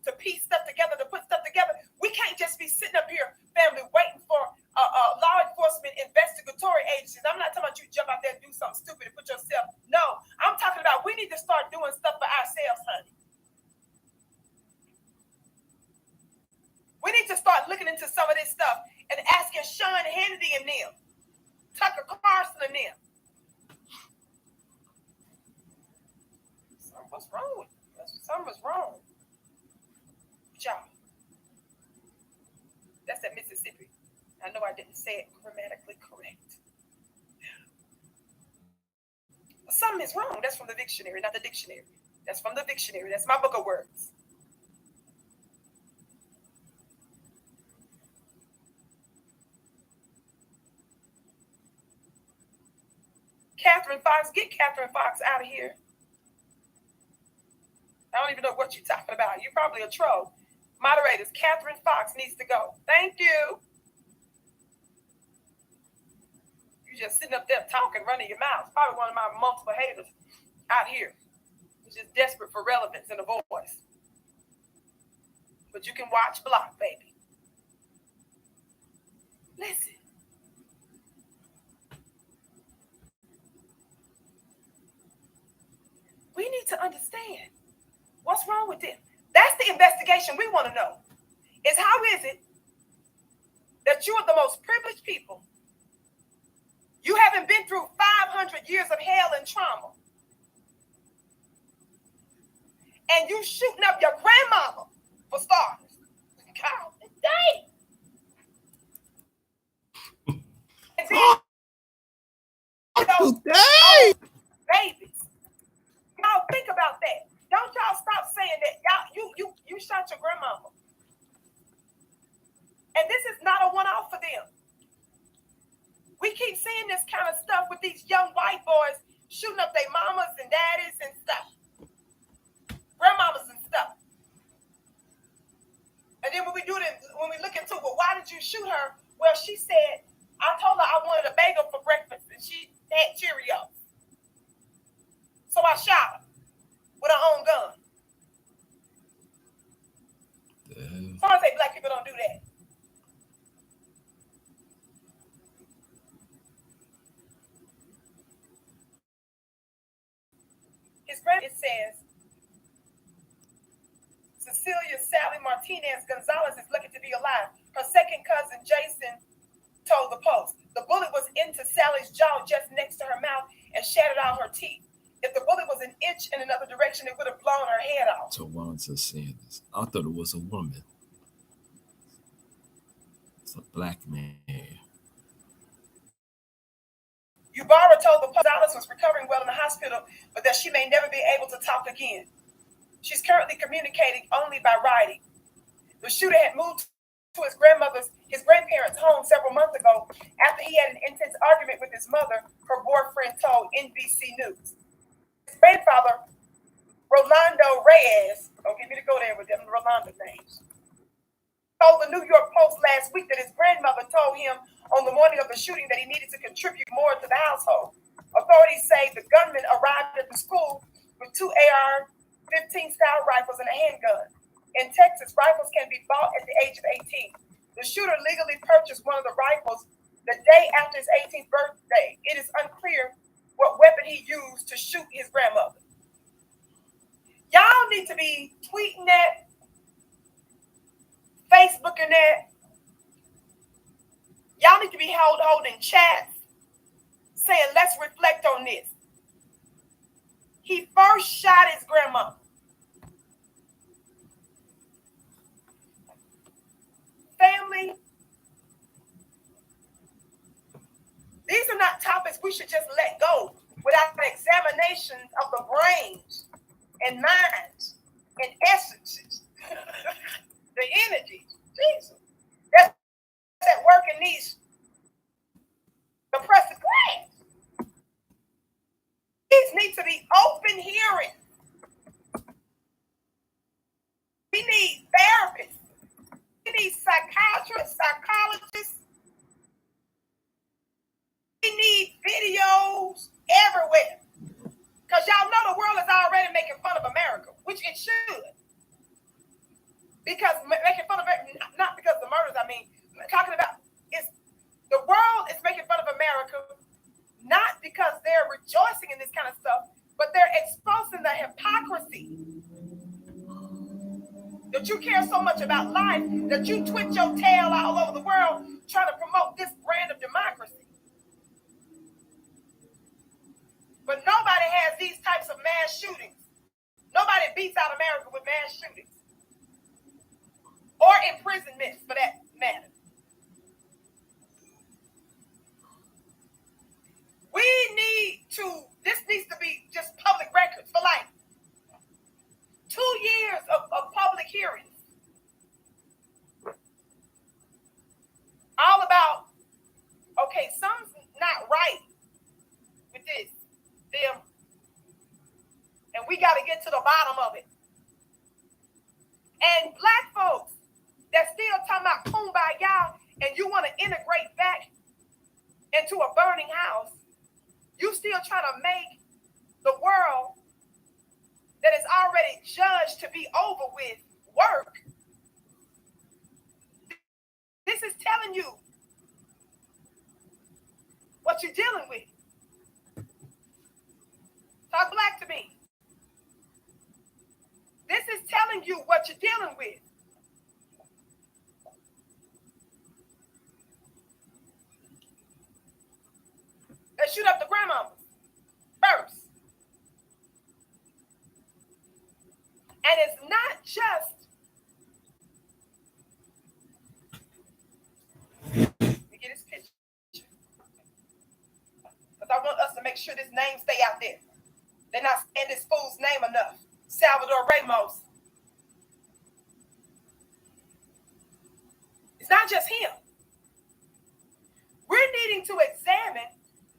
to piece stuff together, to put stuff together. We can't just be sitting up here, family, waiting for law enforcement investigatory agencies. I'm not talking about you jump out there and do something stupid and put yourself. No, I'm talking about we need to start doing stuff for ourselves, honey. We need to start looking into some of this stuff and asking Sean Hannity and them, Tucker Carlson and them. What's wrong with you? Something's wrong with y'all. That's at Mississippi. I know I didn't say it grammatically correct. But something is wrong. That's from the dictionary, not the dictionary. That's from the dictionary. That's my book of words. Catherine Fox, get Catherine Fox out of here. I don't even know what you're talking about. You're probably a troll. Moderators, Catherine Fox needs to go. Thank you. You're just sitting up there talking, running your mouth. Probably one of my multiple haters out here, who's just desperate for relevance and a voice. But you can watch block, baby. Listen. We need to understand what's wrong with them. That's the investigation we want to know. Is how is it that you are the most privileged people? You haven't been through 500 years of hell and trauma. And you shooting up your grandmama for starters. God dang. And then, babies. Y'all think about that. Don't y'all stop saying that. Y'all, you shot your grandmama. And this is not a one-off for them. We keep seeing this kind of stuff with these young white boys shooting up their mamas and daddies and stuff. Grandmamas and stuff. And then when we look into, well, why did you shoot her? Well, she said, I told her I wanted a bagel for breakfast and she had Cheerios. So I shot her with her own gun. Someone say black people don't do that. His friend, it says, Cecilia Sally Martinez Gonzalez is lucky to be alive. Her second cousin, Jason, told the Post. The bullet was into Sally's jaw just next to her mouth and shattered out her teeth. If the bullet was an inch in another direction, it would have blown her head off. Tawanza Sanders. I thought it was a woman. It's a black man. Yubara told the Post Gonzalez was recovering well in the hospital, but that she may never be able to talk again. She's currently communicating only by writing. The shooter had moved to his grandparents' home several months ago after he had an intense argument with his mother, her boyfriend told NBC News. His grandfather, Rolando Reyes, don't get me to go there with them Rolando names, told the New York Post last week that his grandmother told him on the morning of the shooting that he needed to contribute more to the household. Authorities say the gunman arrived at the school with two AR-15 style rifles and a handgun. In Texas, rifles can be bought at the age of 18. The shooter legally purchased one of the rifles the day after his 18th birthday. It is unclear what weapon he used to shoot his grandmother. Y'all need to be tweeting that, Facebooking that. Y'all need to be holding chats saying, let's reflect on this. He first shot his grandmother. Family, these are not topics we should just let go without an examination of the brains and minds and essences, the energy, Jesus, that's at work in these psychiatrists, psychologists. We need videos everywhere. Because y'all know the world is already making fun of America, which it should. Because making fun of it, not because of the murders, I mean, talking about it's the world is making fun of America, not because they're rejoicing in this kind of stuff, but they're exposing the hypocrisy. That you care so much about life that you twitch your tail all over the world trying to promote this brand of democracy. But nobody has these types of mass shootings. Nobody beats out America with mass shootings. Or imprisonments, for that matter. This needs to be just public records for like 2 years of public hearings. All about, okay, something's not right with them, and we got to get to the bottom of it. And black folks that still talking about kumbaya, and you want to integrate back into a burning house, you still try to make the world that is already judged to be over with work. This is telling you what you're dealing with. Talk black to me. This is telling you what you're dealing with. They shoot up the grandmamas first. And it's not just, let me get this picture. Because I want us to make sure this name stay out there. They're not saying this fool's name enough. Salvador Ramos. It's not just him. We're needing to examine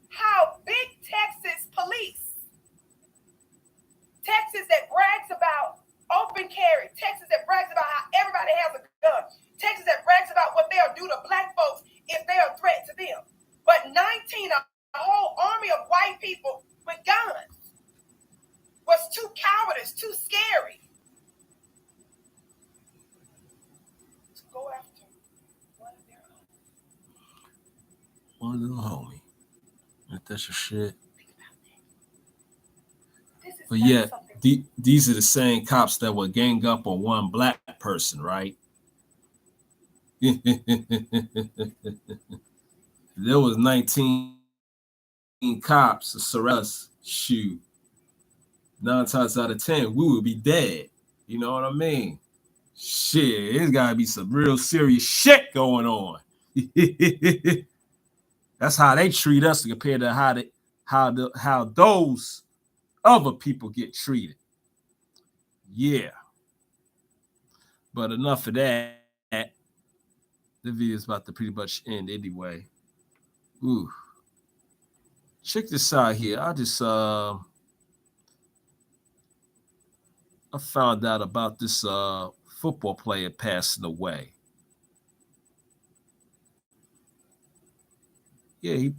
how big Texas police, Texas that brags about open carry, Texas that brags about how everybody has a gun, Texas that brags about what they'll do to black folks if they're a threat to them. But 19, a whole army of white people with guns, was too cowardice, too scary to go after one of their own. One little homie. That's your shit. But yeah, these are the same cops that would gang up on one black person, right? There was 19 cops to surround us. Shoot. 9 times out of 10, we would be dead. You know what I mean? Shit, there's gotta be some real serious shit going on. That's how they treat us compared to how those other people get treated. Yeah. But enough of that. The video is about to pretty much end anyway. Ooh. Check this out here. I found out about this football player passing away. Yeah,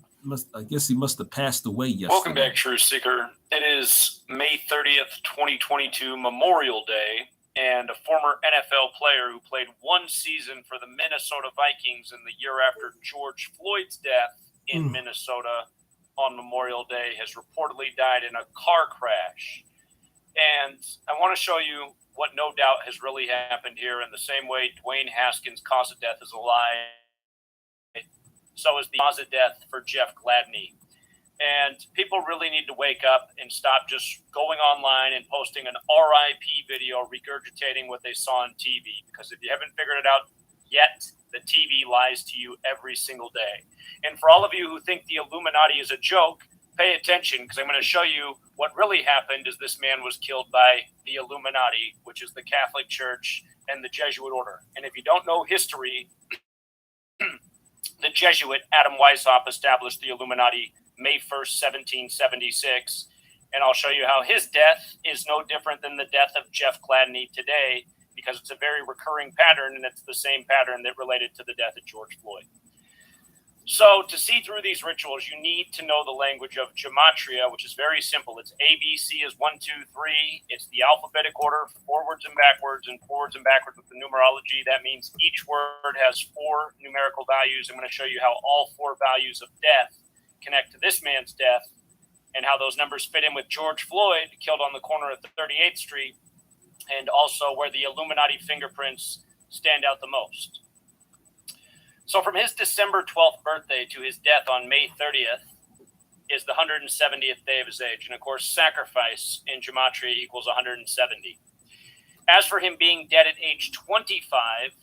I guess he must have passed away yesterday. Welcome back, Truth Seeker. It is May 30th, 2022, Memorial Day, and a former NFL player who played one season for the Minnesota Vikings in the year after George Floyd's death in Minnesota on Memorial Day has reportedly died in a car crash. And I want to show you what no doubt has really happened here. In the same way Dwayne Haskins' cause of death is a lie, so is the cause of death for Jeff Gladney. And people really need to wake up and stop just going online and posting an RIP video regurgitating what they saw on TV. Because if you haven't figured it out yet, the TV lies to you every single day. And for all of you who think the Illuminati is a joke, pay attention, because I'm going to show you what really happened is this man was killed by the Illuminati, which is the Catholic Church and the Jesuit order. And if you don't know history, the Jesuit Adam Weishaupt established the Illuminati May 1st, 1776. And I'll show you how his death is no different than the death of Jeff Gladney today, because it's a very recurring pattern, and it's the same pattern that related to the death of George Floyd. So to see through these rituals, you need to know the language of gematria, which is very simple. It's ABC is 1, 2, 3. It's the alphabetic order, forwards and backwards with the numerology. That means each word has 4 numerical values. I'm going to show you how all 4 values of death connect to this man's death and how those numbers fit in with George Floyd, killed on the corner of 38th Street, and also where the Illuminati fingerprints stand out the most. So from his December 12th birthday to his death on May 30th is the 170th day of his age. And of course, sacrifice in gematria equals 170. As for him being dead at age 25,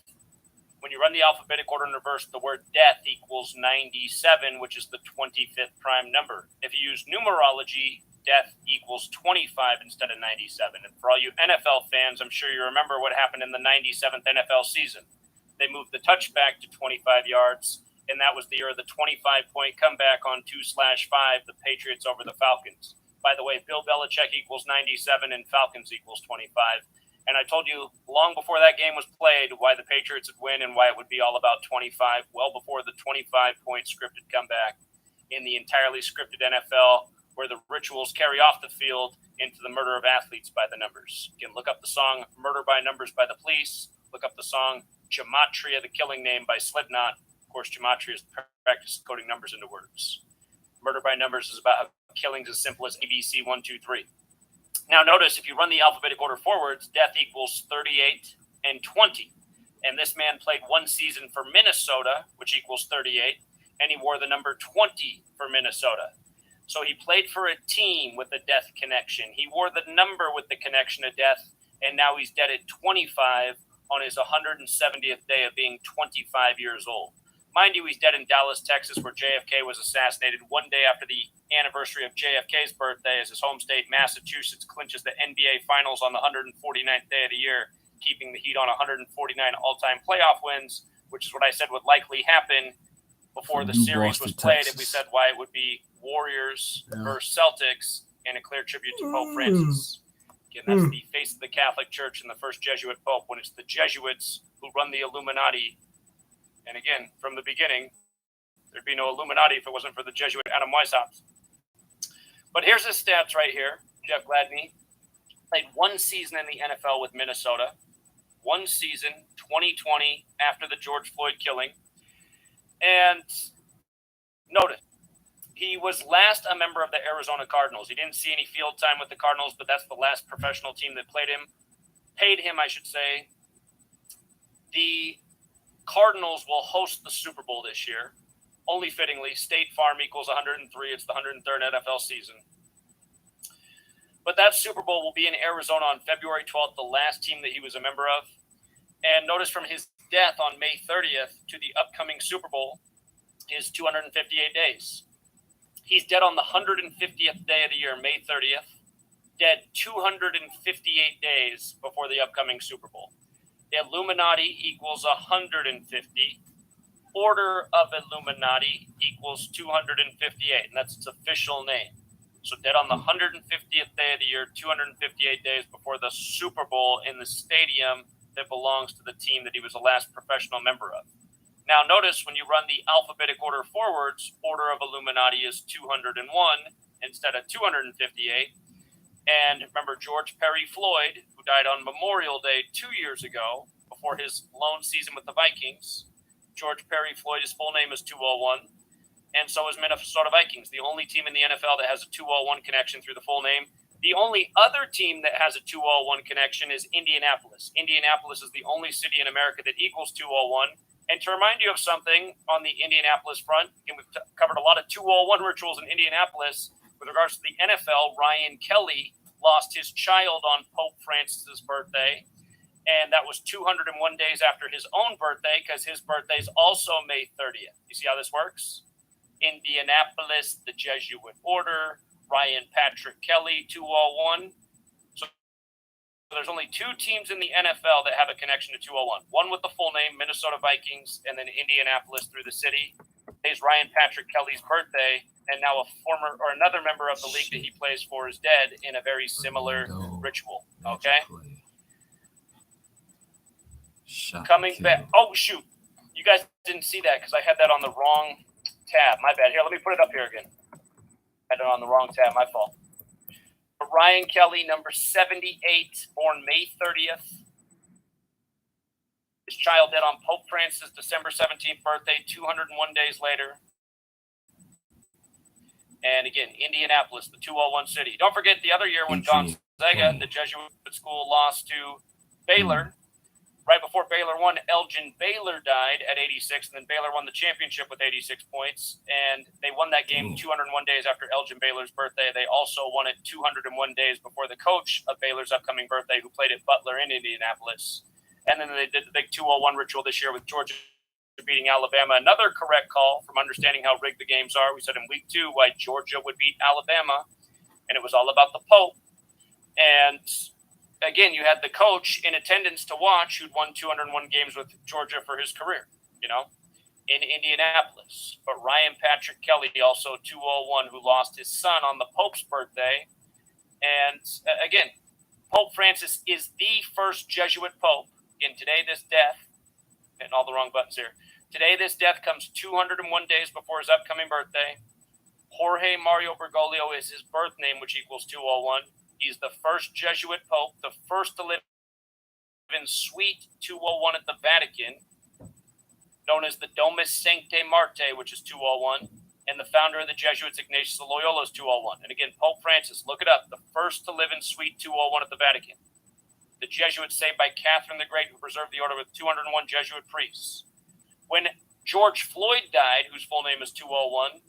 when you run the alphabetic order in reverse, the word death equals 97, which is the 25th prime number. If you use numerology, death equals 25 instead of 97. And for all you NFL fans, I'm sure you remember what happened in the 97th NFL season. They moved the touchback to 25 yards, and that was the year of the 25-point comeback on 2/5, the Patriots over the Falcons. By the way, Bill Belichick equals 97 and Falcons equals 25. And I told you long before that game was played why the Patriots would win and why it would be all about 25, well before the 25-point scripted comeback in the entirely scripted NFL, where the rituals carry off the field into the murder of athletes by the numbers. You can look up the song Murder by Numbers by the Police, look up the song Gematria, the Killing Name by Slipknot. Of course, gematria is the practice of coding numbers into words. Murder by Numbers is about how killings as simple as ABC 1, 2, 3. Now notice, if you run the alphabetic order forwards, death equals 38 and 20. And this man played 1 season for Minnesota, which equals 38, and he wore the number 20 for Minnesota. So he played for a team with a death connection. He wore the number with the connection of death, and now he's dead at 25 on his 170th day of being 25 years old. Mind you, he's dead in Dallas, Texas, where JFK was assassinated 1 day after the anniversary of JFK's birthday, as his home state, Massachusetts, clinches the NBA Finals on the 149th day of the year, keeping the Heat on 149 all-time playoff wins, which is what I said would likely happen before the series was played. If we said why it would be Warriors versus Celtics, and a clear tribute to Pope Francis. Again, that's the face of the Catholic Church and the first Jesuit Pope, when it's the Jesuits who run the Illuminati. And again, from the beginning, there'd be no Illuminati if it wasn't for the Jesuit Adam Weishaupt. But here's his stats right here. Jeff Gladney played 1 season in the NFL with Minnesota. 1 season, 2020, after the George Floyd killing. And notice, he was last a member of the Arizona Cardinals. He didn't see any field time with the Cardinals, but that's the last professional team that paid him, I should say. The Cardinals will host the Super Bowl this year. Only fittingly, State Farm equals 103. It's the 103rd NFL season. But that Super Bowl will be in Arizona on February 12th, the last team that he was a member of. And notice, from his death on May 30th to the upcoming Super Bowl is 258 days. He's dead on the 150th day of the year, May 30th. Dead 258 days before the upcoming Super Bowl. Illuminati equals 150. Order of Illuminati equals 258, and that's its official name. So dead on the 150th day of the year, 258 days before the Super Bowl in the stadium that belongs to the team that he was the last professional member of. Now notice, when you run the alphabetic order forwards, order of Illuminati is 201 instead of 258. And remember, George Perry Floyd, who died on Memorial Day 2 years ago before his lone season with the Vikings. George Perry Floyd, his full name is 201. And so is Minnesota Vikings, the only team in the NFL that has a 201 connection through the full name. The only other team that has a 201 connection is Indianapolis. Indianapolis is the only city in America that equals 201. And to remind you of something on the Indianapolis front, and we've covered a lot of 201 rituals in Indianapolis. With regards to the NFL, Ryan Kelly lost his child on Pope Francis's birthday. And that was 201 days after his own birthday, because his birthday is also May 30th. You see how this works? Indianapolis, the Jesuit Order, Ryan Patrick Kelly, 201. So there's only 2 teams in the NFL that have a connection to 201. One with the full name, Minnesota Vikings, and then Indianapolis through the city. Today's Ryan Patrick Kelly's birthday, and now another member of the league that he plays for is dead in a very similar ritual. Okay? Coming back. Oh, shoot. You guys didn't see that because I had that on the wrong tab. My bad. Here, let me put it up here again. Had it on the wrong tab. My fault. Ryan Kelly, number 78, born May 30th. His child dead on Pope Francis' December 17th birthday, 201 days later. And again, Indianapolis, the 201 city. Don't forget the other year when Gonzaga, the Jesuit school, lost to Baylor. Right before Baylor won, Elgin Baylor died at 86, and then Baylor won the championship with 86 points. And they won that game 201 days after Elgin Baylor's birthday. They also won it 201 days before the coach of Baylor's upcoming birthday, who played at Butler in Indianapolis. And then they did the big 201 ritual this year with Georgia beating Alabama. Another correct call from understanding how rigged the games are. We said in week 2 why Georgia would beat Alabama, and it was all about the Pope. And again, you had the coach in attendance to watch who'd won 201 games with Georgia for his career, in Indianapolis. But Ryan Patrick Kelly, also 201, who lost his son on the Pope's birthday. And again, Pope Francis is the first Jesuit Pope. In today, this death, and all the wrong buttons here. Today, this death comes 201 days before his upcoming birthday. Jorge Mario Bergoglio is his birth name, which equals 201. He's the first Jesuit Pope, the first to live in Suite 201 at the Vatican, known as the Domus Sanctae Martyr, which is 201, and the founder of the Jesuits, Ignatius of Loyola, is 201. And again, Pope Francis, look it up, the first to live in Suite 201 at the Vatican. The Jesuits saved by Catherine the Great, who preserved the order with 201 Jesuit priests. When George Floyd died, whose full name is 201,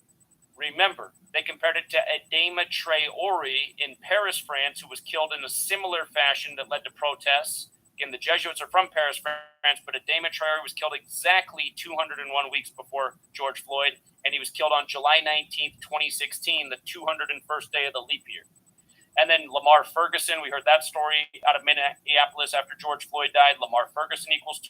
remember, they compared it to Adama Traoré in Paris, France, who was killed in a similar fashion that led to protests. Again, the Jesuits are from Paris, France, but Adama Traoré was killed exactly 201 weeks before George Floyd, and he was killed on July 19th, 2016, the 201st day of the leap year. And then Lamar Ferguson, we heard that story out of Minneapolis after George Floyd died. Lamar Ferguson equals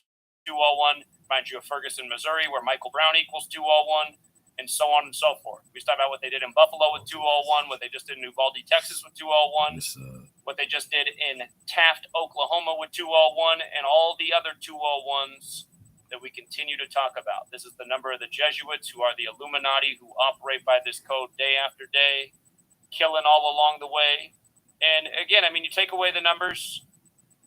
201. Reminds you of Ferguson, Missouri, where Michael Brown equals 201, and so on and so forth. We talked about what they did in Buffalo with 201, what they just did in Uvalde, Texas with 201, what they just did in Taft, Oklahoma with 201, and all the other 201s that we continue to talk about. This is the number of the Jesuits, who are the Illuminati, who operate by this code day after day, killing all along the way. And again, I mean, you take away the numbers,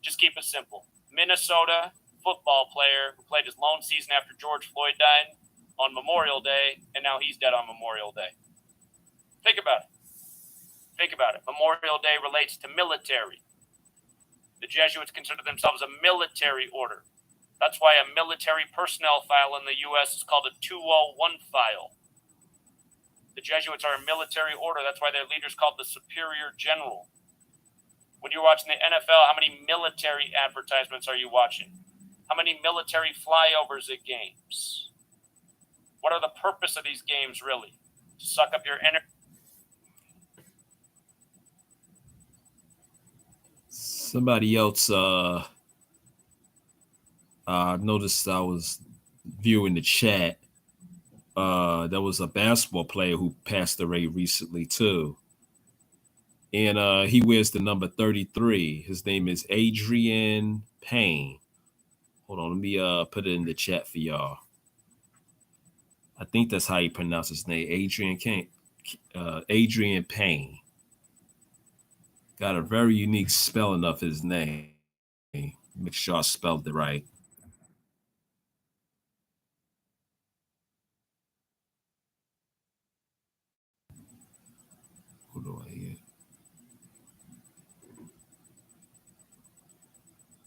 just keep it simple. Minnesota football player who played his lone season after George Floyd died on Memorial Day, and now he's dead on Memorial Day. Think about it. Think about it. Memorial Day relates to military. The Jesuits consider themselves a military order. That's why a military personnel file in the U.S. is called a 201 file. The Jesuits are a military order. That's why their leader's called the Superior General. When you're watching the NFL, how many military advertisements are you watching? How many military flyovers at games? What are the purpose of these games, really? To suck up your energy? Somebody else noticed I was viewing the chat. There was a basketball player who passed away recently too. And he wears the number 33. His name is Adrian Payne. Hold on, let me put it in the chat for y'all. I think that's how you pronounce his name, Adrian Payne. Got a very unique spelling of his name. Make sure I spelled it right. Hold on here.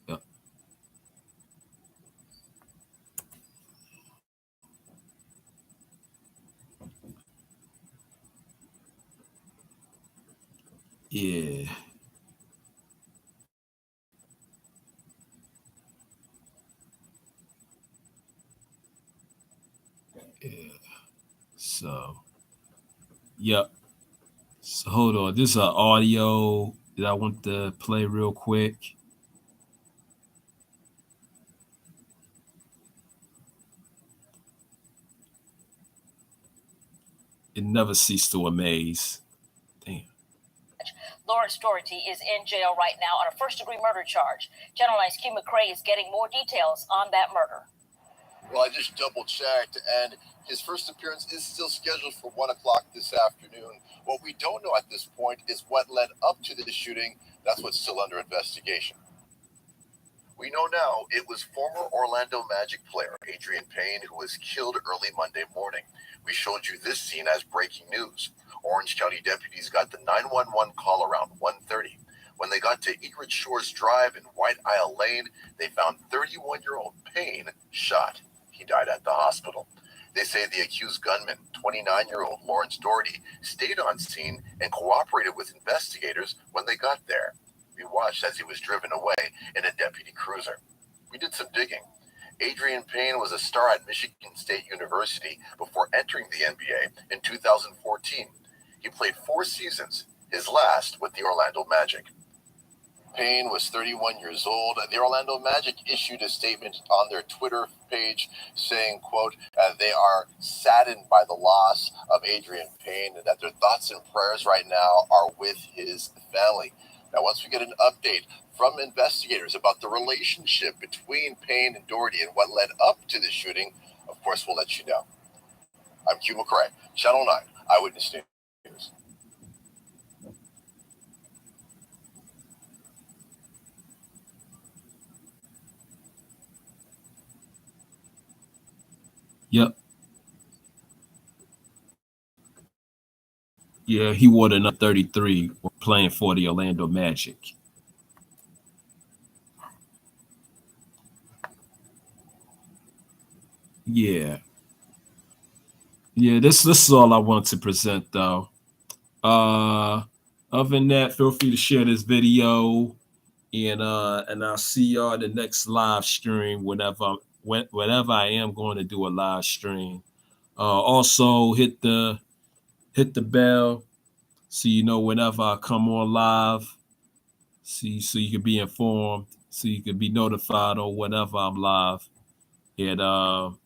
Yep. Yeah. Yeah. So, yep. So hold on. This is an audio that I want to play real quick. It never ceased to amaze. Damn. Lawrence Doherty is in jail right now on a first-degree murder charge. Channel 9's Q McCray is getting more details on that murder. Well, I just double-checked, and his first appearance is still scheduled for 1 o'clock this afternoon. What we don't know at this point is what led up to the shooting. That's what's still under investigation. We know now it was former Orlando Magic player Adrian Payne who was killed early Monday morning. We showed you this scene as breaking news. Orange County deputies got the 911 call around 1:30. When they got to Egret Shores Drive and White Isle Lane, they found 31-year-old Payne shot. He died at the hospital. They say the accused gunman, 29-year-old Lawrence Doherty, stayed on scene and cooperated with investigators when they got there. We watched as he was driven away in a deputy cruiser. We did some digging. Adrian Payne was a star at Michigan State University before entering the NBA in 2014. He played 4 seasons, his last with the Orlando Magic. Payne was 31 years old. The Orlando Magic issued a statement on their Twitter page saying, quote, they are saddened by the loss of Adrian Payne and that their thoughts and prayers right now are with his family. Now, once we get an update from investigators about the relationship between Payne and Doherty and what led up to the shooting, of course, we'll let you know. I'm Q McCray, Channel 9, Eyewitness News. Yep. Yeah, he wore the number 33 playing for the Orlando Magic. Yeah. Yeah, this is all I want to present though. Other than that, feel free to share this video and I'll see y'all the next live stream whenever I am going to do a live stream. Also hit the bell so you know whenever I come on live. See, so you can be informed, so you can be notified or whenever I'm live. And other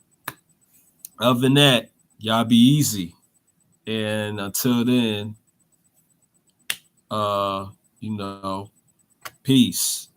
than that, y'all be easy. And until then, peace.